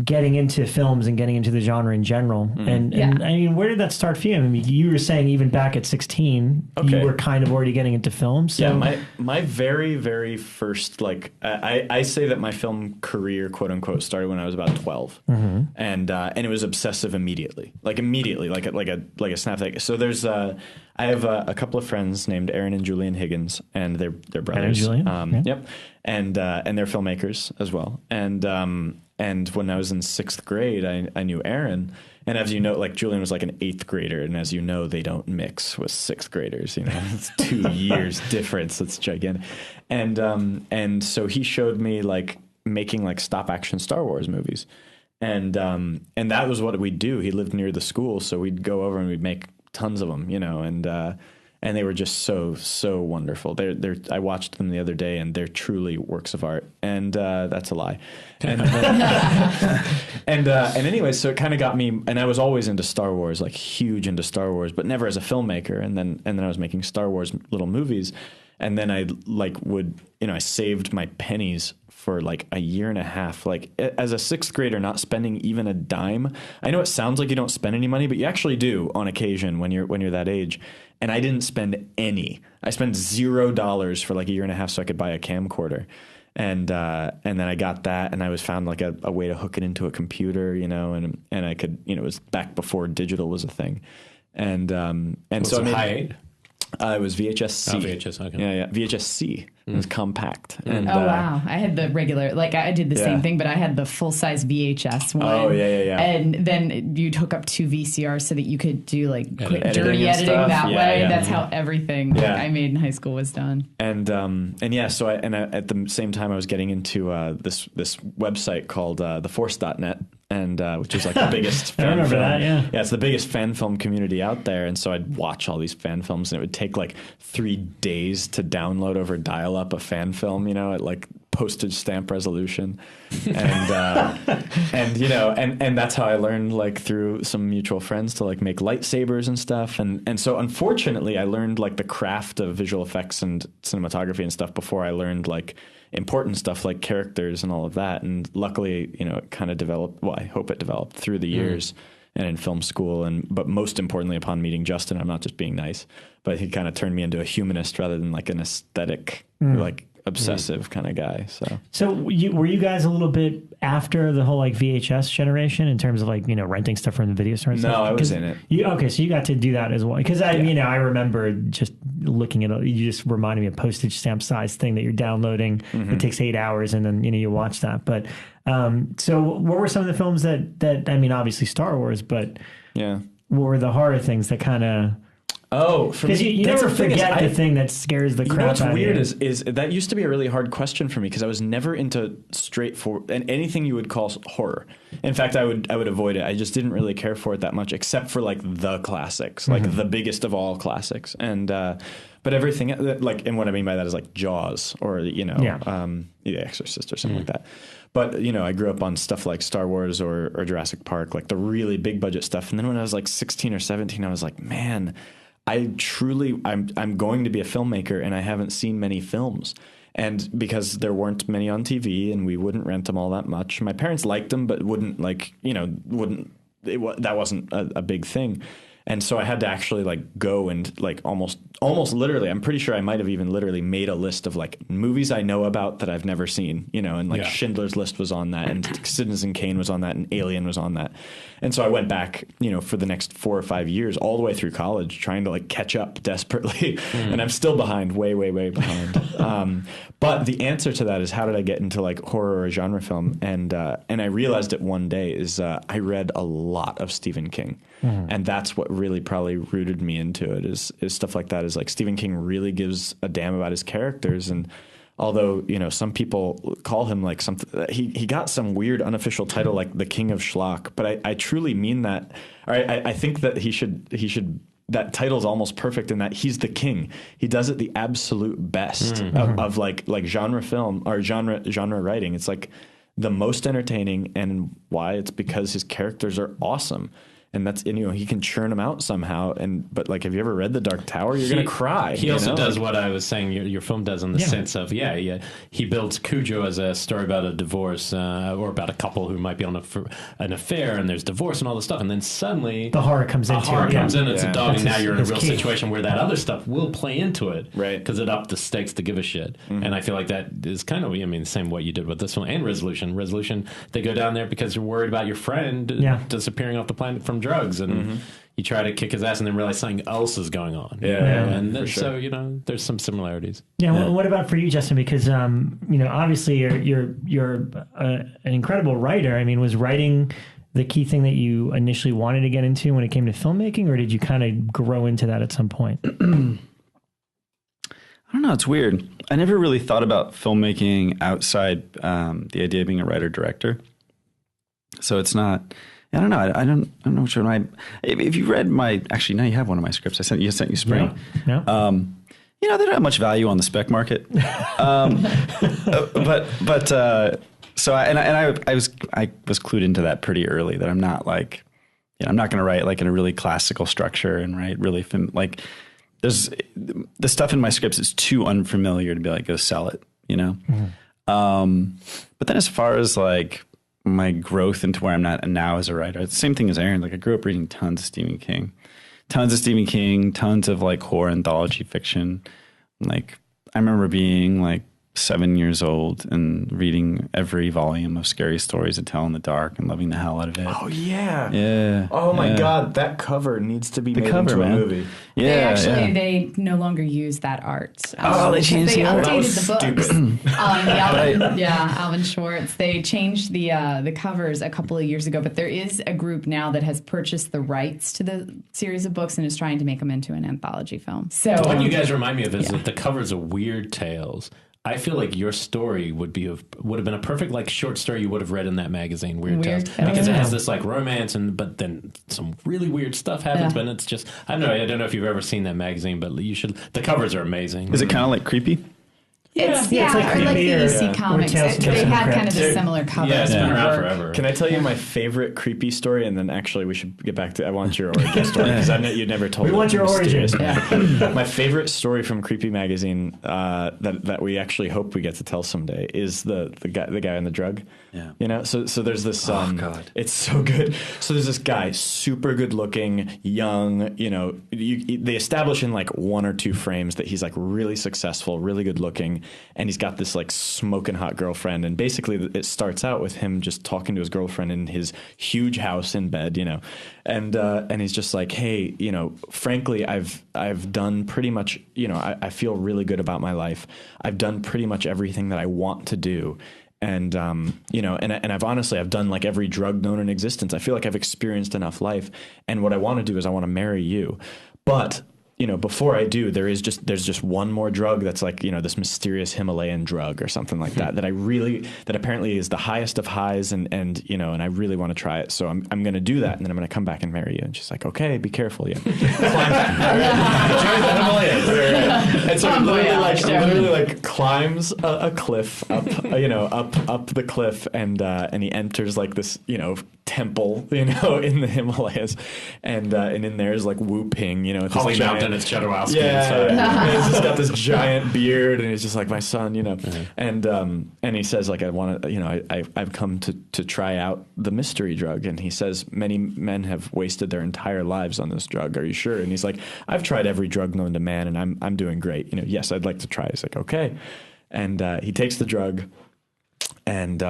getting into films and getting into the genre in general. And I mean, where did that start for you? I mean, you were saying even back at 16, you were kind of already getting into films. So. Yeah, my very, very first, like, I say that my film career, quote unquote, started when I was about 12. And it was obsessive immediately, like a snap. So there's, I have a couple of friends named Aaron and Julian Higgins, and they're brothers. Aaron and Julian? Yep. And they're filmmakers as well. And when I was in 6th grade, I knew Aaron. And as you know, like Julian was like an 8th grader. And as you know, they don't mix with 6th graders. You know, it's 2 years difference. It's gigantic. And so he showed me like making like stop action Star Wars movies. And that was what we'd do. He lived near the school. So we'd go over and we'd make tons of them, you know, and they were just so wonderful. I watched them the other day, and they're truly works of art. And that's a lie. And anyway, so it kind of got me. And I was always into Star Wars, like huge into Star Wars, but never as a filmmaker. And then I was making Star Wars little movies, and then I I saved my pennies for like a year and a half, like as a 6th grader, not spending even a dime. I know it sounds like you don't spend any money, but you actually do on occasion when you're that age. And I didn't spend any. I spent $0 for like a year and a half so I could buy a camcorder. And then I got that, and I found like a way to hook it into a computer, you know, and I could, you know, it was back before digital was a thing. And so it high 8? It was VHS-C. Oh, VHS, okay. Yeah, VHS-C. It was compact. And, wow. I had the regular, like I did the same thing, but I had the full-size VHS one. Oh, yeah. And then you'd hook up 2 VCRs so that you could do like quick Editing dirty and editing stuff. that Yeah, way. yeah. That's how everything I made in high school was done. And yeah, so I at the same time I was getting into this website called theforce.net, and which is like the biggest fan I remember film. that, yeah. Yeah, it's the biggest fan film community out there. And so I'd watch all these fan films, and it would take like 3 days to download over dial-up a fan film, you know, at like postage stamp resolution. And you know, and that's how I learned, like through some mutual friends, to like make lightsabers and stuff. And so unfortunately I learned like the craft of visual effects and cinematography and stuff before I learned like important stuff like characters and all of that. And luckily, you know, it kind of developed, well, I hope it developed through the years and in film school. But most importantly, upon meeting Justin, I'm not just being nice, but he kind of turned me into a humanist rather than like an aesthetic, like obsessive kind of guy. So were you guys a little bit after the whole like VHS generation in terms of like, renting stuff from the video store and stuff? No, I was in it. Okay, so you got to do that as well. Because I remember just looking at it, you just reminded me of postage stamp size thing that you're downloading. It takes 8 hours and then, you watch that. But so what were some of the films that obviously Star Wars, but what were the horror things that kind of... Oh, because you never forget the thing that scares the crap out of you. What's weird is that used to be a really hard question for me because I was never into straightforward and anything you would call horror. In fact, I would avoid it. I just didn't really care for it that much, except for like the classics, like the biggest of all classics. And but everything and what I mean by that is like Jaws or The Exorcist or something like that. But, I grew up on stuff like Star Wars or Jurassic Park, like the really big budget stuff. And then when I was like 16 or 17, I was like, man, I'm going to be a filmmaker and I haven't seen many films. And because there weren't many on TV and we wouldn't rent them all that much. My parents liked them, but wouldn't that wasn't a big thing. And so I had to actually like go and like almost literally, I'm pretty sure I might have even literally made a list of like movies I know about that I've never seen, and like Schindler's List was on that and Citizen Kane was on that and Alien was on that. And so I went back, for the next 4 or 5 years, all the way through college, trying to like catch up desperately. And I'm still behind, way, way, way behind. But the answer to that is how did I get into like horror or genre film? And I realized it one day is I read a lot of Stephen King. And that's what really probably rooted me into it is stuff like that is like Stephen King really gives a damn about his characters. And although, some people call him like something, he got some weird unofficial title like the King of Schlock, but I truly mean that. I think that he should that title's almost perfect in that he's the king. He does it the absolute best of like genre film or genre writing. It's like the most entertaining, and why? It's because his characters are awesome. And that's, he can churn them out somehow. But like, have you ever read The Dark Tower? You're going to cry. He also does what I was saying your film does in the sense of, he builds Cujo as a story about a divorce or about a couple who might be on an affair and there's divorce and all this stuff. And then suddenly the horror comes in. It's a dog, and now you're in a real situation where that other stuff will play into it. Right. Because it upped the stakes to give a shit. And I feel like that is kind of, the same what you did with this one and Resolution. Resolution, they go down there because you're worried about your friend disappearing off the planet from drugs, and you try to kick his ass and then realize something else is going on. And then, so there's some similarities. Well, what about for you, Justin? Because obviously you're an incredible writer. Was writing the key thing that you initially wanted to get into when it came to filmmaking, or did you kind of grow into that at some point? I don't know. It's weird. I never really thought about filmmaking outside the idea of being a writer-director. So it's not. I don't know. I don't know which one. If you read actually, now you have one of my scripts. I sent you Spring. Yeah. They don't have much value on the spec market. So I was clued into that pretty early that I'm not like, I'm not going to write like in a really classical structure and write really like there's the stuff in my scripts is too unfamiliar to be like, go sell it, But then as far as like my growth into where I'm at now as a writer, it's the same thing as Aaron. Like I grew up reading tons of Stephen King, tons of like horror anthology fiction. Like I remember being like 7 years old and reading every volume of Scary Stories to Tell in the Dark and loving the hell out of it. Oh yeah. Yeah. Oh my God, that cover needs to be made into a movie. Yeah. They no longer use that art. They changed the art. They updated the books. Alvin Schwartz. They changed the covers a couple of years ago, but there is a group now that has purchased the rights to the series of books and is trying to make them into an anthology film. So what you guys remind me of is that the covers of Weird Tales. I feel like your story would have been a perfect like short story you would have read in that magazine, Weird Tales, because it has this like romance but then some really weird stuff happens. But it's just I don't know if you've ever seen that magazine, but you should. The covers are amazing. Is it kind of like creepy? It's like the EC Comics. They had kind of a similar cover. Yeah, it's been around forever. Can I tell you my favorite creepy story? And then actually we should get back to I want your origin story because you'd never told. We want your origin. My favorite story from Creepy Magazine that we actually hope we get to tell someday is the guy on the drug. Yeah. So there's this. God. It's so good. So there's this guy, super good looking, young. They establish in like 1 or 2 frames that he's like really successful, really good looking. and he's got this like smoking hot girlfriend, and basically it starts out with him just talking to his girlfriend in his huge house in bed, you know, and he's just like, hey, you know, frankly, I've done pretty much, you know, I feel really good about my life. I've done pretty much everything that I want to do. And, you know, and I've done like every drug known in existence. I feel like I've experienced enough life. And what I want to do is I want to marry you. But, you know, before I do, there's just one more drug that's like, you know, this mysterious Himalayan drug or something like that, that apparently is the highest of highs. And, you know, and I really want to try it. So I'm going to do that. And then I'm going to come back and marry you. And she's like, okay, be careful. Yeah. And so he literally like climbs a cliff up, you know, up the cliff, and he enters like this, you know, temple, you know, in the Himalayas, and in there is like Wu Ping, you know, Holly Mountain is Chadowowski. Yeah, he's just got this giant beard, and he's just like my son, you know, and he says like, I want to, you know, I've come to try out the mystery drug, and he says many men have wasted their entire lives on this drug. Are you sure? And he's like, I've tried every drug known to man, and I'm doing great. You know, yes, I'd like to try. He's like, okay, and he takes the drug. And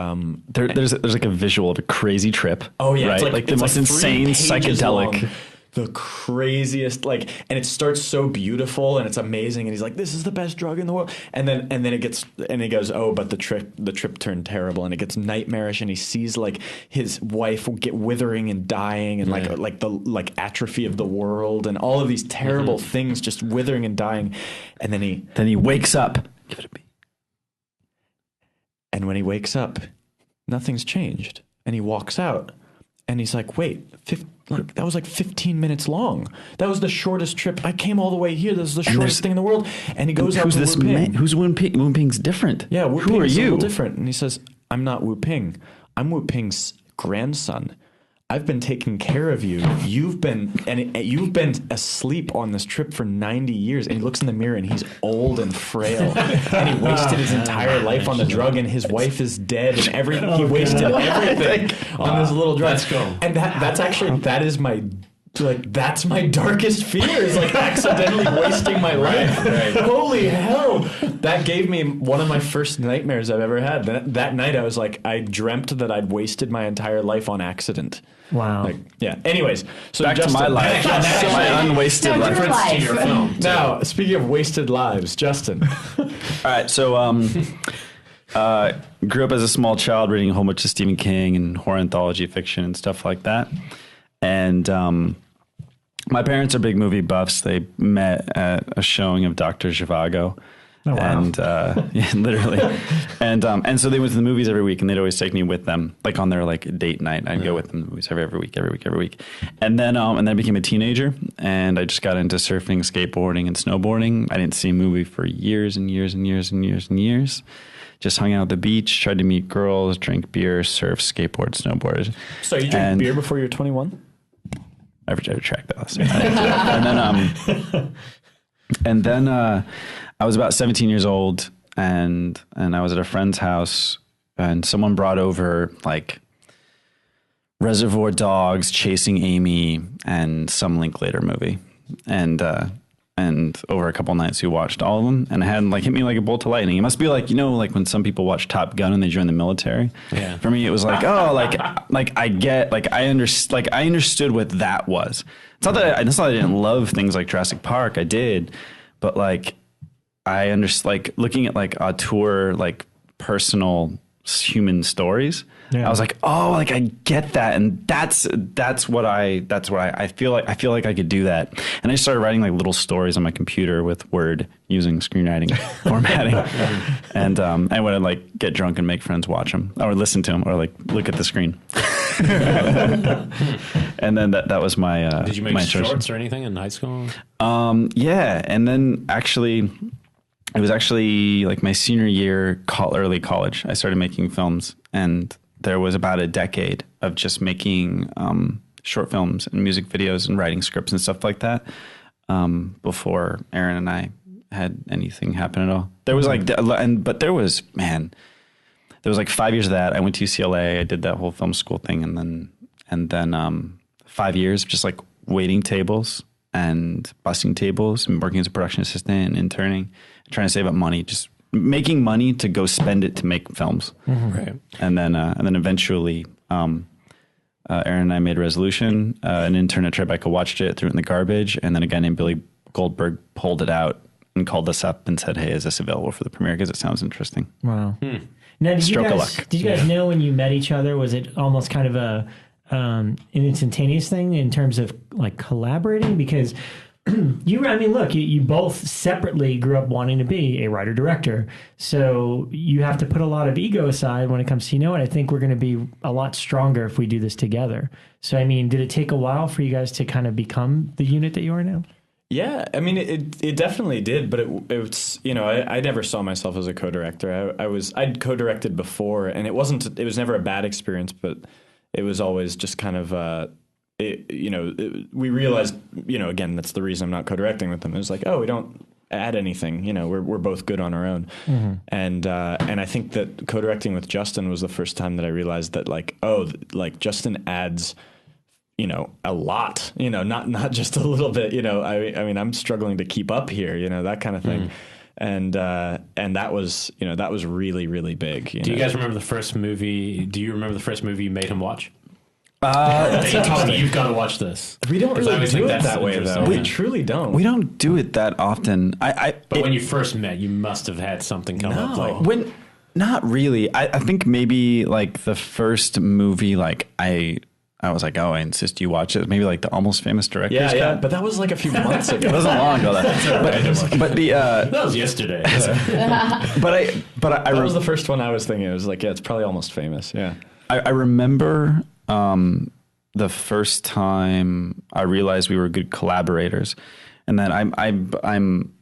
there's like a visual of a crazy trip. Oh yeah, right? it's like the most insane psychedelic, long, the craziest. Like, and it starts so beautiful and it's amazing. And he's like, "This is the best drug in the world." And then he goes, "Oh, but the trip turned terrible." And it gets nightmarish. And he sees like his wife get withering and dying, and like the atrophy of the world, and all of these terrible things just withering and dying. And then he wakes up. Give it a beat. And when he wakes up, nothing's changed. And he walks out, and he's like, wait, that was like 15 minutes long. That was the shortest trip. I came all the way here. This is the shortest thing in the world. And he goes out to Wu Ping. Who's Wu Ping? Wu Ping's different. Yeah, Wu Ping Who are is a you? little different. And he says, I'm not Wu Ping. I'm Wu Ping's grandson. I've been taking care of you. You've been asleep on this trip for 90 years. And he looks in the mirror, and he's old and frail. And he wasted his entire life on the drug, and his wife is dead, and he wasted everything on this little drug. Let's go. And that's my darkest fear, is like accidentally wasting my life. Right. Holy hell. That gave me one of my first nightmares I've ever had. That night I was like, I dreamt that I'd wasted my entire life on accident. Wow. Yeah. Anyways, so back Justin, to my life. My unwasted life. Reference to your film. Now, speaking of wasted lives, Justin. All right, so grew up as a small child reading a whole bunch of Stephen King and horror anthology fiction and stuff like that. And my parents are big movie buffs. They met at a showing of Dr. Zhivago. Oh, wow. And yeah, literally. And so they went to the movies every week, and they'd always take me with them, like on their like date night. I'd go with them to the movies every week. And then I became a teenager, and I just got into surfing, skateboarding, and snowboarding. I didn't see a movie for years and years and years and years and years. Just hung out at the beach, tried to meet girls, drink beer, surf, skateboard, snowboard. So you drank beer before you were 21? I retract that. And then I was about 17 years old, and I was at a friend's house, and someone brought over like Reservoir Dogs, Chasing Amy, and some Linklater movie, and over a couple nights we watched all of them, and it had like hit me like a bolt of lightning. It must be like, you know, like when some people watch Top Gun and they join the military. Yeah. For me, it was like, oh, I understood what that was. It's not that I didn't love things like Jurassic Park. I did, but like I understood, like looking at like auteur, like personal human stories. Yeah. I was like, oh, like I get that, and that's what I feel like. I feel like I could do that, and I started writing like little stories on my computer with Word using screenwriting formatting, and I would like get drunk and make friends watch them or listen to them or like look at the screen. And then that was my. Did you make shorts or anything in high school? Yeah, and then actually. It was actually like my senior year, early college. I started making films, and there was about a decade of just making short films and music videos and writing scripts and stuff like that before Aaron and I had anything happen at all. There was like, but there was like 5 years of that. I went to UCLA. I did that whole film school thing, and then 5 years of just like waiting tables and bussing tables and working as a production assistant and interning. Trying to save up money, just making money to go spend it to make films. Right. And then eventually, Aaron and I made Resolution. An intern at Rebekah watched it, threw it in the garbage, and then a guy named Billy Goldberg pulled it out and called us up and said, "Hey, is this available for the premiere? Because it sounds interesting." Wow. Now, did Stroke you of guys, luck. Did you guys know when you met each other? Was it almost kind of an instantaneous thing in terms of like collaborating? Because you both separately grew up wanting to be a writer-director. So you have to put a lot of ego aside when it comes to, I think we're going to be a lot stronger if we do this together. So, did it take a while for you guys to kind of become the unit that you are now? Yeah, it definitely did, but it's I never saw myself as a co-director. I'd co-directed before, and it was never a bad experience, but it was always just kind of we realized, again, that's the reason I'm not co-directing with them. It was like, we don't add anything, we're both good on our own. And I think that co-directing with Justin was the first time that I realized that Justin adds a lot, not just a little bit, I'm struggling to keep up here, that kind of thing. And that was really, really big. Do you guys remember the first movie? Do you remember the first movie you made him watch? You've got to watch this. We don't really do it that way, though. We truly don't. We don't do it that often. But when you first met, you must have had something come up. Not really. I think maybe like the first movie, I was like, I insist you watch it. Maybe like the Almost Famous Director's Cut. Yeah, but that was like a few months ago. It wasn't long ago. That was yesterday. That was the first one I was thinking. It was like, it's probably Almost Famous. Yeah. I remember the first time I realized we were good collaborators, and then I'm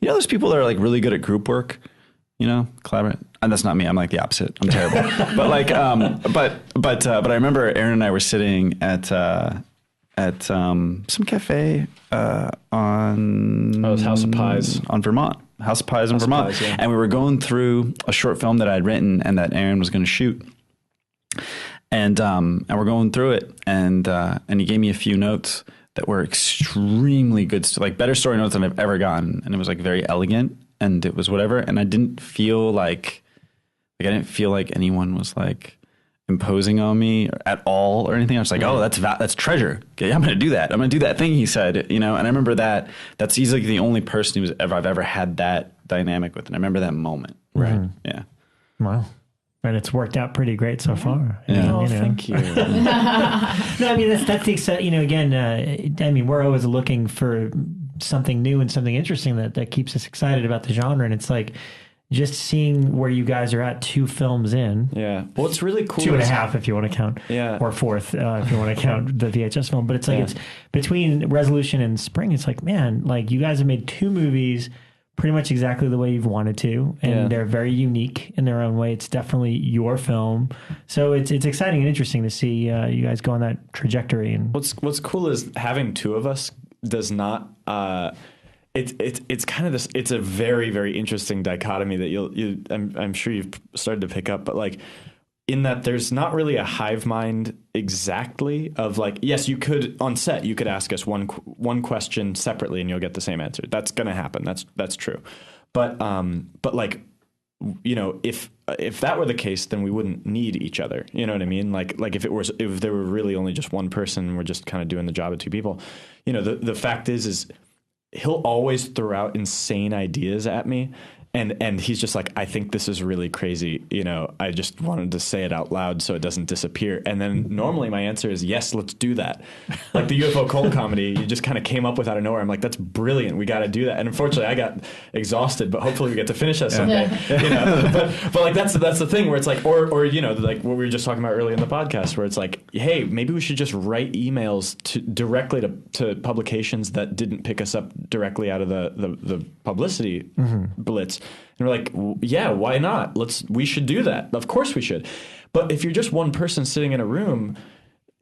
those people that are like really good at group work, collaborate. And that's not me. I'm like the opposite. I'm terrible. But I remember Aaron and I were sitting at some cafe on it was House of Pies on Vermont. House of Pies in Vermont. Pies, yeah. And we were going through a short film that I'd written and that Aaron was going to shoot. And we're going through it, and he gave me a few notes that were extremely good, like better story notes than I've ever gotten. And it was like very elegant, and it was whatever. And I didn't feel like anyone was like imposing on me at all or anything. I was like, that's treasure. Okay, I'm going to do that. I'm going to do that thing he said, And I remember that's easily the only person I've ever had that dynamic with. And I remember that moment. Right. Mm-hmm. Yeah. Wow. And it's worked out pretty great so far. Yeah. Thank you. No, that's the exciting, again, we're always looking for something new and something interesting that keeps us excited about the genre. And it's like just seeing where you guys are at 2 films in. Yeah. Well, it's really cool. 2.5 if you want to count. Yeah. Or 4th if you want to count the VHS film. But it's like, it's between Resolution and Spring, it's like, man, like you guys have made 2 movies pretty much exactly the way you've wanted to, and they're very unique in their own way. It's definitely your film, so it's exciting and interesting to see you guys go on that trajectory. And what's cool is having 2 of us does not. It's kind of this. It's a very, very interesting dichotomy that I'm sure you've started to pick up, but like in that there's not really a hive mind exactly of like, yes, you could on set, you could ask us one question separately and you'll get the same answer. That's going to happen. That's true. But like, if that were the case, then we wouldn't need each other. You know what I mean? Like if there were really only just one person and we're just kind of doing the job of 2 people, the fact is he'll always throw out insane ideas at me. And he's just like, I think this is really crazy. I just wanted to say it out loud so it doesn't disappear. And then normally my answer is, yes, let's do that. Like the UFO cult comedy, you just kind of came up with out of nowhere. I'm like, that's brilliant. We got to do that. And unfortunately, I got exhausted, but hopefully we get to finish that someday. But like that's the thing where it's like, or like what we were just talking about earlier in the podcast, where it's like, hey, maybe we should just write emails directly to publications that didn't pick us up directly out of the publicity blitz. And we're like, yeah, why not? We should do that. Of course we should. But if you're just one person sitting in a room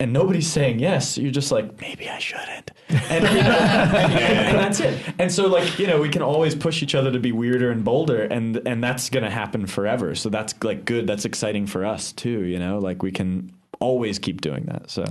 and nobody's saying yes, you're just like, maybe I shouldn't. And, and that's it. And so like, we can always push each other to be weirder and bolder, and that's going to happen forever. So that's like good. That's exciting for us too, like we can always keep doing that. So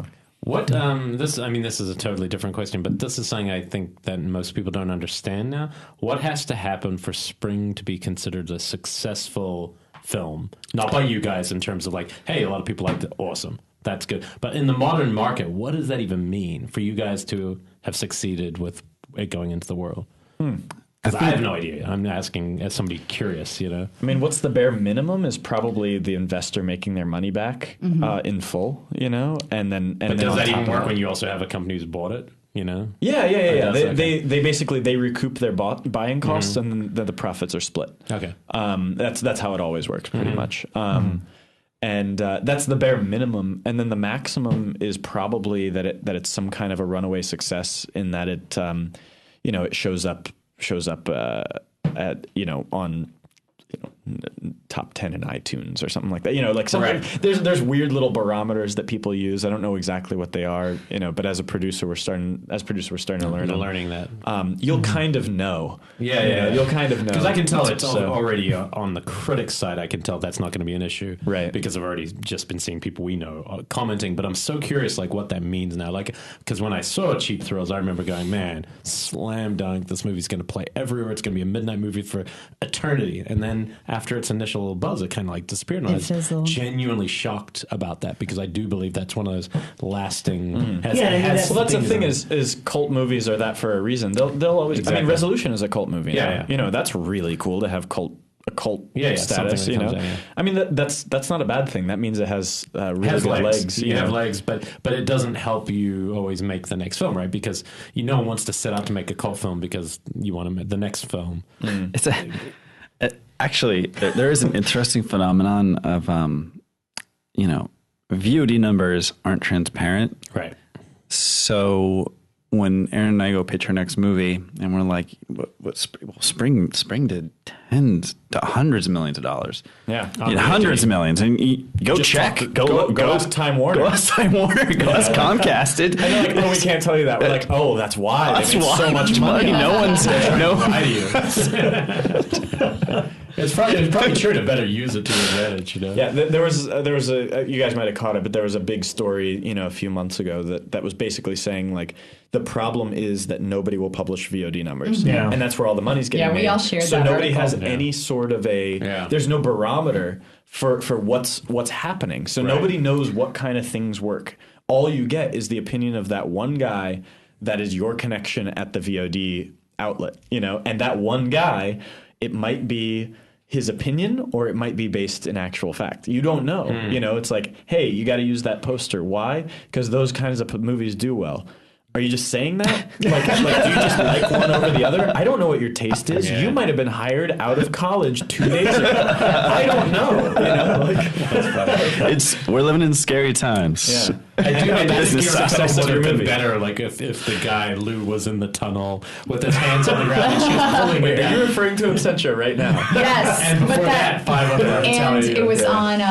What this? I mean, this is a totally different question, but this is something I think that most people don't understand now. What has to happen for Spring to be considered a successful film? Not by you guys in terms of like, hey, a lot of people liked it. Awesome, that's good. But in the modern market, what does that even mean for you guys to have succeeded with it going into the world? Because I have no idea. I'm asking as somebody curious, you know. I mean, what's the bare minimum is probably the investor making their money back in full, you know, and then. But does that even work when you also have a company who's bought it? You know. Yeah. They basically recoup their buying costs and then the profits are split. Okay. That's how it always works, pretty much. And that's the bare minimum, and then the maximum is probably that it's some kind of a runaway success in that it, it shows up at on top 10 in iTunes or something like that. Like something. Right. There's weird little barometers that people use. I don't know exactly what they are. But as a producer, we're starting to learn. Learning that. You'll kind of know. Yeah. You'll kind of know because I can tell it's already on the critics side. I can tell that's not going to be an issue, right? Because I've already just been seeing people we know commenting. But I'm so curious, like what that means now. Like because when I saw Cheap Thrills, I remember going, man, slam dunk. This movie's going to play everywhere. It's going to be a midnight movie for eternity. And then after its initial buzz, it kind of like disappeared. And I was genuinely shocked about that because I do believe that's one of those lasting. Well, that's the thing is cult movies are that for a reason. They'll always. Exactly. I mean, Resolution is a cult movie. Yeah. That's really cool to have a cult status. I mean, that's not a bad thing. That means it has really good legs. You have legs, but it doesn't help you always make the next film, right? Because no one wants to set out to make a cult film because you want to make the next film. It's actually, there is an interesting phenomenon of, VOD numbers aren't transparent. Right. So when Aaron and I go pitch our next movie and we're like, Spring did tens to hundreds of millions of dollars. Yeah. Hundreds of millions. And go check. Go ask Time Warner. Go ask Time Warner. Go ask Comcast. I know, we can't tell you that. We're like, that's why. That's why so much money. No one's lie to you. It's probably true to better use it to your advantage, Yeah, there was a you guys might have caught it, but there was a big story, a few months ago that was basically saying like the problem is that nobody will publish VOD numbers, and that's where all the money's getting made. We all shared that. So nobody has any sort of there's no barometer for what's happening. So nobody knows what kind of things work. All you get is the opinion of that one guy that is your connection at the VOD outlet, and that one guy, it might be his opinion or it might be based in actual fact. You don't know. It's like, hey, you got to use that poster. Why? Because those kinds of movies do well. Are you just saying that? Like, do you just like one over the other? I don't know what your taste is. You might have been hired out of college 2 days ago. I don't know. We're living in scary times. Yeah. I would have been better, like if the guy Lou was in the tunnel with his hands on the ground and she was pulling it down. You're referring to Absentia right now. Yes, and before that 5 other. And it was on.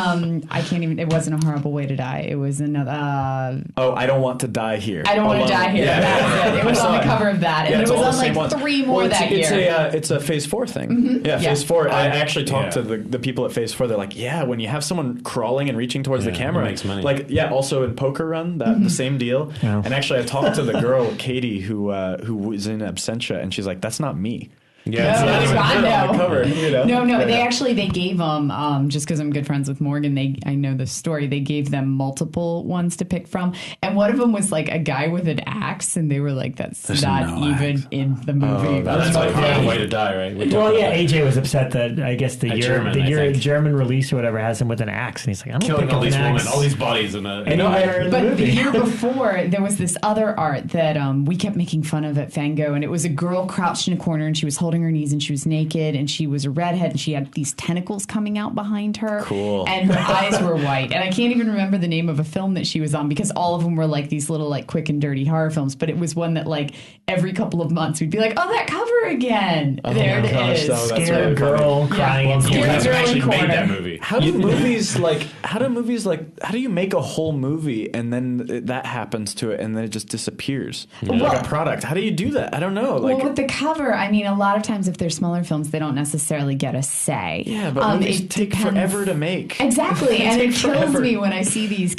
I can't even. It wasn't A Horrible Way to Die. It was another. I Don't Want to Die Here. I Don't Want to Die Here. Yeah. That was it. It was on the cover of that, and it was on like 3 more that year. It's a Phase 4 thing. Phase 4. I actually talked to the people at Phase 4. They're like, when you have someone crawling and reaching towards the camera, it makes money. Like, also in Poker Run, the same deal. Yeah. And actually, I talked to the girl Katie who was in Absentia, and she's like, "That's not me." Yeah, on the cover, No. They gave them just because I'm good friends with Morgan. I know the story. They gave them multiple ones to pick from, and one of them was like a guy with an axe, and they were like, "That's not even axe in the movie." That's like a way to die, right? AJ was upset that I guess the German release or whatever has him with an axe, and he's like, "I'm killing all these women, all these bodies in a." But the year before, there was this other art that we kept making fun of at Fango, and it was a girl crouched in a corner, and she was holding her knees, and she was naked, and she was a redhead, and she had these tentacles coming out behind her. Cool. And her eyes were white. And I can't even remember the name of a film that she was on because all of them were like these little like quick and dirty horror films. But it was one that like every couple of months we'd be like, "Oh, that cover again." There it is. Scared girl crying. Scared girl actually made that movie. how do movies how do you make a whole movie and then that happens to it and then it just disappears like a product? How do you do that? I don't know. Well, with the cover, I mean, a lot of times if they're smaller films, they don't necessarily get a say. Yeah, but movies take forever to make. Exactly, and it kills me when I see these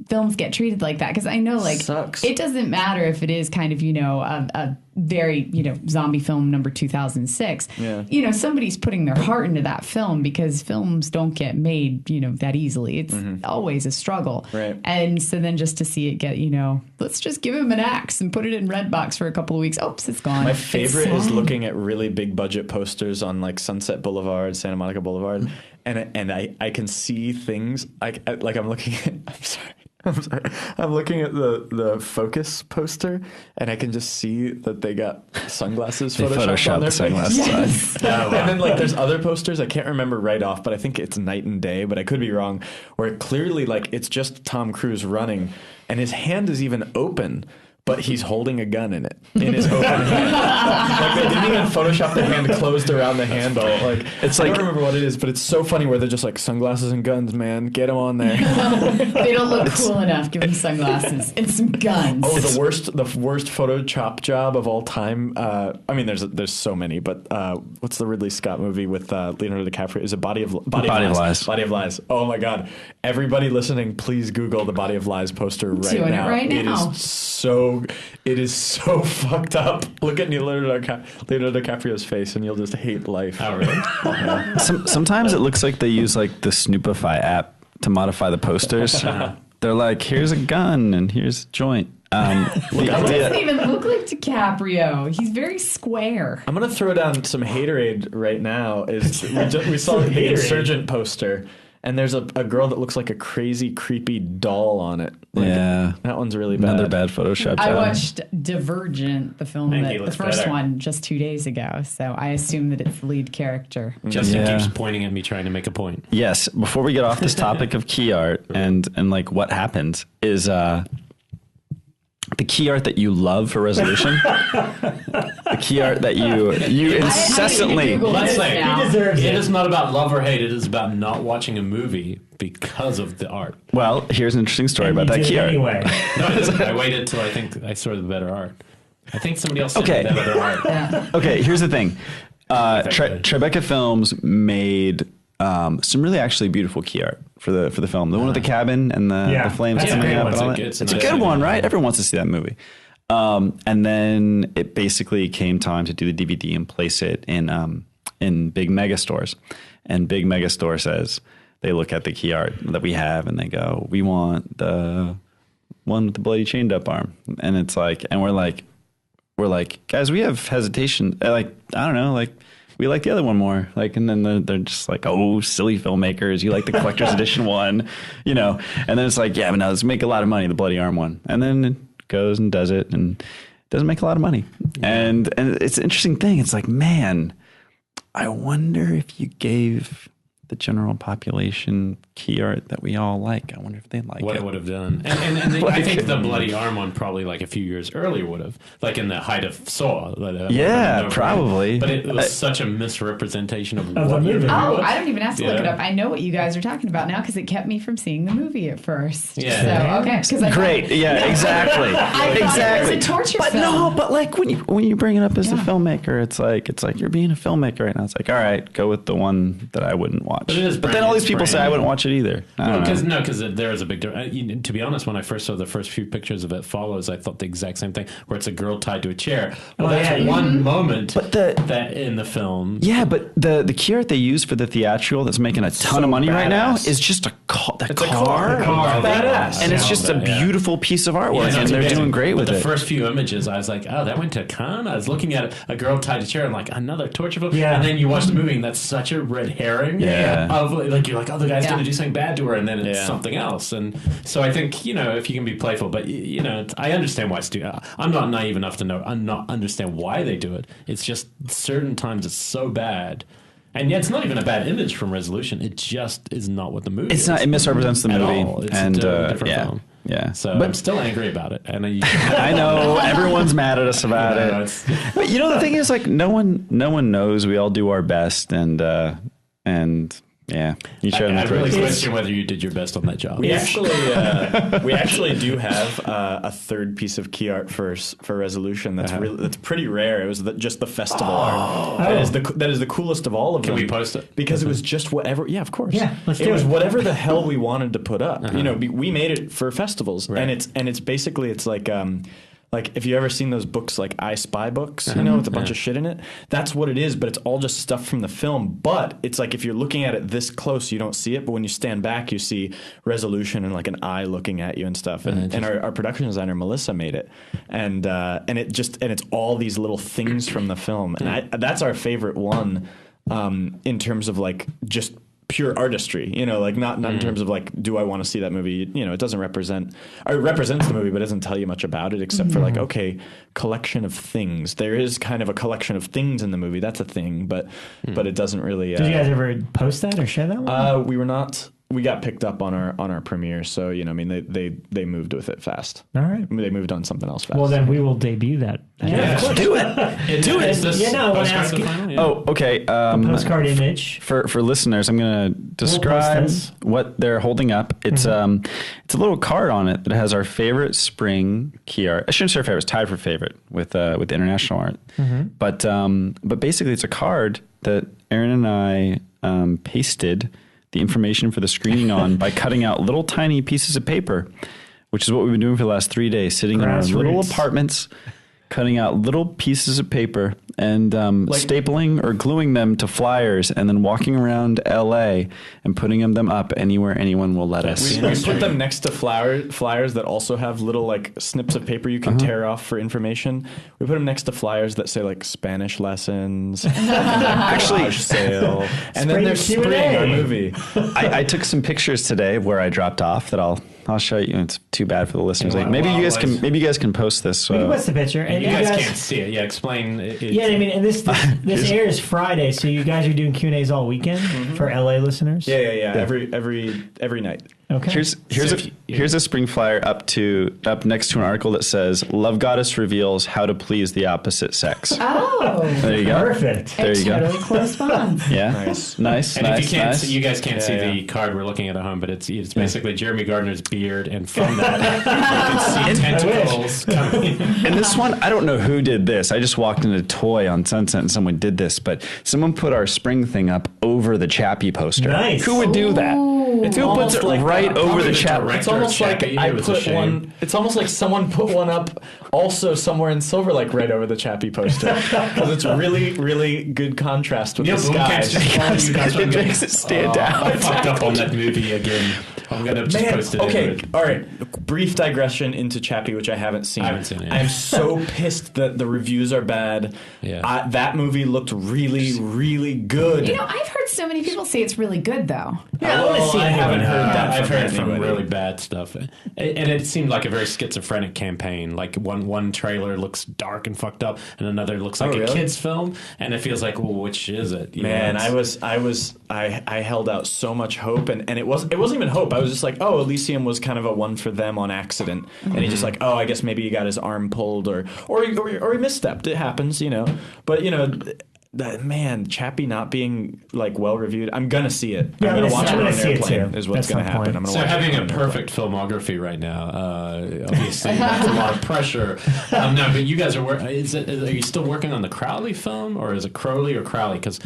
films get treated like that, because I know, like, Sucks. It doesn't matter if it is kind of, a very, zombie film number 2006. Yeah. Somebody's putting their heart into that film, because films don't get made, that easily. It's always a struggle. Right. And so then just to see it get, let's just give him an axe and put it in Redbox for a couple of weeks. Oops, it's gone. My favorite is looking at really big budget posters on like Sunset Boulevard, Santa Monica Boulevard, and I can see things I'm looking at. I'm sorry. I'm looking at the Focus poster, and I can just see that they got sunglasses photoshopped on their the sunglasses. Yes. And then there's other posters I can't remember right off, but I think it's Night and Day, but I could be wrong, where clearly it's just Tom Cruise running, and his hand is even open, but he's holding a gun in his open hand. They didn't even Photoshop the hand closed around the handle. I don't remember what it is, but it's so funny where they're just like, sunglasses and guns, man, get them on there. They don't look cool enough. Give them sunglasses and some guns. Oh, the worst Photoshop job of all time. I mean, there's so many, but what's the Ridley Scott movie with Leonardo DiCaprio? Is it Body of Lies? Body of Lies. Oh my God! Everybody listening, please Google the Body of Lies poster right Doing now. It right now. It is so fucked up. Look at Leonardo DiCaprio's face, and you'll just hate life. Oh, really? Sometimes it looks like they use the Snoopify app to modify the posters. They're like, here's a gun and here's a joint. It doesn't even look like DiCaprio. He's very square. I'm gonna throw down some haterade right now. We saw the Insurgent poster, and there's a girl that looks like a crazy, creepy doll on it. Yeah. That one's really bad. Another bad Photoshop job. I watched Divergent, the film, the first one, just 2 days ago. So I assume that it's the lead character. Justin keeps pointing at me, trying to make a point. Yes. Before we get off this topic of key art and what happens is the key art that you love for resolution, the key art that you incessantly. Let's say deserves it it. is not about love or hate. It is about not watching a movie because of the art. Well, here's an interesting story about that key art. Anyway. No, I waited till I think I saw the better art. I think somebody else said that better art. Okay, here's the thing. Tribeca Films made some really actually beautiful key art for the film. The one with the cabin and the flames coming up. It's a good one, right? Everyone wants to see that movie. And then it basically came time to do the DVD and place it in big mega stores. And Big Mega Store says, they look at the key art that we have and they go, we want the one with the bloody chained up arm. And it's like, and we're like, guys, we have hesitation. I don't know, we like the other one more. And then they're just like, oh, silly filmmakers, you like the collector's edition one, And then it's like, yeah, but no, let's make a lot of money, the bloody arm one. And then it goes and does it and it doesn't make a lot of money. And it's an interesting thing. It's like, man, I wonder if you gave the general population key art that we all like, I wonder if they'd like what it would have done. And I think the bloody arm one probably a few years earlier would have, in the height of Saw. Yeah, probably. But it was such a misrepresentation of what the movie. I don't even have to look it up. I know what you guys are talking about now because it kept me from seeing the movie at first. Yeah. So, okay. Great. Exactly. Exactly. It was a torture film. But when you bring it up as a filmmaker, it's like you're being a filmmaker right now. It's like, all right, go with the one that I wouldn't watch. But then all these people say I wouldn't watch it either. Because there is a big difference. To be honest, when I first saw the first few pictures of It Follows, I thought the exact same thing, where it's a girl tied to a chair. Well, that's one moment that in the film. Yeah, but the key art they use for the theatrical that's making a ton of money right now is just a car. A car. Badass. And it's just a beautiful piece of artwork, and they're doing great with it. The first few images, I was like, oh, that went to Cannes? I was looking at a girl tied to a chair and another torture film. Yeah. And then you watch the movie and that's such a red herring. Yeah. Of you're like, oh, the guy's going to do something bad to her, and then it's something else. And so I think, if you can be playful, but I understand why I'm not naive enough to understand why they do it. It's just certain times it's so bad. And it's not even a bad image from Resolution. It just is not what the movie is. It's not. It misrepresents the movie. At all. It's and a different film. Yeah. So I'm still angry about it. And I know everyone's mad at us about it. But the thing is, no one knows. We all do our best, and Yeah, you showed I me really through. question whether you did your best on that job. We actually do have a third piece of key art for resolution that's pretty rare. It was just the festival art. That is the coolest of all of them. Can we post it? Because it was just whatever. Yeah, of course. Yeah, let's do it was it. whatever the hell we wanted to put up. You know, we made it for festivals, and it's basically it's like if you ever seen those books like I Spy books, you know, with a bunch of shit in it, that's what it is, but it's all just stuff from the film. But it's like if you're looking at it this close, you don't see it, but when you stand back, you see resolution and like an eye looking at you and stuff. And our production designer Melissa made it, and it's all these little things from the film, and that's our favorite one in terms of like just pure artistry, you know, like not in terms of like, do I want to see that movie? You know, it doesn't represents the movie, but doesn't tell you much about it except for like, okay, collection of things. There is kind of a collection of things in the movie. That's a thing, but it doesn't really. Did you guys ever post that or share that one? We were not. We got picked up on our premiere, so you know, I mean, they moved with it fast. All right. They moved on something else fast. Well, then we will debut that. Yeah. Do it. Do it. Is this I want to postcard ask the you. final? Yeah. Oh, okay. Postcard image. For listeners, I'm going to describe this. what they're holding up. It's it's a little card on it that has our favorite spring key art. I shouldn't say our favorite; it's tied for favorite with international art. But basically, it's a card that Aaron and I pasted the information for the screening on by cutting out little tiny pieces of paper, which is what we've been doing for the last 3 days, sitting in our little apartments, cutting out little pieces of paper and stapling or gluing them to flyers and then walking around LA and putting them up anywhere anyone will let us. We put them next to flyers that also have little like snips of paper you can tear off for information. We put them next to flyers that say like Spanish lessons, actually sale, and then there's Spring, our movie. I took some pictures today where I dropped off that I'll show you. It's too bad for the listeners. Maybe you guys can post this. What's the picture? And you guys can't see it. Yeah, explain. Yeah, I mean, and this airs Friday, so you guys are doing Q&As all weekend for LA listeners. Yeah. Every night. Okay. Here's a spring flyer up next to an article that says "Love Goddess reveals how to please the opposite sex." Oh, there you go. Perfect. There you go. Totally corresponds. Yeah, nice. And if you can't, see, you guys can't see the card we're looking at home, but it's basically Jeremy Gardner's beard, and from that you can see tentacles coming. And this one, I don't know who did this. I just walked into Toy on Sunset and someone did this, but someone put our spring thing up over the Chappie poster. Nice. Who would do that? Who puts it right over the Chappie? It's almost like I put one. It's almost like someone put one up also somewhere in Silver Lake right over the Chappie poster because it's really, really good contrast with the sky. It makes it stand out. I fucked up on that movie again. I'm gonna just post it. Okay, all right. Brief digression into Chappie, which I haven't seen. I'm so pissed that the reviews are bad. Yeah. That movie looked really, really good. You know, I've heard so many people say it's really good, though. Yeah, I haven't heard that. I've heard from really bad stuff, and it seemed like a very schizophrenic campaign. Like one trailer looks dark and fucked up, and another looks like a kids' film, and it feels like, well, which is it? I held out so much hope, and it wasn't even hope. I was just like, oh, Elysium was kind of a one for them on accident, and he's just like, oh, I guess maybe he got his arm pulled, or he misstepped. It happens, you know. But you know. Chappie not being like well reviewed. I'm gonna see it. Yeah, I'm gonna watch it on an see airplane. it too. Is what's That's gonna my happen. point. I'm gonna So watch having it a perfect filmography right now, obviously that's a lot of pressure. No, but you guys are are you still working on the Crowley film, or is it Crowley or Crowley? Because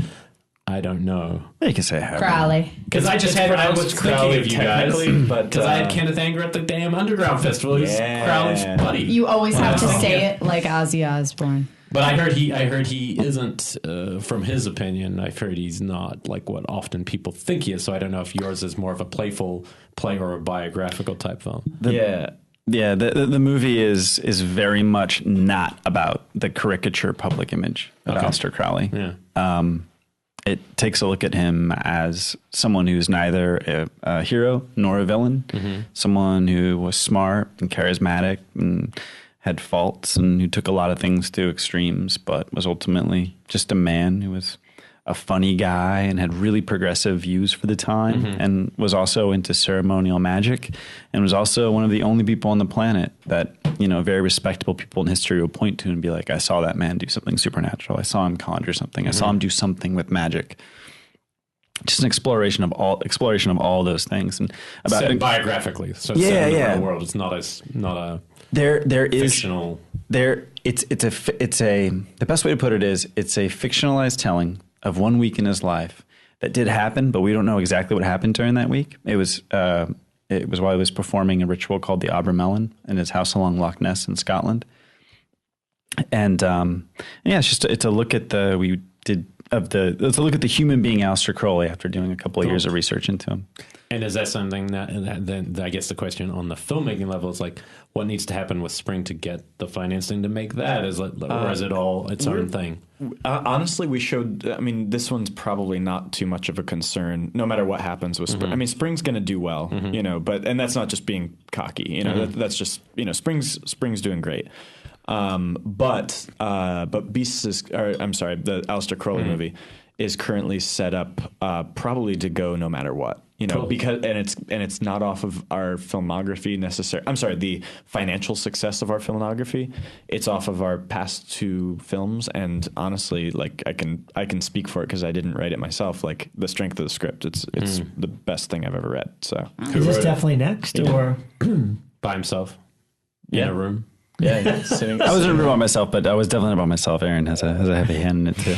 I don't know. You can say Crowley. Because I was thinking of you guys, but because I had Kenneth Anger at the damn Underground Festival. He's Crowley's buddy. You always have to say it like Ozzy Osbourne. But I heard he isn't. From his opinion, I've heard he's not like what often people think he is. So I don't know if yours is more of a playful play or a biographical type film. Yeah, the movie is very much not about the caricature public image of Aleister Crowley. Yeah. It takes a look at him as someone who's neither a hero nor a villain, someone who was smart and charismatic and had faults and who took a lot of things to extremes, but was ultimately just a man who was a funny guy and had really progressive views for the time and was also into ceremonial magic and was also one of the only people on the planet that, you know, very respectable people in history will point to and be like, I saw that man do something supernatural. I saw him conjure something. I saw him do something with magic. just an exploration of all those things, and about Set biographically. So it's set in the real world. It's not a there is fictional. It's a the best way to put it is it's a fictionalized telling of one week in his life that did happen, but we don't know exactly what happened during that week. It was while he was performing a ritual called the Abramelin in his house along Loch Ness in Scotland. And it's a look at the human being Aleister Crowley after doing a couple of years of research into him. And is that something that then I guess the question on the filmmaking level is like, what needs to happen with Spring to get the financing to make that? Or is it all its own thing? Honestly, we showed. I mean, this one's probably not too much of a concern, no matter what happens with Spring. I mean, Spring's going to do well, and that's not just being cocky. That's just Spring's doing great. But Beasts the Aleister Crowley movie is currently set up probably to go no matter what, cool. Because it's not off of our filmography necessarily. I'm sorry, the financial success of our filmography. It's off of our past 2 films, and honestly, like I can speak for it because I didn't write it myself. Like the strength of the script, it's the best thing I've ever read. So is this definitely next or by himself in a room? Yeah, I wasn't in a room by myself, but I was definitely by myself. Aaron has a heavy hand in it too.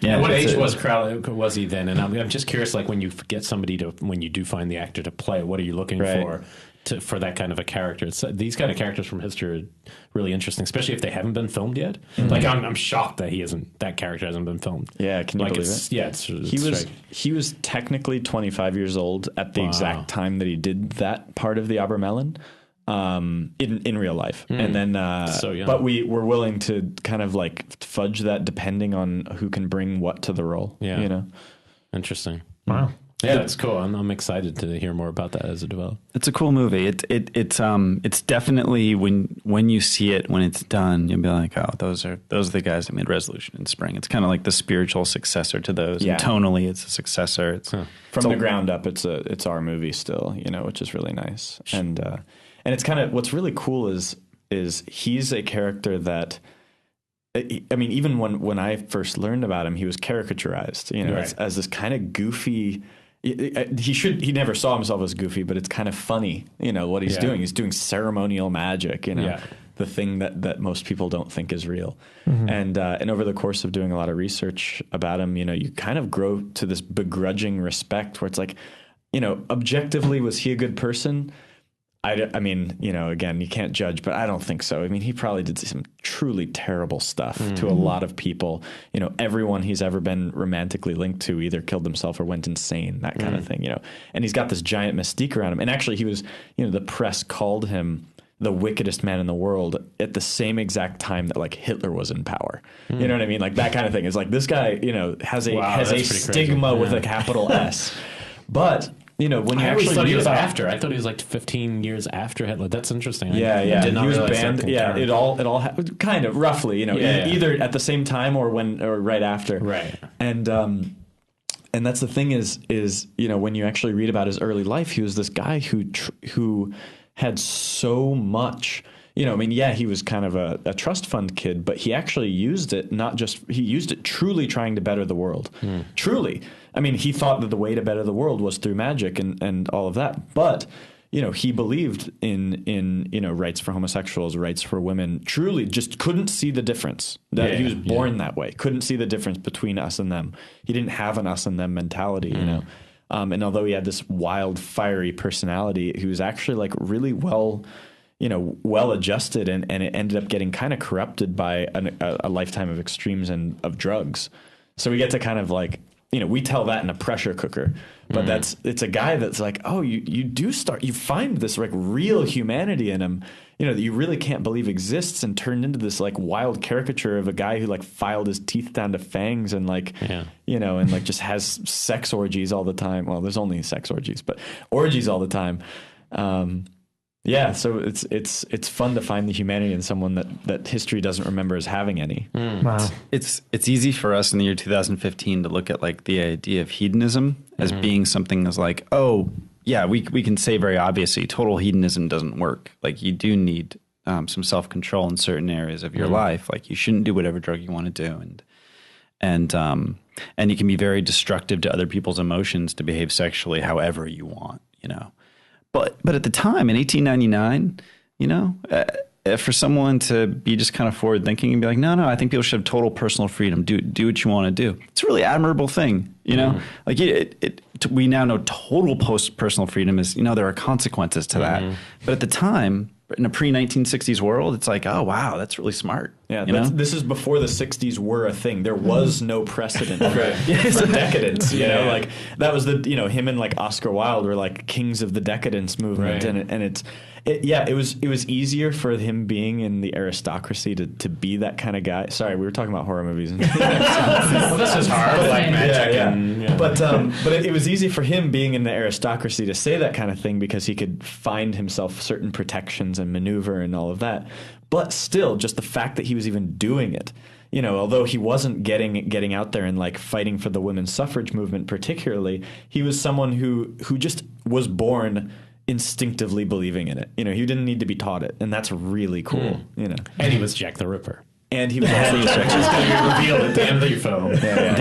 And what age was Crowley? Was he then? And I'm just curious, like when you get somebody when you do find the actor to play, what are you looking for that kind of a character? These kind of characters from history are really interesting, especially if they haven't been filmed yet. Like I'm shocked that that character hasn't been filmed. Yeah, can you believe it? Yeah, he was technically 25 years old at the exact time that he did that part of the Abramelin. In real life, and then so young. But we were willing to kind of like fudge that depending on who can bring what to the role. Interesting. Wow. Yeah, that's cool. I'm excited to hear more about that as it develops. It's a cool movie. It's definitely when you see it, when it's done, you'll be like, oh, those are the guys that made Resolution in Spring. It's kind of like the spiritual successor to those. Yeah. And tonally, it's a successor. From the ground up, it's our movie still, which is really nice. And it's kind of what's really cool is he's a character that, I mean, even when I first learned about him, he was caricaturized, as this kind of goofy. He never saw himself as goofy, but it's kind of funny, what he's doing. He's doing ceremonial magic, the thing that most people don't think is real. And over the course of doing a lot of research about him, you kind of grow to this begrudging respect where it's like, objectively, was he a good person? I mean, again, you can't judge, but I don't think so. I mean, he probably did some truly terrible stuff to a lot of people. Everyone he's ever been romantically linked to either killed himself or went insane, that kind of thing, And he's got this giant mystique around him. And actually, he was, the press called him the wickedest man in the world at the same exact time that like Hitler was in power. You know what I mean? Like that kind of thing. It's like this guy, has a stigma with a capital S. But when you actually thought he was after. I thought he was like 15 years after Hitler. That's interesting. Yeah. He was banned. Yeah, it all kind of roughly, either at the same time or right after. Right. And that's the thing is when you actually read about his early life, he was this guy who had so much. He was kind of a trust fund kid, but he actually used it he used it truly trying to better the world. Truly. I mean, he thought that the way to better the world was through magic and all of that. But, he believed in rights for homosexuals, rights for women, truly just couldn't see the difference. He was born that way. Couldn't see the difference between us and them. He didn't have an us and them mentality, and although he had this wild, fiery personality, he was actually like really well adjusted, and it ended up getting kind of corrupted by a lifetime of extremes and of drugs. So we get to kind of like, we tell that in a pressure cooker, but it's a guy that's like, oh, you find this like real humanity in him, that you really can't believe exists, and turned into this like wild caricature of a guy who like filed his teeth down to fangs and like, and like just has sex orgies all the time. Well, there's only sex orgies, but orgies all the time. So it's fun to find the humanity in someone that history doesn't remember as having any. Wow. It's easy for us in the year 2015 to look at like the idea of hedonism as being something that's like, oh yeah, we can say very obviously total hedonism doesn't work. Like you do need some self-control in certain areas of your life. Like you shouldn't do whatever drug you want to do. and you can be very destructive to other people's emotions to behave sexually however you want, you know. But at the time in 1899, you know, for someone to be just kind of forward thinking and be like, no, I think people should have total personal freedom. Do what you want to do. It's a really admirable thing, you know. Like we now know total personal freedom is, you know, there are consequences to that. But at the time, in a pre-1960s world, it's like, oh, wow, that's really smart. Yeah, this is before the 60s were a thing. There was no precedent for decadence, you know? Like, that was him and, like, Oscar Wilde were, like, kings of the decadence movement. Right. And it was easier for him being in the aristocracy to be that kind of guy. Sorry, we were talking about horror movies. Well, this is hard, like magic. Yeah. But it was easy for him being in the aristocracy to say that kind of thing because he could find himself certain protections and maneuver and all of that. But still, just the fact that he was even doing it, you know, although he wasn't getting out there and like fighting for the women's suffrage movement particularly, he was someone who just was born instinctively believing in it. You know, he didn't need to be taught it, and that's really cool. You know, and he was Jack the Ripper. And he was also going to be revealed at the end of your film. And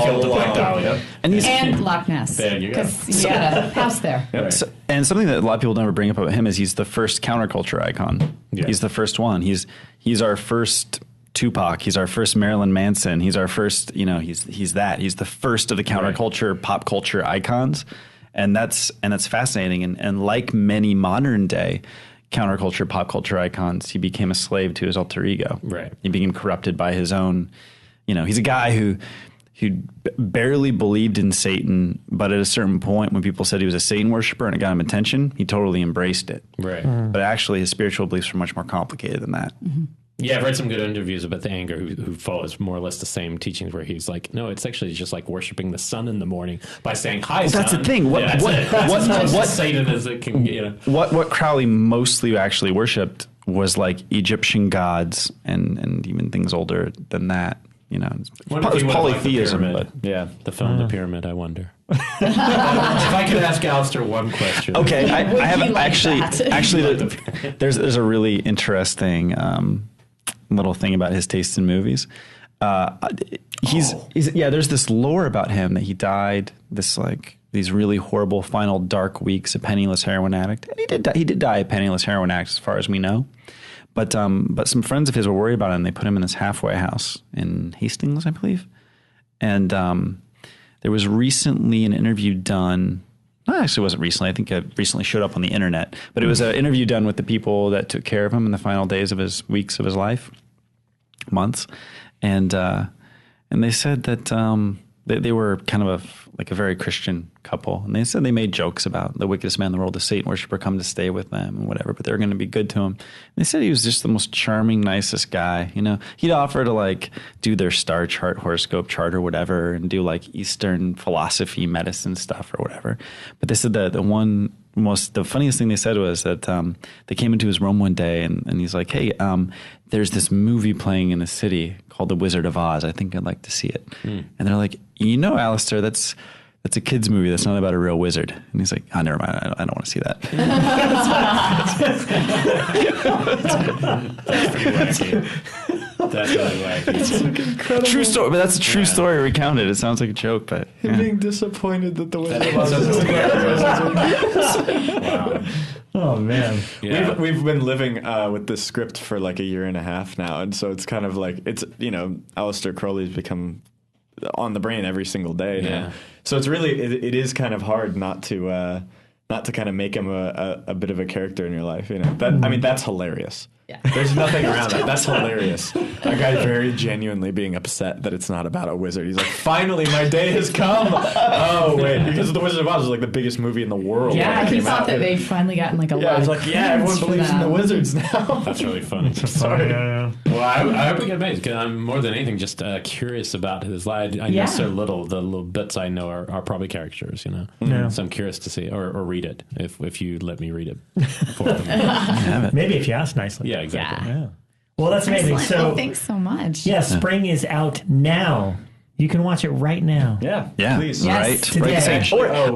killed the Black Dahlia. And Loch Ness. There you go. Because he had a house there. Right. So, and something that a lot of people never bring up about him is he's the first counterculture icon. Yeah. He's the first one. He's our first Tupac. He's our first Marilyn Manson. He's our first, you know, he's that. He's the first of the counterculture, pop culture icons. And that's fascinating. And like many modern day counterculture, pop culture icons, he became a slave to his alter ego. Right. He became corrupted by his own, you know, he's a guy who barely believed in Satan, but at a certain point when people said he was a Satan worshiper and it got him attention, he totally embraced it. Right. But actually his spiritual beliefs were much more complicated than that. Yeah, I've read some good interviews about the anger who follows more or less the same teachings where he's like, no, it's actually just like worshiping the sun in the morning by saying, hi, sun. That's the thing. What Satan as it can, you know. What Crowley mostly actually worshipped was like Egyptian gods and even things older than that. You know, it was polytheism. But the film The Pyramid, I wonder. If I could ask Aleister one question. Okay, I have actually there's a really interesting little thing about his taste in movies. There's this lore about him that he died these really horrible final dark weeks a penniless heroin addict. And he did die a penniless heroin addict as far as we know. But some friends of his were worried about him. They put him in this halfway house in Hastings, I believe. And there was recently an interview done. No, actually, it wasn't recently. I think it recently showed up on the internet. But it was an interview done with the people that took care of him in the final days of his weeks of his life, months, and they said that they were kind of a very Christian couple, and they said they made jokes about the wickedest man in the world, the Satan worshiper, come to stay with them and whatever, but they were going to be good to him. And they said he was just the most charming, nicest guy. You know, he'd offer to do their star chart, horoscope chart or whatever, and do Eastern philosophy, medicine stuff or whatever. But they said that the funniest thing they said was that they came into his room one day and he's like, hey, there's this movie playing in the city called The Wizard of Oz. I think I'd like to see it. And they're like, you know, Aleister, that's a kid's movie. That's not about a real wizard. And he's like, oh, never mind. I don't want to see that. That's pretty wacky. That's really wacky. Incredible. True story, but that's a true story recounted. It sounds like a joke, but him being disappointed that the Wizard of Oz Wow. Oh man, we've been living with this script for like a year and a half now, and so it's kind of like Aleister Crowley's become on the brain every single day now. So it's really it is kind of hard not to kind of make him a bit of a character in your life. You know, that's hilarious. Yeah. There's nothing around that. That's hilarious. That guy very genuinely being upset that it's not about a wizard. He's like, finally, my day has come. Oh, wait. Because The Wizard of Oz was like the biggest movie in the world. Yeah, he thought that they'd finally gotten like a lot it's of like, everyone believes in the wizards now. That's really funny. Sorry. Well, I hope we get made because I'm more than anything just curious about his life. I know so little. The little bits I know are probably caricatures, you know. Yeah. So I'm curious to see or read it if you let me read it for them. Maybe if you ask nicely. Yeah, exactly. Yeah. Well, that's amazing. Excellent. So, well, thanks so much. Yeah, spring is out now. You can watch it right now. Yeah, please. Yes. Right. Today.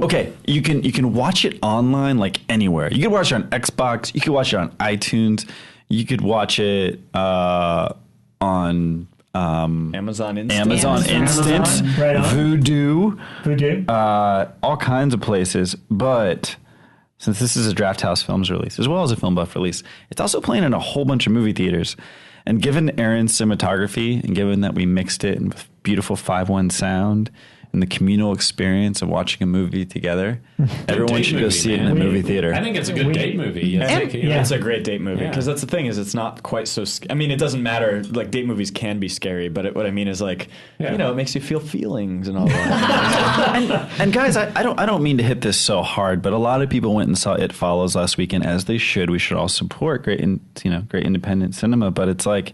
Okay, you can watch it online like anywhere. You can watch it on Xbox. You can watch it on iTunes. You could watch it on Amazon Instant. Amazon Instant, Right on. Voodoo, Voodoo. all kinds of places. But since this is a Drafthouse Films release, as well as a FilmBuff release, it's also playing in a whole bunch of movie theaters. And given Aaron's cinematography, and given that we mixed it with beautiful 5.1 sound, and the communal experience of watching a movie together, everyone should go see it in a movie theater. I think it's a good date movie. It's a great date movie because that's the thing is it's not quite so. I mean, it doesn't matter. Like date movies can be scary, but what I mean is like you know, it makes you feel feelings and all that. and guys, I don't mean to hit this so hard, but a lot of people went and saw It Follows last weekend, as they should. We should all support great independent cinema, but it's like.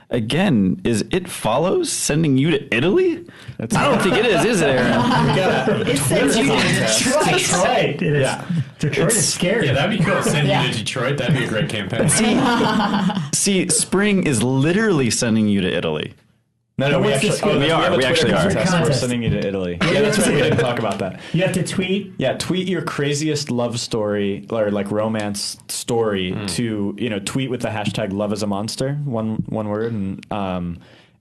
Again, is It Follows sending you to Italy? I don't think it is it, Aaron? It sends you to Detroit. Detroit is scary. Yeah, that'd be cool. Send you to Detroit. That'd be a great campaign. See, Spring is literally sending you to Italy. No, we what's actually the are. We actually are. We're sending you to Italy. Yeah, that's right. We didn't talk about that. You have to tweet. Yeah, tweet your craziest love story or like romance story to tweet with the hashtag Love is a Monster, one word,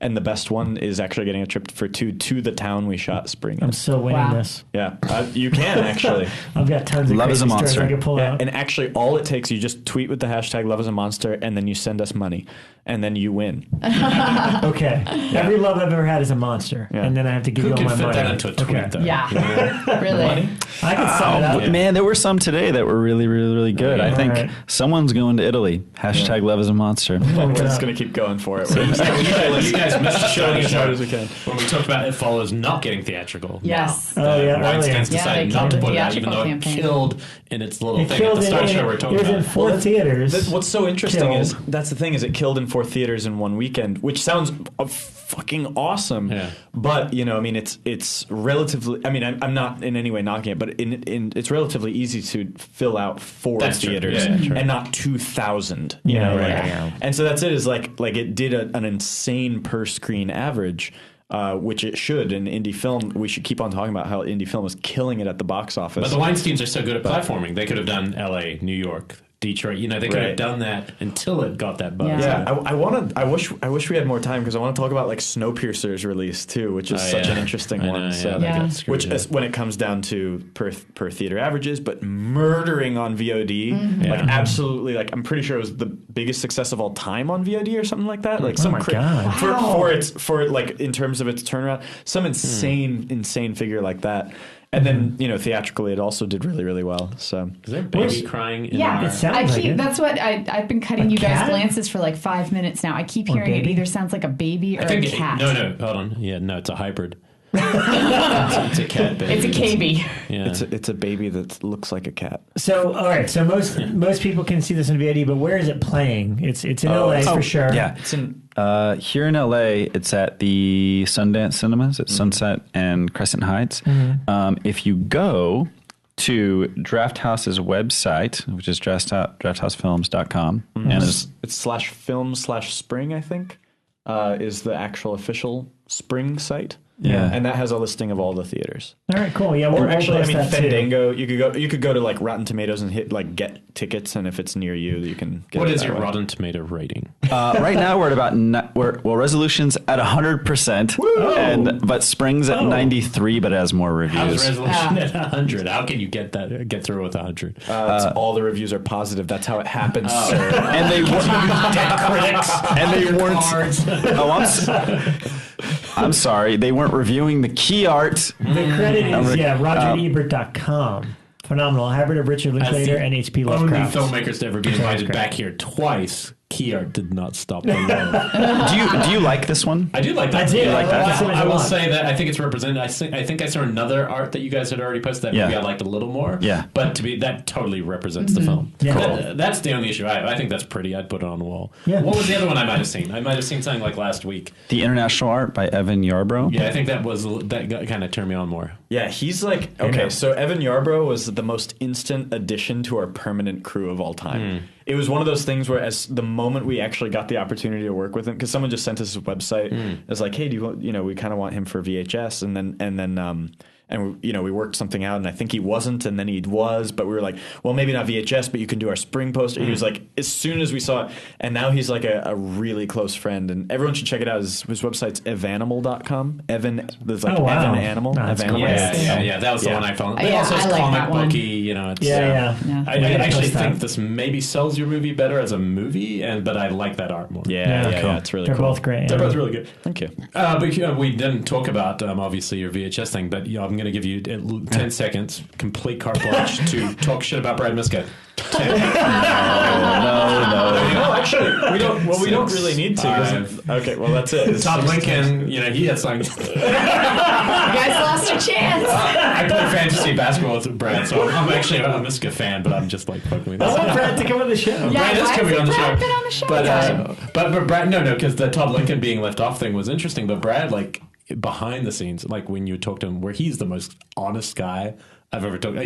and the best one is actually getting a trip for two to the town we shot Spring in. I'm still winning this. Yeah, you can actually. I've got tons of Love is a crazy stories Monster. I can pull out. And actually, all it takes, you just tweet with the hashtag Love is a Monster, and then you send us money, and then you win. Okay. Every love I've ever had is a monster, and then I have to give Who you all can my fit money. that into a tweet, though? Yeah, really. I can sum it up. Man, there were some today that were really, really, really good. I think Alright. someone's going to Italy. Hashtag Love is a Monster. We're just going to keep going for it. You guys missed showing as hard as we can. when we talked about It Follows not getting theatrical. Yes. Oh, yeah, Weinstein's earlier. decided Yeah, not to they put it killed out, the even though it campaign. killed in its little It thing at killed the start it. show we're It talking was in about. 4 theaters. What's so interesting Killed. is that's the thing is it killed in 4 theaters in one weekend, which sounds fucking awesome. Yeah. But I mean, it's relatively. I mean, I'm not in any way knocking it, but it's relatively easy to fill out 4 That's true. theaters Yeah, true. and not 2,000. Right. And so that's it. Is like it did an insane per screen average. Which it should in indie film. We should keep on talking about how indie film is killing it at the box office. But the Weinsteins are so good at platforming. They could have done L.A., New York, Detroit. They could have done that until it got that buzz. Yeah. I wish we had more time because I want to talk about like Snowpiercer's release too, which is such an interesting one. So that got screwed which up. is when it comes down to per theater averages, but murdering on VOD, like absolutely, like I'm pretty sure it was the biggest success of all time on VOD or something like that. Like some God. for like in terms of its turnaround, some insane figure like that. And then theatrically, it also did really, really well. So Is there a baby crying in Yeah, our... It sounds like it. That's what I've been cutting you guys' cat? glances for like 5 minutes now. I keep hearing it baby? either sounds like a baby or a cat. No, hold on. Yeah, no, it's a hybrid. it's a cat baby. It's a KB. Yeah. it's a baby that looks like a cat. So, all right. So most people can see this in VOD, but where is it playing? It's in LA for sure. Yeah. It's in Here in LA, it's at the Sundance Cinemas at Sunset and Crescent Heights. If you go to Drafthouse's website, which is drafthousefilms.com, and it's /film/spring, I think, is the actual official Spring site. Yeah. And that has a listing of all the theaters. All right, cool. Yeah, Or actually, I post mean, that too. Fandango. You could go to like Rotten Tomatoes and hit like get tickets, and if it's near you, you can get What it is that your way. Rotten Tomato rating? right now we're at about resolution's at 100%, but Spring's at 93, but it has more How's reviews. resolution at 100? How can you get through with 100? All the reviews are positive. That's how it happens, sir. And they weren't. I'm sorry, they weren't reviewing the key art. The credit is RogerEbert.com. Phenomenal. Hybrid of Richard Linklater and H.P. Only Lovecraft. filmmakers to ever be invited back here twice. Key art did not stop them. Do you like this one? I do like that. I do. Yeah, I like that. I will say that I think it's represented. I think I saw another art that you guys had already posted that maybe I liked a little more. Yeah. But that totally represents the film. Yeah. That's the only issue I have. I think that's pretty. I'd put it on the wall. Yeah. What was the other one I might have seen? I might have seen something like last week. The International Art by Evan Yarbrough. Yeah, I think that kind of turned me on more. Yeah, he's like, okay, so Evan Yarbrough was the most instant addition to our permanent crew of all time. It was one of those things where as the moment we actually got the opportunity to work with him, because someone just sent us his website, it's like, hey, do you want, we kind of want him for VHS. And then and we worked something out, and I think he wasn't, and then he was, but we were like, well, maybe not VHS, but you can do our spring poster. He was like, as soon as we saw it, and now he's like a really close friend, and everyone should check it out. His website's evanimal.com. There's like Evan Animal. No, Evanimal. Yeah. That was the one I found. But Yeah, also it's I like comic that one. booky. It's, Yeah. I actually think this maybe sells your movie better as a movie, but I like that art more. Yeah, cool. it's really They're cool. both great. They're both really good. Thank you. But we didn't talk about obviously your VHS thing, but I'm going to give you 10 seconds, complete carte blanche to talk shit about Brad Miska. No, actually, we don't. Well, we don't really need to. Okay, well, that's it. Todd Lincoln, he had something. You guys lost a chance. I play fantasy basketball with Brad, so I'm actually a Miska fan, but I'm just like fucking with I want Brad to come on the show. Yeah, Brad is why coming hasn't on the Brad show. been on the show But yet? but Brad, no, because the Todd Lincoln being left off thing was interesting. But Brad, like behind the scenes, like when you talk to him, where he's the most honest guy I've ever talked.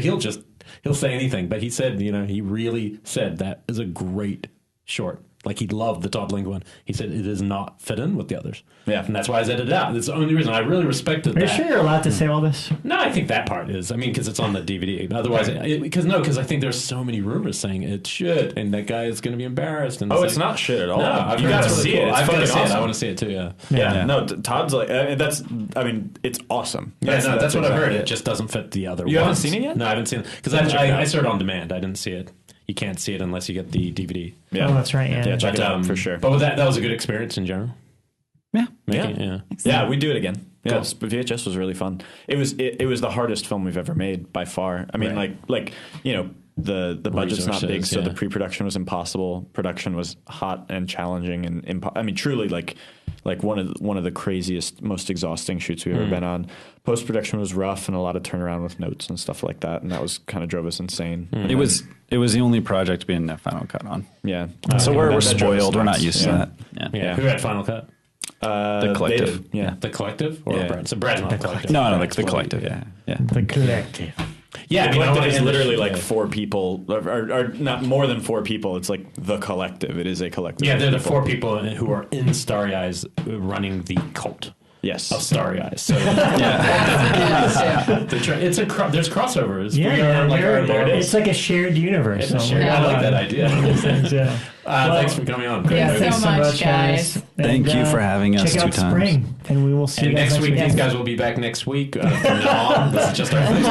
He'll say anything, but he said, he really said that is a great short. Like he loved the Todd Lincoln one. He said it does not fit in with the others. Yeah. And that's why I edited it out. That's the only reason I really respected Are that. you sure you're allowed to say all this? No, I think that part is. I mean, because it's on the DVD. Otherwise, because I think there's so many rumors saying it's shit, and that guy is going to be embarrassed. And It's not shit at all. No, you got to see it. It's I've got fucking to see awesome. it. I want to see it too. Yeah. Yeah. No, Todd's like it's awesome. That's what I've exactly heard. It just doesn't fit the other. You haven't ones. seen it yet? No, I haven't seen it because I saw it on demand. I didn't see it. You can't see it unless you get the DVD. Yeah. Oh, that's right. Yeah. Check it out for sure. But with that was a good experience in general. Yeah. Yeah, we'd do it again. Yeah, but VHS was really fun. It was the hardest film we've ever made by far. I mean, Right. the budget's not big, Resources, so the yeah. pre-production was impossible. Production was hot and challenging, and truly like one of the craziest, most exhausting shoots we've ever been on. Post-production was rough and a lot of turnaround with notes and stuff like that, and that was kind of drove us insane. It was the only project we didn't have Final Cut on. Yeah, So we're that drove us spoiled. We're not nuts. used to that. Yeah. Who had Final Cut? The Collective. They did, yeah. The Collective or Yeah. Brad? So Brad's not the Collective. No, Brad's the one. Collective. Yeah. The Collective. Yeah, The I mean, Collective is and literally the- like 4 people, or not more than 4 people. It's like the Collective. It is a collective. Yeah, of they're the 4 people who are in Starry Eyes running the cult Yes. of Starry Eyes. So Yeah. there's crossovers. Yeah, We are like our Lord. it's like a shared universe. It's a shared- I like that idea. Thanks Thanks for coming on. Yeah, Great so movie. much, guys. Thank you for having us check out 2 times. Spring, and we will see And you guys next week, week. these guys will be back next week. From now on, this is just our thing.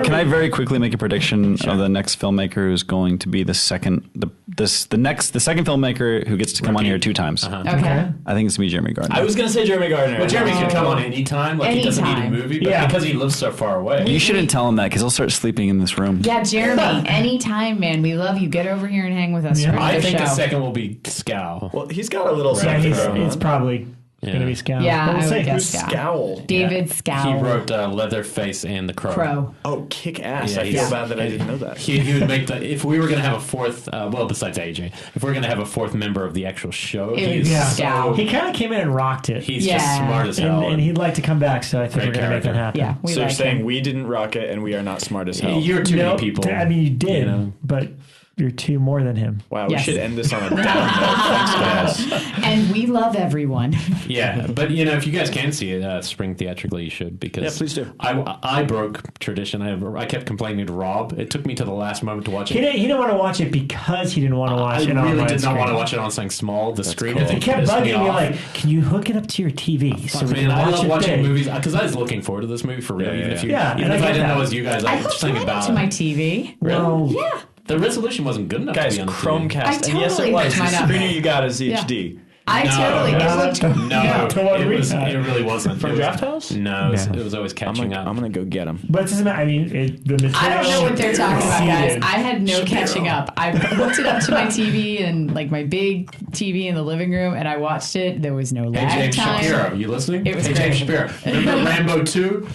Can I very quickly make a prediction of the next filmmaker who's going to be the second filmmaker who gets to come on here 2 times? Okay. I think it's gonna be Jeremy Gardner. I was gonna say Jeremy Gardner. Well, Jeremy can come on anytime. Like he doesn't need a Anytime. movie, but Yeah. because he lives so far away. You shouldn't tell him that because he'll start sleeping in this room. Yeah, Jeremy, anytime, man. We love you. Get over here and hang with us. Yeah. for I the think show. the second will be Scowl. Well, he's got a little Yeah, something it's going on. probably going to be Scowl. Yeah, But we'll I would see. guess Who's Scowl. Scowl? David He Scowl. wrote Leatherface and The Crow. Crow. Oh, kick ass! Yeah, I feel he's- bad that I didn't know that. He would make if we were going to have a fourth, besides AJ, if we are going to have a fourth member of the actual show, It would he's be Yeah, Scowl. he kind of came in and rocked it, he's Yeah. just smart as hell. and he'd like to come back. So I think Great we're going to make that character. happen. Yeah, we So you're like saying him. we didn't rock it and we are not smart as hell? You're too No, many people. I mean, you did, you know? but you're 2 more than him. Wow, Yes. we should end this on a down note. Thanks, guys. And we love everyone. Yeah, but if you guys can see it spring theatrically, you should because Yeah, please do. I broke tradition. I kept complaining to Rob. It took me to the last moment to watch He it. didn't want to watch it because he didn't want to watch I it on really my did not screen. want to watch it on something small. The screen cool. I think He kept pissed bugging me off. like, "Can you hook it up to your TV so we Man, can I watch love it watching big?" movies because I was looking forward to this movie for real. Yeah, even yeah, if you, yeah. even And I if I get didn't that. know it was you guys, I I was hooked thinking mine up about to my it. TV. Well, Yeah. The resolution wasn't good enough Guys, to be on the TV. Chromecast. I And yes, totally it was. hooked The mine up. screener you got is HD. I No. totally. It looked. No, To what it we was. had. It really wasn't. From It was- Drafthouse? No, No. it was always catching up. I'm gonna go get him. but it doesn't matter. I mean, the material. I don't know what they're talking about, guys. exceeded. I had no catching up. I hooked it up to my TV and like my big TV in the living room, and I watched it. There was no Hey, lag James time. Shapiro, you listening? It was hey, great. James Shapiro. Remember Rambo 2?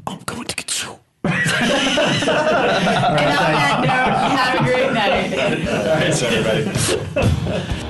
I'm going to get you. And on that note, have a great night. All right, so everybody.